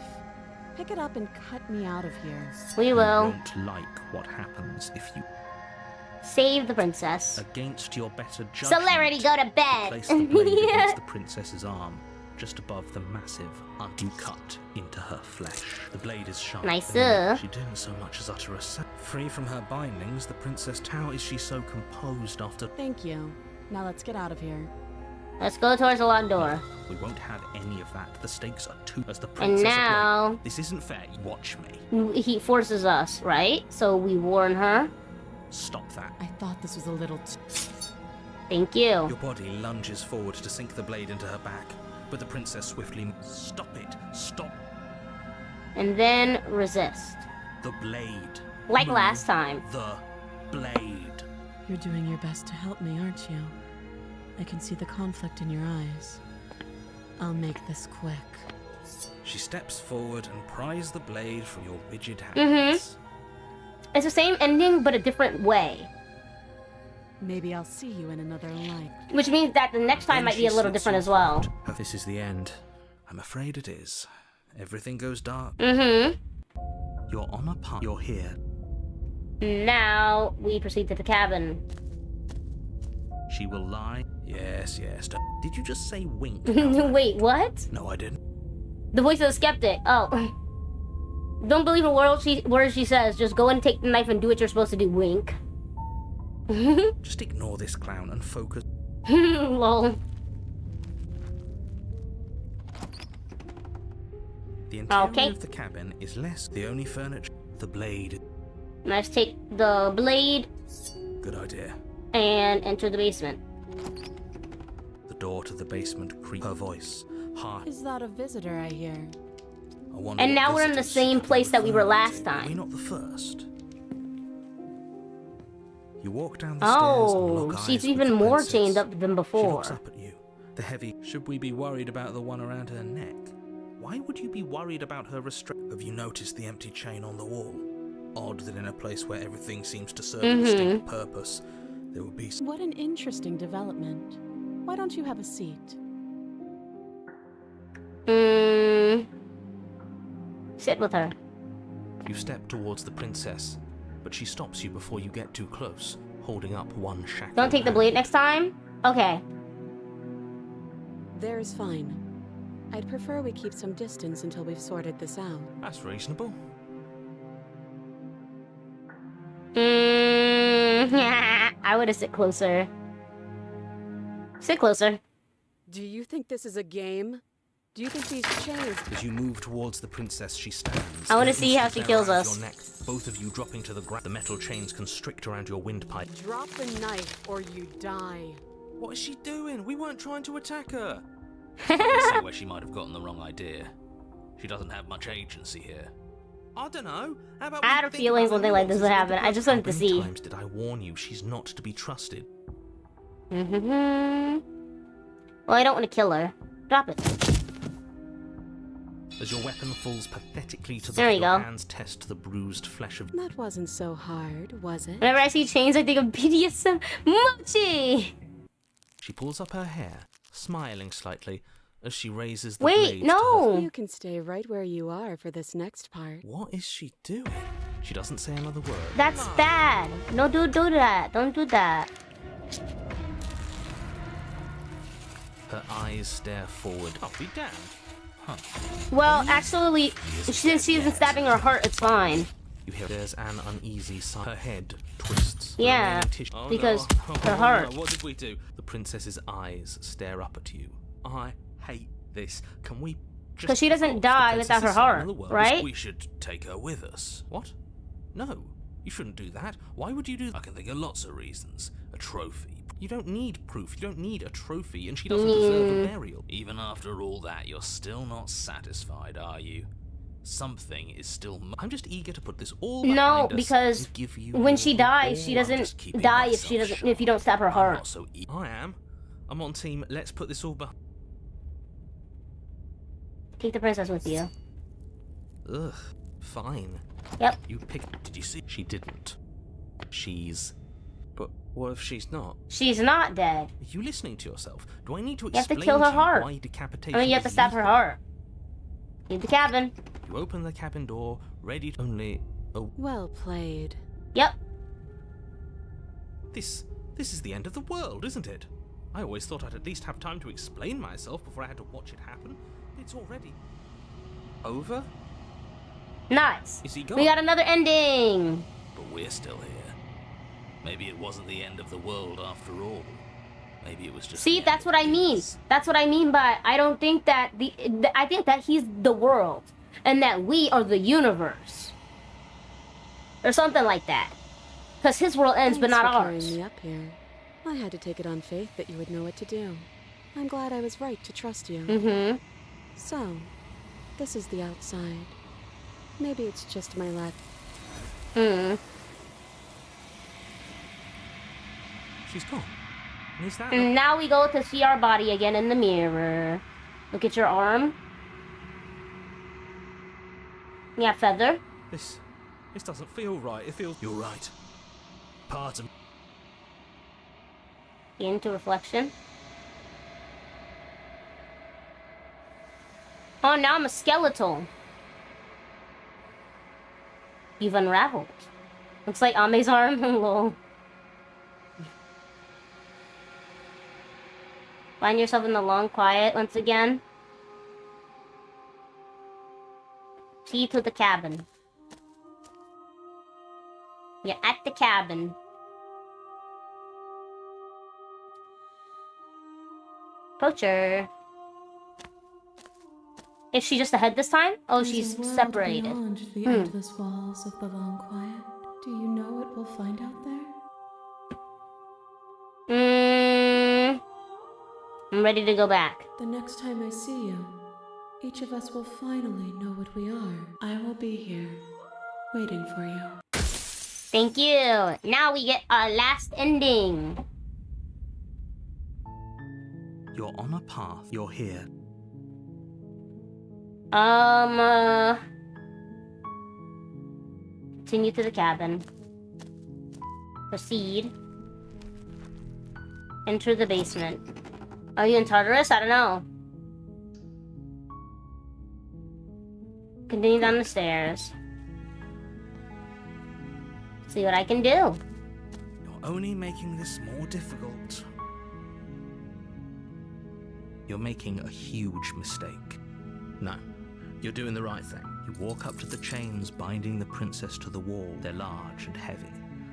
Pick it up and cut me out of here. We You will won't like what happens if you, save the princess. against your better judgment, Celerity, go to bed. place the blade Yeah. against the princess's arm. just above the massive you cut into her flesh. The blade is sharp. Nice. She didn't so much as utter a sound. Free from her bindings, the princess. How is she so composed after? Thank you. Now let's get out of here. Let's go towards the locked door. We won't have any of that. The stakes are too. As the And princess. now This isn't fair. Watch me. he forces us, right? So we warn her. Stop that. I thought this was a little Thank you. Your body lunges forward to sink the blade into her back, but the princess swiftly. Stop it. Stop. And then resist. The blade. Like Move last time. The blade. You're doing your best to help me, aren't you? I can see the conflict in your eyes. I'll make this quick. She steps forward and pries the blade from your rigid hands. Mm-hmm. It's the same ending, but a different way. Maybe I'll see you in another life. Which means that the next time Then might be she a little slits different you as well. forward. This is the end. I'm afraid it is. Everything goes dark. Mm-hmm. You're on a path. You're here. Now we proceed to the cabin. She will lie. Yes, yes. Did you just say wink? Wait, what? No, I didn't. The voice of the skeptic. Oh. Don't believe a word she says. Just go and take the knife and do what you're supposed to do. Wink. Just ignore this clown and focus. Lol. The interior Okay. of the cabin is less. The only furniture. The blade. Let's take the blade Good idea. and enter the basement. The door to the basement creaks. Her voice. Harsh. Is that a visitor I hear? I wonder And what now we're in the visitors same could be place that we were referring last to. Are we time. not the first? You walk down the stairs and Oh, lock eyes she's with even the more princess. chained up than She before. looks up at you. The heavy. Should we be worried about the one around her neck? Why would you be worried about her restraint? Have you noticed the empty chain on the wall? Odd that in a place where everything seems to serve a distinct purpose, there would be. What an interesting development. Why don't you have a seat? Sit with her. You step towards the princess, but she stops you before you get too close, holding up one shackled Don't take the hand. blade next time? Okay. There's fine. I'd prefer we keep some distance until we've sorted this out. That's reasonable. I would have sit closer. Sit closer. Do you think this is a game? Do you think these chains... As you move towards the princess, she stands. I wanna An see how instant she kills arrow around us. Your neck, both of you dropping to the ground. The metal chains constrict around your windpipe. Drop the knife or you die. What is she doing? We weren't trying to attack her. I see where she might have gotten the wrong idea. She doesn't have much agency here. I don't know. How about I had a feeling something like this would happen. I just wanted to see. How many times did I warn you she's not to be trusted? Well, I don't want to kill her. Drop it. As your weapon falls pathetically to the There you floor, go. hands test the bruised flesh of. That wasn't so hard, was it? Whenever I see chains, I think of BDSM Mochi! She pulls up her hair, smiling slightly, as she raises the Wait, blade to no! You can stay right where you are for this next part. her. What is she doing? She doesn't say another word. That's bad. No, do that. Don't do that. Her eyes stare forward. I'll be damned. Huh. Well, actually, since she isn't stabbing her heart, it's fine. You hear there's an uneasy sigh. Her head twists. The Yeah, remaining tissue- because no. her heart. No. What did we do? The princess's eyes stare up at you. I hate this. Can we just... 'Cause she doesn't The die princess without her is somewhere heart, in the world. right? We should take her with us. What? No. You shouldn't do that. Why would you do that? I can think of lots of reasons. A trophy. You don't need proof. You don't need a trophy, and she doesn't deserve a burial. Even after all that, you're still not satisfied, are you? Something is still... I'm just eager to put this all behind No, us because and give you when she your dies, she all. I'm doesn't just keeping die if myself she doesn't sharp. if you don't stab her I'm heart. not so I am. I'm on team. Let's put this all behind. Take the princess with you. Ugh. Fine. Yep. You picked. Did you see? She didn't. She's. But what if she's not? She's not dead. Are you listening to yourself? Do I need to You have to explain kill her you heart. why decapitation I mean, you have to is stab her lethal? heart. Leave the cabin. You open the cabin door, ready to only. Oh, Well played. Yep. this is the end of the world, isn't it? I always thought I'd at least have time to explain myself before I had to watch it happen. It's already over? Nice. Is he gone? We got another ending. But we're still here. Maybe it wasn't the end of the world after all. Maybe it was just. See, that's what I mean. That's what I mean by I don't think that I think that he's the world and that we are the universe. Or something like that. Because his world ends, but Thanks not for ours. carrying me up here. I had to take it on faith that you would know what to do. I'm glad I was right to trust you. Mm-hmm. So, this is the outside. Maybe it's just my lack. She's gone. And is that And now we go to see our body again in the mirror. Look at your arm. Yeah, feather. This doesn't feel right. It feels... You're right. Part of... Into reflection. Oh, now I'm a skeletal. You've unraveled. Looks like Ame's arm. Lol. Find yourself in the long quiet once again. See to the cabin. You're at the cabin. Poacher. Is she just ahead this time? Oh, There's she's a world separated. Beyond the endless walls of the long quiet. Do you know what we'll find out there? I'm ready to go back. The next time I see you, each of us will finally know what we are. I will be here, waiting for you. Thank you. Now we get our last ending. You're on a path. You're here. Continue to the cabin. Proceed. Enter the basement. Are you in Tartarus? I don't know. Continue down the stairs. See what I can do. You're only making this more difficult. You're making a huge mistake. No, you're doing the right thing. You walk up to the chains binding the princess to the wall. They're large and heavy.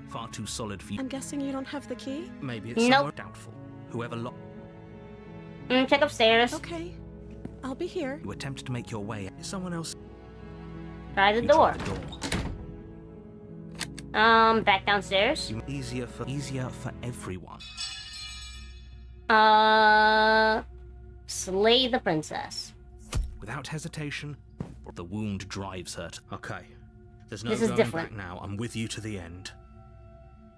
Far too solid for you. I'm guessing you don't have the key? Maybe it's Nope. somewhere doubtful. Whoever locked Check upstairs. Okay. I'll be here. you attempt to make your way. Someone else. Try the You door. try the door. Back downstairs. Easier for everyone. Slay the princess. Without hesitation, the wound drives her. Okay. There's no This is going different. back now. I'm with you to the end.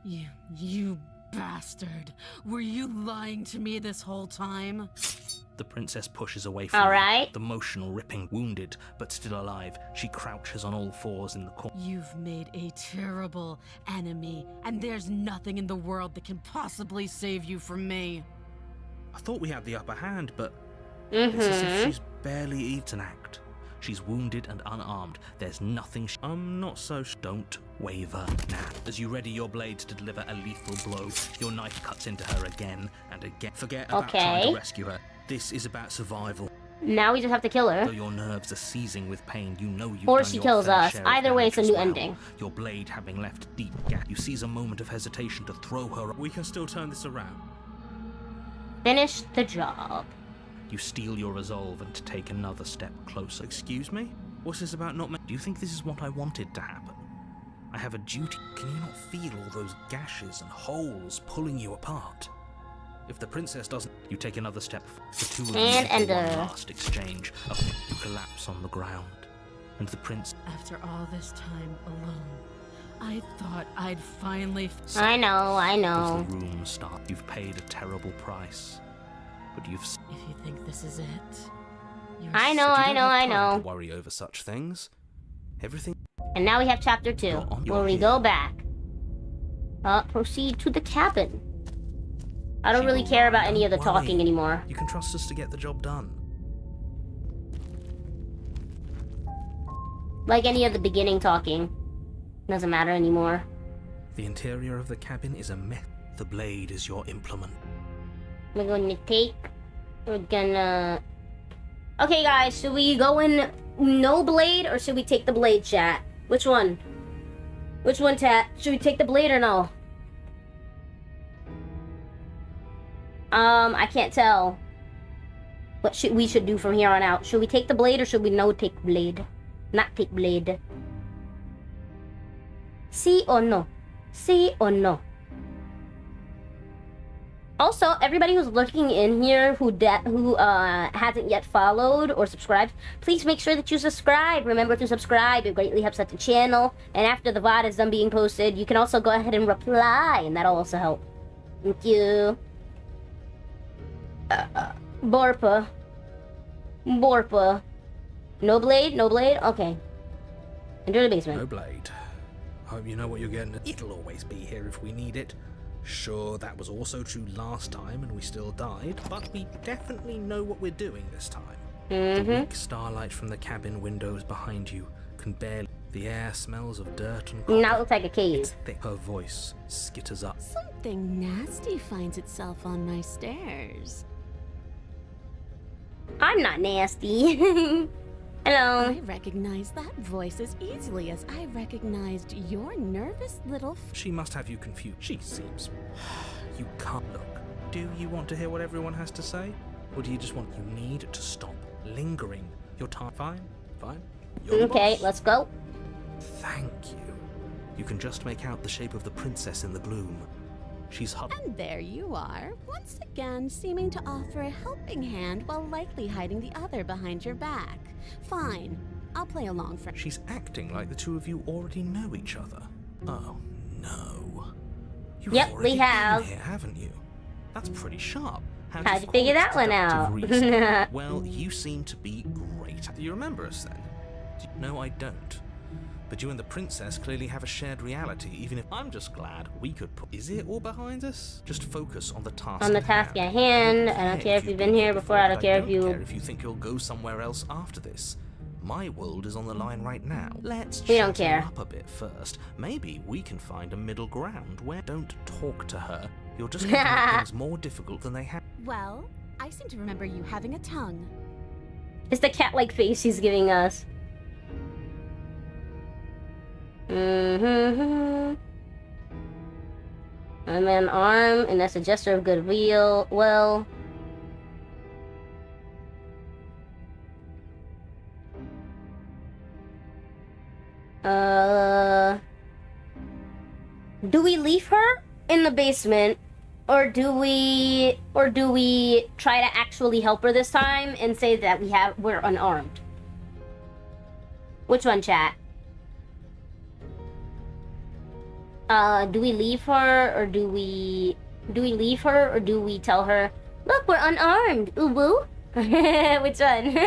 You bastard. Were you lying to me this whole time? The princess pushes away from All you. right. The motional ripping, wounded, but still alive. She crouches on all fours in the corner. You've made a terrible enemy, and there's nothing in the world that can possibly save you from me. I thought we had the upper hand, but it's as if Mm-hmm. she's barely even act. She's wounded and unarmed. There's nothing I'm not so Don't waver now. As you ready your blade to deliver a lethal blow, your knife cuts into her again and again. Forget about trying Okay. to rescue her. This is about survival. Now we just have to kill her. Though your nerves are seizing with pain, you know you've Or done she your kills fair us. share of Either way, it's a damage new as well. ending. Your blade having left deep gap. You seize a moment of hesitation to throw her. We can still turn this around. Finish the job. You steel your resolve and take another step closer. Excuse me? What's this about not... Do you think this is what I wanted to happen? I have a duty. Can you not feel all those gashes and holes pulling you apart? If the princess doesn't... You take another step. The two of you And make one enter. last exchange. You collapse on the ground. And the prince... After all this time alone, I thought I'd finally... I know. As the room starts, you've paid a terrible price. But you've... If you think this is it, you're I know, But you I don't know, have I time know. to worry over such things. Everything... And now we have chapter 2, You're where we here. go back. Proceed to the cabin. I don't She really will care run, about any of the don't talking worry. anymore. You can trust us to get the job done. Like any of the beginning talking. Doesn't matter anymore. The interior of the cabin is a mess. The blade is your implement. We're gonna... Okay, guys, should we go in no blade, or should we take the blade, chat? Which one? Which one, chat? Should we take the blade or no? I can't tell what we should do from here on out. Should we take the blade, or should we no take blade? Not take blade. Sí or no? Sí or no? Also, everybody who's looking in here who hasn't yet followed or subscribed, please make sure that you subscribe. Remember to subscribe. It greatly helps out the channel. And after the VOD is done being posted, you can also go ahead and reply, and that'll also help. Thank you. Borpa. Borpa. No blade? No blade? Okay. Enter the basement. No blade. Hope you know what you're getting. It'll always be here if we need it. Sure, that was also true last time and we still died, but we definitely know what we're doing this time. The weak starlight from the cabin windows behind you can barely... The air smells of dirt and copper. Now it looks like a cave. It's thick. Her voice skitters up. Something nasty finds itself on my stairs. I'm not nasty. Hello. I recognize that voice as easily as I recognized your nervous little... She must have you confused. She seems... You can't look. Do you want to hear what everyone has to say? Or do you just want... You need to stop lingering. Your time... Fine. Fine. You're the Okay, boss. let's go. Thank you. You can just make out the shape of the princess in the gloom. She's And there you are, once again seeming to offer a helping hand while likely hiding the other behind your back. Fine, I'll play along for... She's acting like the two of you already know each other. Oh, no. You've Yep, already we have. been here, haven't you? That's pretty sharp. How'd you figure that one out? Well, you seem to be great. Do you remember us then? No, I don't. But you and the princess clearly have a shared reality, even if I'm just glad we could put... Is it all behind us? Just focus on the task On the task at hand. I don't care if you've been here before. I don't care if you... I don't care if you think you'll go somewhere else after this. My world is on the line right now. Let's We don't chat care. up a bit first. Maybe we can find a middle ground where... Don't talk to her. You're just going to make things more difficult than they have. Well, I seem to remember you having a tongue. It's the cat-like face he's giving us. I'm an arm, and that's a gesture of goodwill. Well... Do we leave her in the basement, or do we try to actually help her this time and say that we're unarmed? Which one, chat? Do we leave her, or do we tell her, look, we're unarmed, ooh woo? Which one?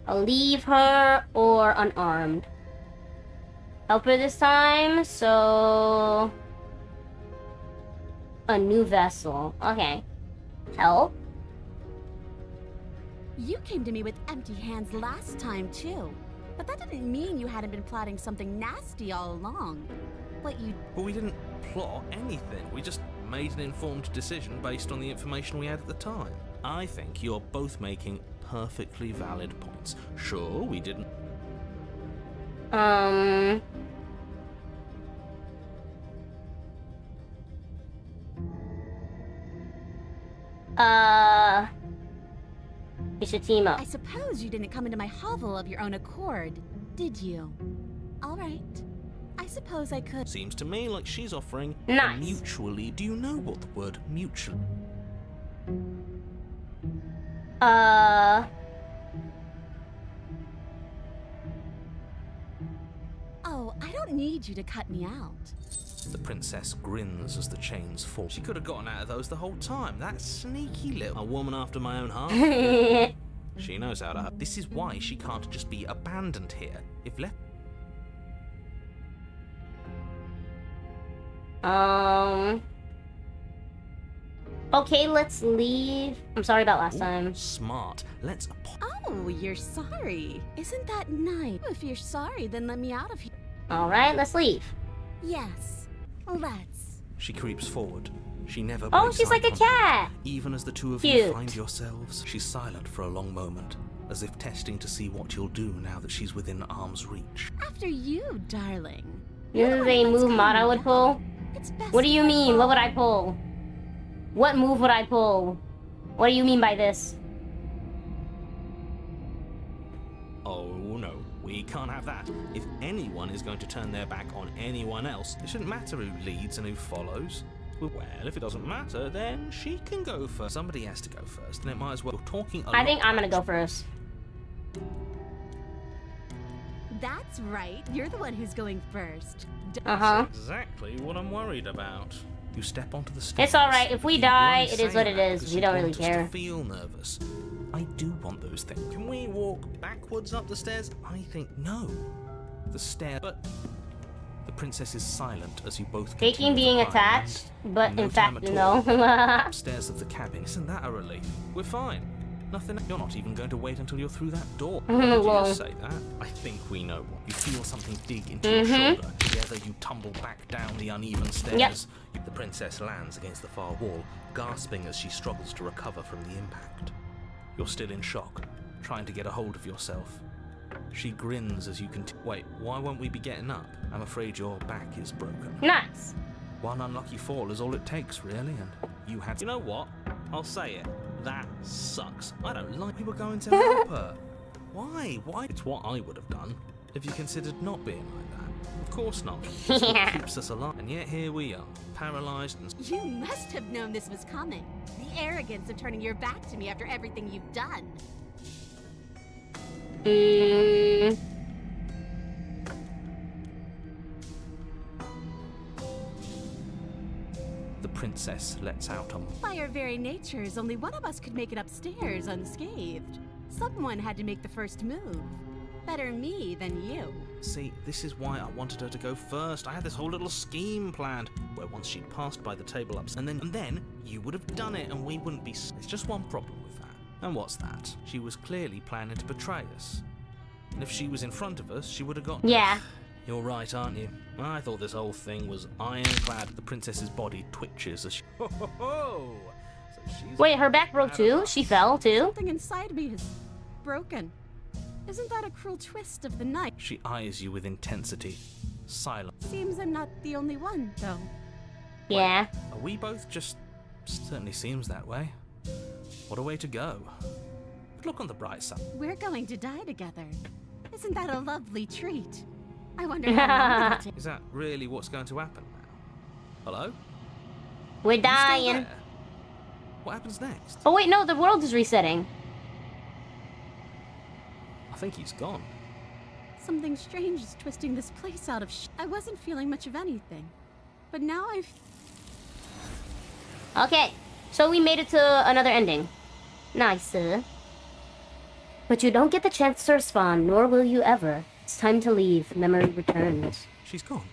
I'll leave her or unarmed. Help her this time, so... A new vessel. Okay. Help? You came to me with empty hands last time, too. But that didn't mean you hadn't been plotting something nasty all along. What you... But we didn't plot anything. We just made an informed decision based on the information we had at the time. I think you're both making perfectly valid points. Sure, we didn't... We should team up. I suppose you didn't come into my hovel of your own accord, did you? All right. I suppose I could... Seems to me like she's offering Nice. mutually... Do you know what the word mutually... Oh, I don't need you to cut me out. The princess grins as the chains fall. She could have gotten out of those the whole time. That sneaky little... A woman after my own heart. She knows how to... This is why she can't just be abandoned here. If left... Okay, let's leave. I'm sorry about last time. Smart. Let's. Oh, you're sorry. Isn't that nice? If you're sorry, then let me out of here. All right, let's leave. Yes, let's. She creeps forward. She never. Oh, breaks she's eye like a contact. cat. Even as the two of Cute. you find yourselves, she's silent for a long moment, as if testing to see what you'll do now that she's within arm's reach. After you, darling. This is a move Mata would pull. It's best What do you if I mean? fall. What would I pull? What move would I pull? What do you mean by this? Oh no, we can't have that. If anyone is going to turn their back on anyone else, it shouldn't matter who leads and who follows. Well, if it doesn't matter, then she can go first. Somebody has to go first, and it might as well. Talking a I think lot I'm gonna about- go first. That's right. You're the one who's going first. Uh-huh. That's exactly what I'm worried about. You step onto the stairs. It's alright. If we You die, only it is say what it that is. because We you don't want really us care. To feel nervous. I do want those things. Can we walk backwards up the stairs? I think no. The stair, but the princess is silent as you both Faking continue being to climb, attached, and but no in time fact, at no. all, upstairs of the cabin. Isn't that a relief? We're fine. Nothing. You're not even going to wait until you're through that door. Did you Well. just say that? I think we know. You feel something dig into your shoulder. Together, you tumble back down the uneven stairs. The princess lands against the far wall, gasping as she struggles to recover from the impact. You're still in shock, trying to get a hold of yourself. She grins as you continue. Wait, why won't we be getting up? I'm afraid your back is broken. Nice. One unlucky fall is all it takes, really, and you had. You know what? I'll say it. That sucks. I don't like. We were going to help her. Why? Why? It's what I would have done if you considered not being like that. Of course not. It's what keeps us alive, and yet here we are, paralyzed and. You must have known this was coming. The arrogance of turning your back to me after everything you've done. The princess lets out a. By our very natures, only one of us could make it upstairs unscathed. Someone had to make the first move. Better me than you. See, this is why I wanted her to go first. I had this whole little scheme planned, where once she'd passed by the table ups, and then you would have done it, and we wouldn't be. It's just one problem with that. And what's that? She was clearly planning to betray us. And if she was in front of us, she would have got. Yeah. You're right, aren't you? I thought this whole thing was ironclad. The princess's body twitches as she. Ho ho ho! So she's. Wait, her back broke too? She fell too? Something inside me is broken. Isn't that a cruel twist of the night? She eyes you with intensity, silent. Seems I'm not the only one, though. Yeah. Are we both just. Certainly seems that way. What a way to go. But look on the bright side. We're going to die together. Isn't that a lovely treat? I wonder how long it'll take. Is that really what's going to happen now? Hello? We're Are you still dying. there? What happens next? Oh wait, no, the world is resetting. I think he's gone. Something strange is twisting this place out of I wasn't feeling much of anything. But now I've... Okay, so we made it to another ending. Nice. But you don't get the chance to respawn, nor will you ever. It's time to leave. Memory returns. She's gone.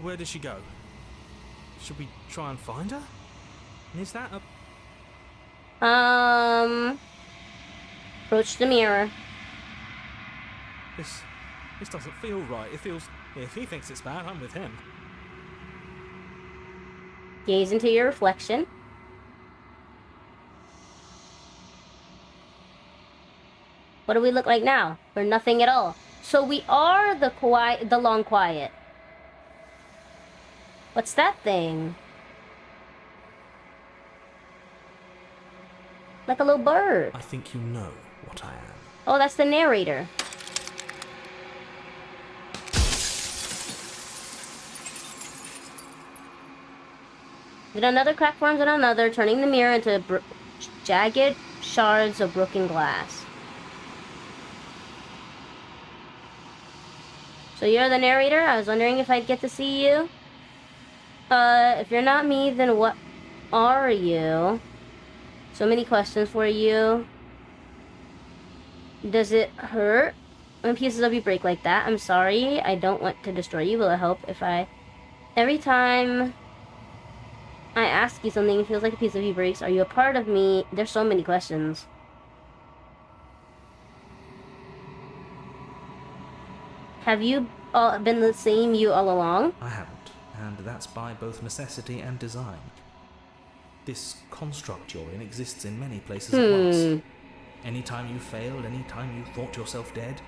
Where did she go? Should we try and find her? And is that a... Approach the mirror. This doesn't feel right. It feels... If he thinks it's bad, I'm with him. Gaze into your reflection. What do we look like now? We're nothing at all. So we are the long quiet. What's that thing? Like a little bird. I think you know what I am. Oh, that's the narrator. Then another crack forms in another, turning the mirror into jagged shards of broken glass. So you're the narrator? I was wondering if I'd get to see you. If you're not me, then what are you? So many questions for you. Does it hurt when pieces of you break like that? I'm sorry. I don't want to destroy you. Will it help if I... Every time I ask you something, it feels like a piece of you breaks. Are you a part of me? There's so many questions. Have you been the same you all along? I haven't, and that's by both necessity and design. This construct you're in exists in many places at once. Anytime you failed, anytime you thought yourself dead,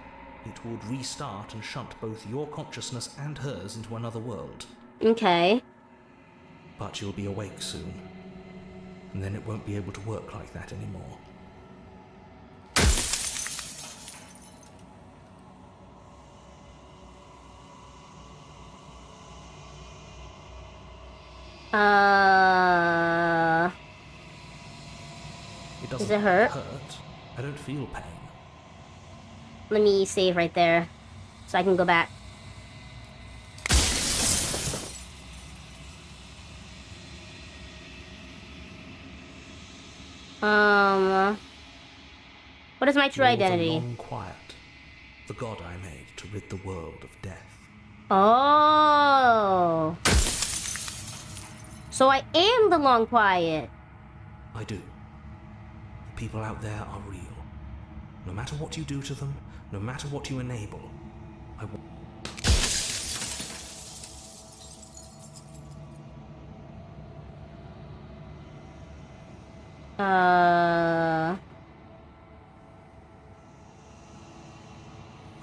it would restart and shunt both your consciousness and hers into another world. Okay. But you'll be awake soon, and then it won't be able to work like that anymore. Does it hurt? I don't feel pain. Let me save right there, so I can go back. What is my true identity? The long quiet, the god I made to rid the world of death. Oh. So I am the long quiet. I do. The people out there are real. No matter what you do to them, no matter what you enable, I will.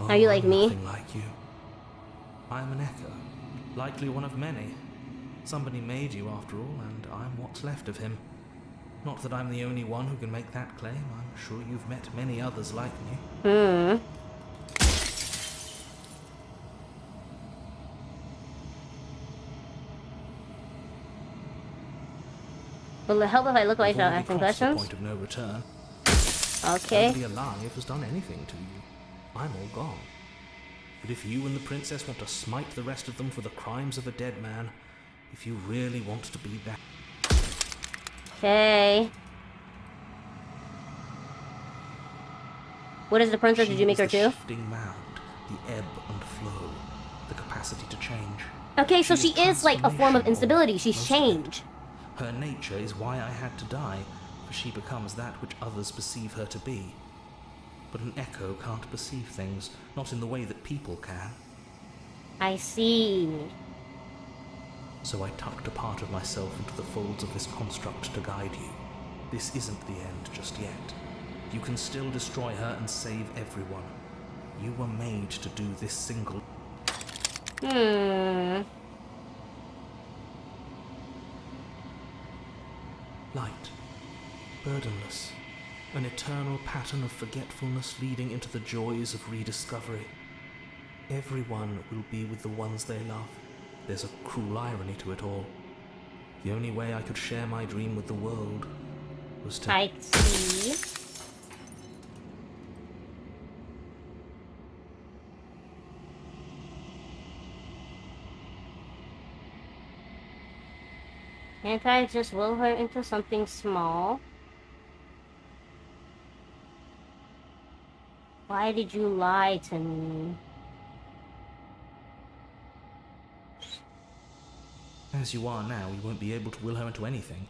Are you like me? Nothing like you. I am an echo, likely one of many. Somebody made you after all, and I'm what's left of him. Not that I'm the only one who can make that claim. I'm sure you've met many others like me. Will it help if I look like I'm asking questions? Point of no return. Okay. Nobody alive has done anything to you. I'm all gone. But if you and the princess want to smite the rest of them for the crimes of a dead man, if you really want to be that... Okay. What is the princess? Did you make her too? The shifting mound, the ebb and flow, the capacity to change. Okay, so she is like a form of instability. She's changed. Her nature is why I had to die, for she becomes that which others perceive her to be. But an echo can't perceive things, not in the way that people can. I see. So I tucked a part of myself into the folds of this construct to guide you. This isn't the end just yet. You can still destroy her and save everyone. You were made to do this single... Light. Burdenless. An eternal pattern of forgetfulness leading into the joys of rediscovery. Everyone will be with the ones they love. There's a cruel irony to it all. The only way I could share my dream with the world was to... I see. Can't I just will her into something small? Why did you lie to me? As you are now, you won't be able to will her into anything.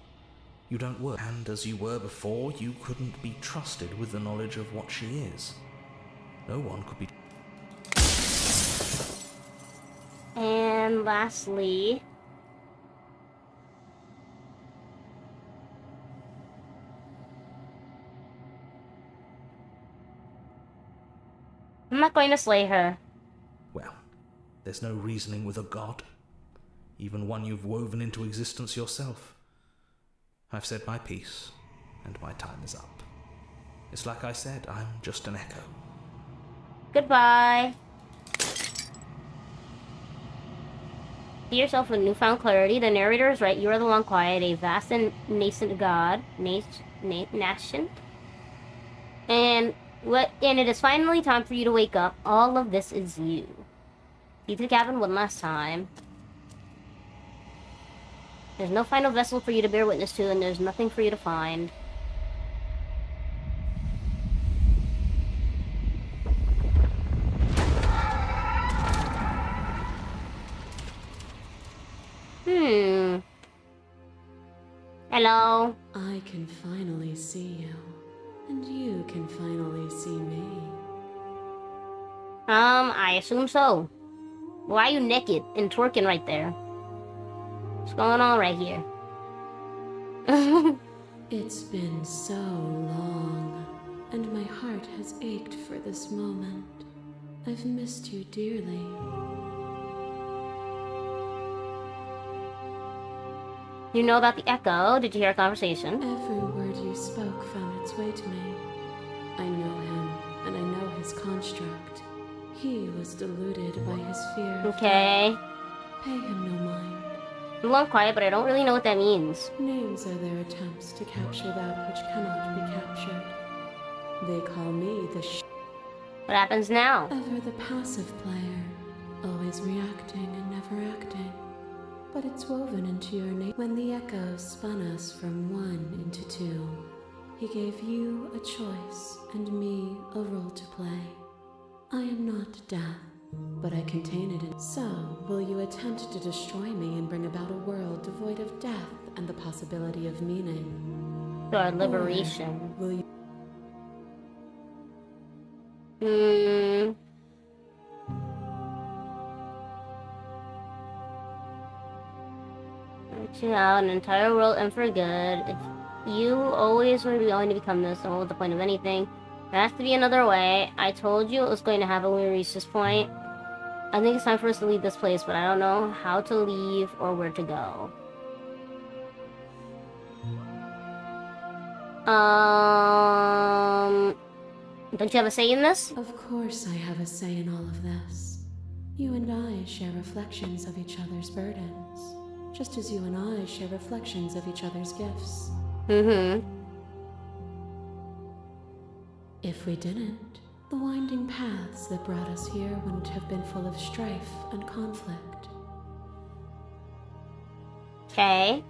You don't work. And as you were before, you couldn't be trusted with the knowledge of what she is. No one could be... And lastly... I'm not going to slay her. Well, there's no reasoning with a god. Even one you've woven into existence yourself. I've said my piece, and my time is up. It's like I said, I'm just an echo. Goodbye. See yourself with newfound clarity. The narrator is right. You are the long quiet, a vast and nascent god. Nascent. And it is finally time for you to wake up. All of this is you. See to the cabin one last time. There's no final vessel for you to bear witness to, and there's nothing for you to find. Hello? I can finally see you. And you can finally see me. I assume so. Why are you naked and twerking right there? What's going on right here? It's been so long, and my heart has ached for this moment. I've missed you dearly. You know about the echo? Did you hear a conversation? Every word you spoke found its way to me. I know him, and I know his construct. He was deluded by his fear. Okay. Pay him no mind. I'm a little quiet, but I don't really know what that means. Names are their attempts to capture that which cannot be captured. They call me the What happens now? Ever the passive player, always reacting and never acting. But it's woven into your name. When the echo spun us from one into two, he gave you a choice and me a role to play. I am not death, but I contain it. So, will you attempt to destroy me and bring about a world devoid of death and the possibility of meaning? Our liberation. Or will you... Reaching out an entire world and for good. If you always were going to become this, then what was the point of anything? There has to be another way. I told you it was going to happen when we reached this point. I think it's time for us to leave this place, but I don't know how to leave or where to go. Don't you have a say in this? Of course I have a say in all of this. You and I share reflections of each other's burdens, just as you and I share reflections of each other's gifts. If we didn't, the winding paths that brought us here wouldn't have been full of strife and conflict. Okay.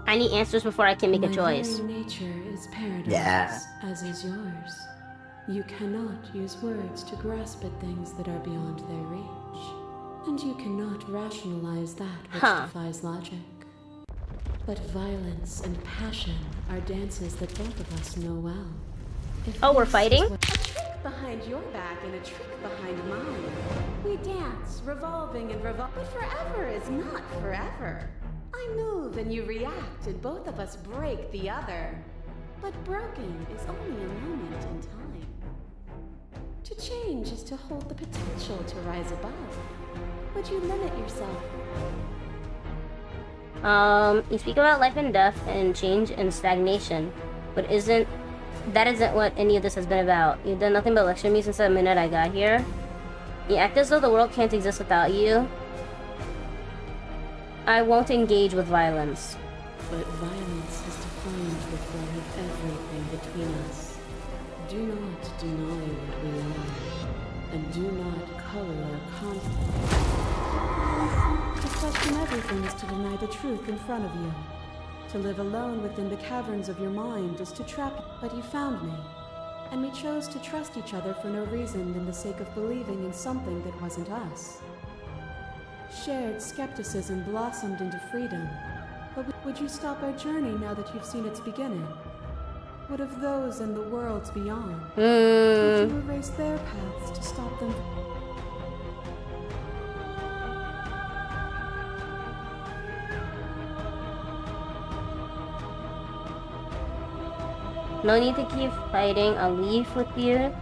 I need answers before I can make a choice. My very nature is paradise, as is yours. You cannot use words to grasp at things that are beyond their reach. And you cannot rationalize that which defies logic. But violence and passion are dances that both of us know well. Oh, we're fighting? A trick behind your back and a trick behind mine. We dance, revolving and revolve, but forever is not forever. I move and you react, and both of us break the other. But broken is only a moment in time. To change is to hold the potential to rise above. Would you limit yourself? You speak about life and death and change and stagnation, but that isn't what any of this has been about. You've done nothing but lecture me since the minute I got here. You act as though the world can't exist without you. I won't engage with violence. But violence has defined the form of everything between us. Do not deny what we are, and do not color our conflict. To question everything is to deny the truth in front of you. To live alone within the caverns of your mind is to trap you. But you found me, and we chose to trust each other for no reason than the sake of believing in something that wasn't us. Shared skepticism blossomed into freedom. But would you stop our journey now that you've seen its beginning? What of those in the worlds beyond? Would you erase their paths to stop them? No need to keep fighting. I'll leave with you.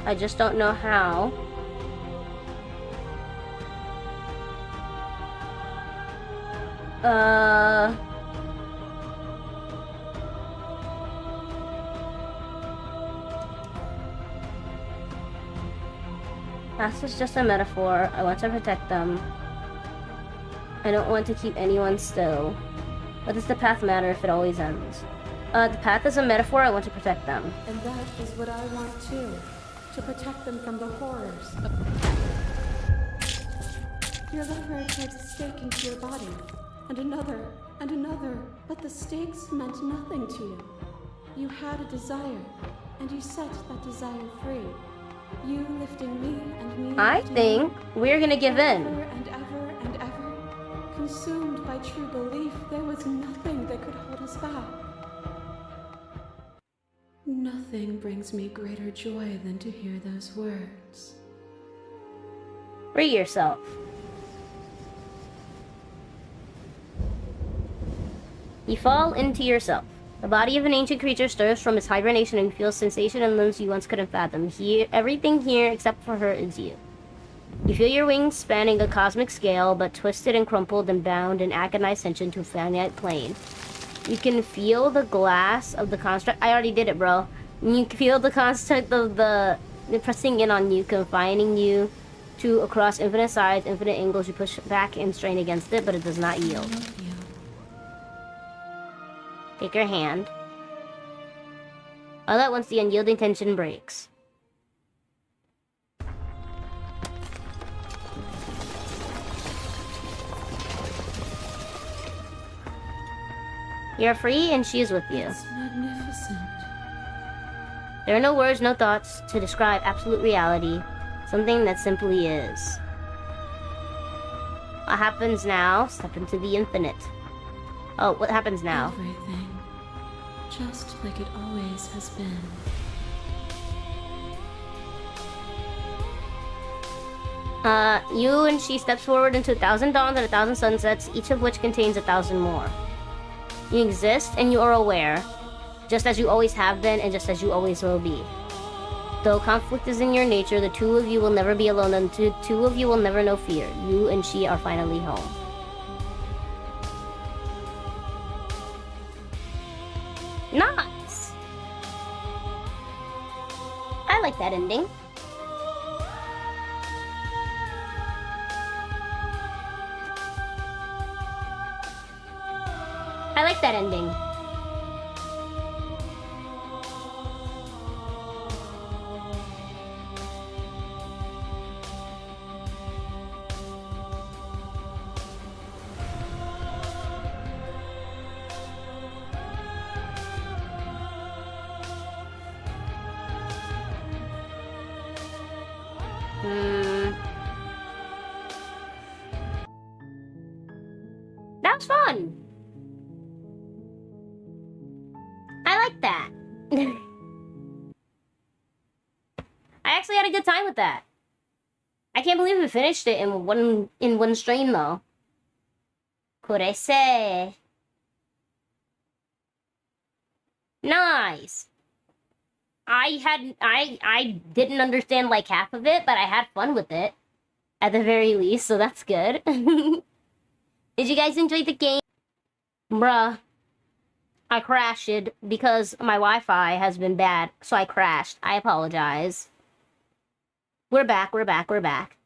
I just don't know how. Past is just a metaphor. I want to protect them. I don't want to keep anyone still. What does the path matter if it always ends? The path is a metaphor. I want to protect them. And that is what I want too. To protect them from the horrors of... Your lover drives a stake into your body. And another, and another. But the stakes meant nothing to you. You had a desire, and you set that desire free. You lifting me and me. I think we're gonna give in. Ever and ever and ever. Consumed by true belief, there was nothing that could hold us back. Nothing brings me greater joy than to hear those words. Free yourself. You fall into yourself. The body of an ancient creature stirs from its hibernation and feels sensation and limbs you once couldn't fathom. Everything here except for her is you. You feel your wings spanning a cosmic scale, but twisted and crumpled and bound in agonized tension to a finite plane. You can feel the glass of the construct. I already did it, bro. You can feel the construct of the pressing in on you, confining you to across infinite sides, infinite angles. You push back and strain against it, but it does not yield. Take your hand. All at once, the unyielding tension breaks. You're free, and she is with you. It's magnificent. There are no words, no thoughts to describe absolute reality. Something that simply is. What happens now? Step into the infinite. Oh, what happens now? Everything. Just like it always has been. You and she steps forward into 1,000 dawns and 1,000 sunsets, each of which contains 1,000 more. You exist and you are aware, just as you always have been and just as you always will be. Though conflict is in your nature, the two of you will never be alone, and the two of you will never know fear. You and she are finally home. Nice! I like that ending. I like that ending. That was fun. I like that. I actually had a good time with that. I can't believe we finished it in one stream though. Could I say? Nice. I didn't understand like half of it, but I had fun with it. At the very least, so that's good. Did you guys enjoy the game? Bruh. I crashed because my Wi-Fi has been bad, so I crashed. I apologize. We're back, we're back, we're back.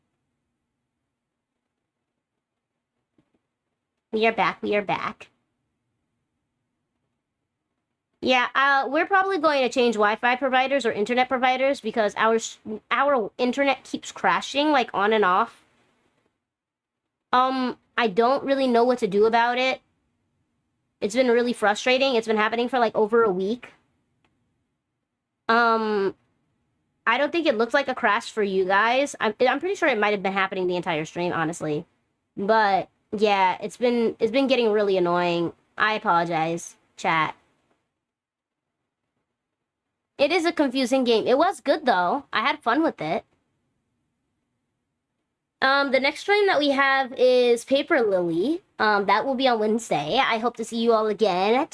We are back, we are back. Yeah, we're probably going to change Wi-Fi providers or internet providers because our internet keeps crashing, like, on and off. I don't really know what to do about it. It's been really frustrating. It's been happening for, like, over a week. I don't think it looks like a crash for you guys. I'm pretty sure it might have been happening the entire stream, honestly. But, yeah, it's been getting really annoying. I apologize, chat. It is a confusing game. It was good, though. I had fun with it. The next stream that we have is Paper Lily. That will be on Wednesday. I hope to see you all again at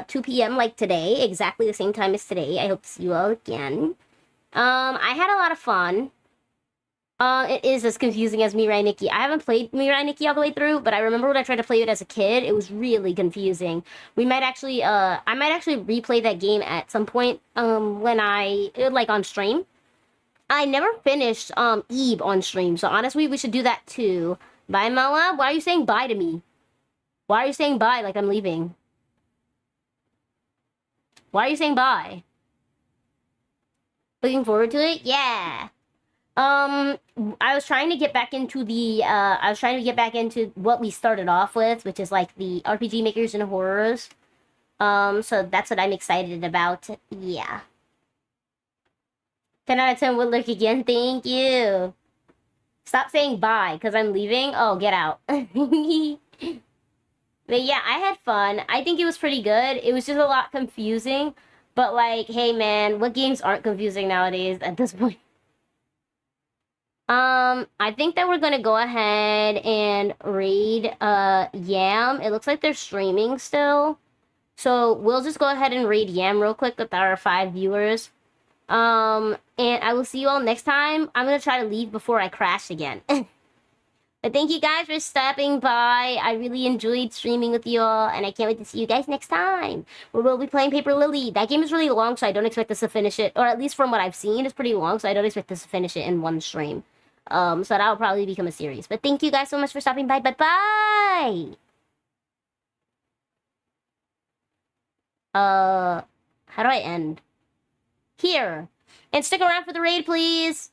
2 p.m. like today. Exactly the same time as today. I hope to see you all again. I had a lot of fun. It is as confusing as Mirai Nikki. I haven't played Mirai Nikki all the way through, but I remember when I tried to play it as a kid, it was really confusing. I might actually replay that game at some point, when on stream. I never finished, Eve on stream, so honestly, we should do that too. Bye, Moa? Why are you saying bye to me? Why are you saying bye like I'm leaving? Why are you saying bye? Looking forward to it? Yeah. I was trying to get back into what we started off with, which is like the RPG makers and horrors. So that's what I'm excited about. Yeah. 10 out of 10 Woodlook again. Thank you. Stop saying bye, because I'm leaving. Oh, get out. But yeah, I had fun. I think it was pretty good. It was just a lot confusing. But like, hey man, what games aren't confusing nowadays at this point? I think that we're gonna go ahead and raid Yam. It looks like they're streaming still. So we'll just go ahead and raid Yam real quick with our 5 viewers. And I will see you all next time. I'm gonna try to leave before I crash again. But thank you guys for stopping by. I really enjoyed streaming with you all, and I can't wait to see you guys next time. We will be playing Paper Lily. That game is really long, so I don't expect us to finish it. Or at least from what I've seen, it's pretty long, so I don't expect us to finish it in one stream. So that'll probably become a series. But thank you guys so much for stopping by. Bye-bye! How do I end? Here. And stick around for the raid, please!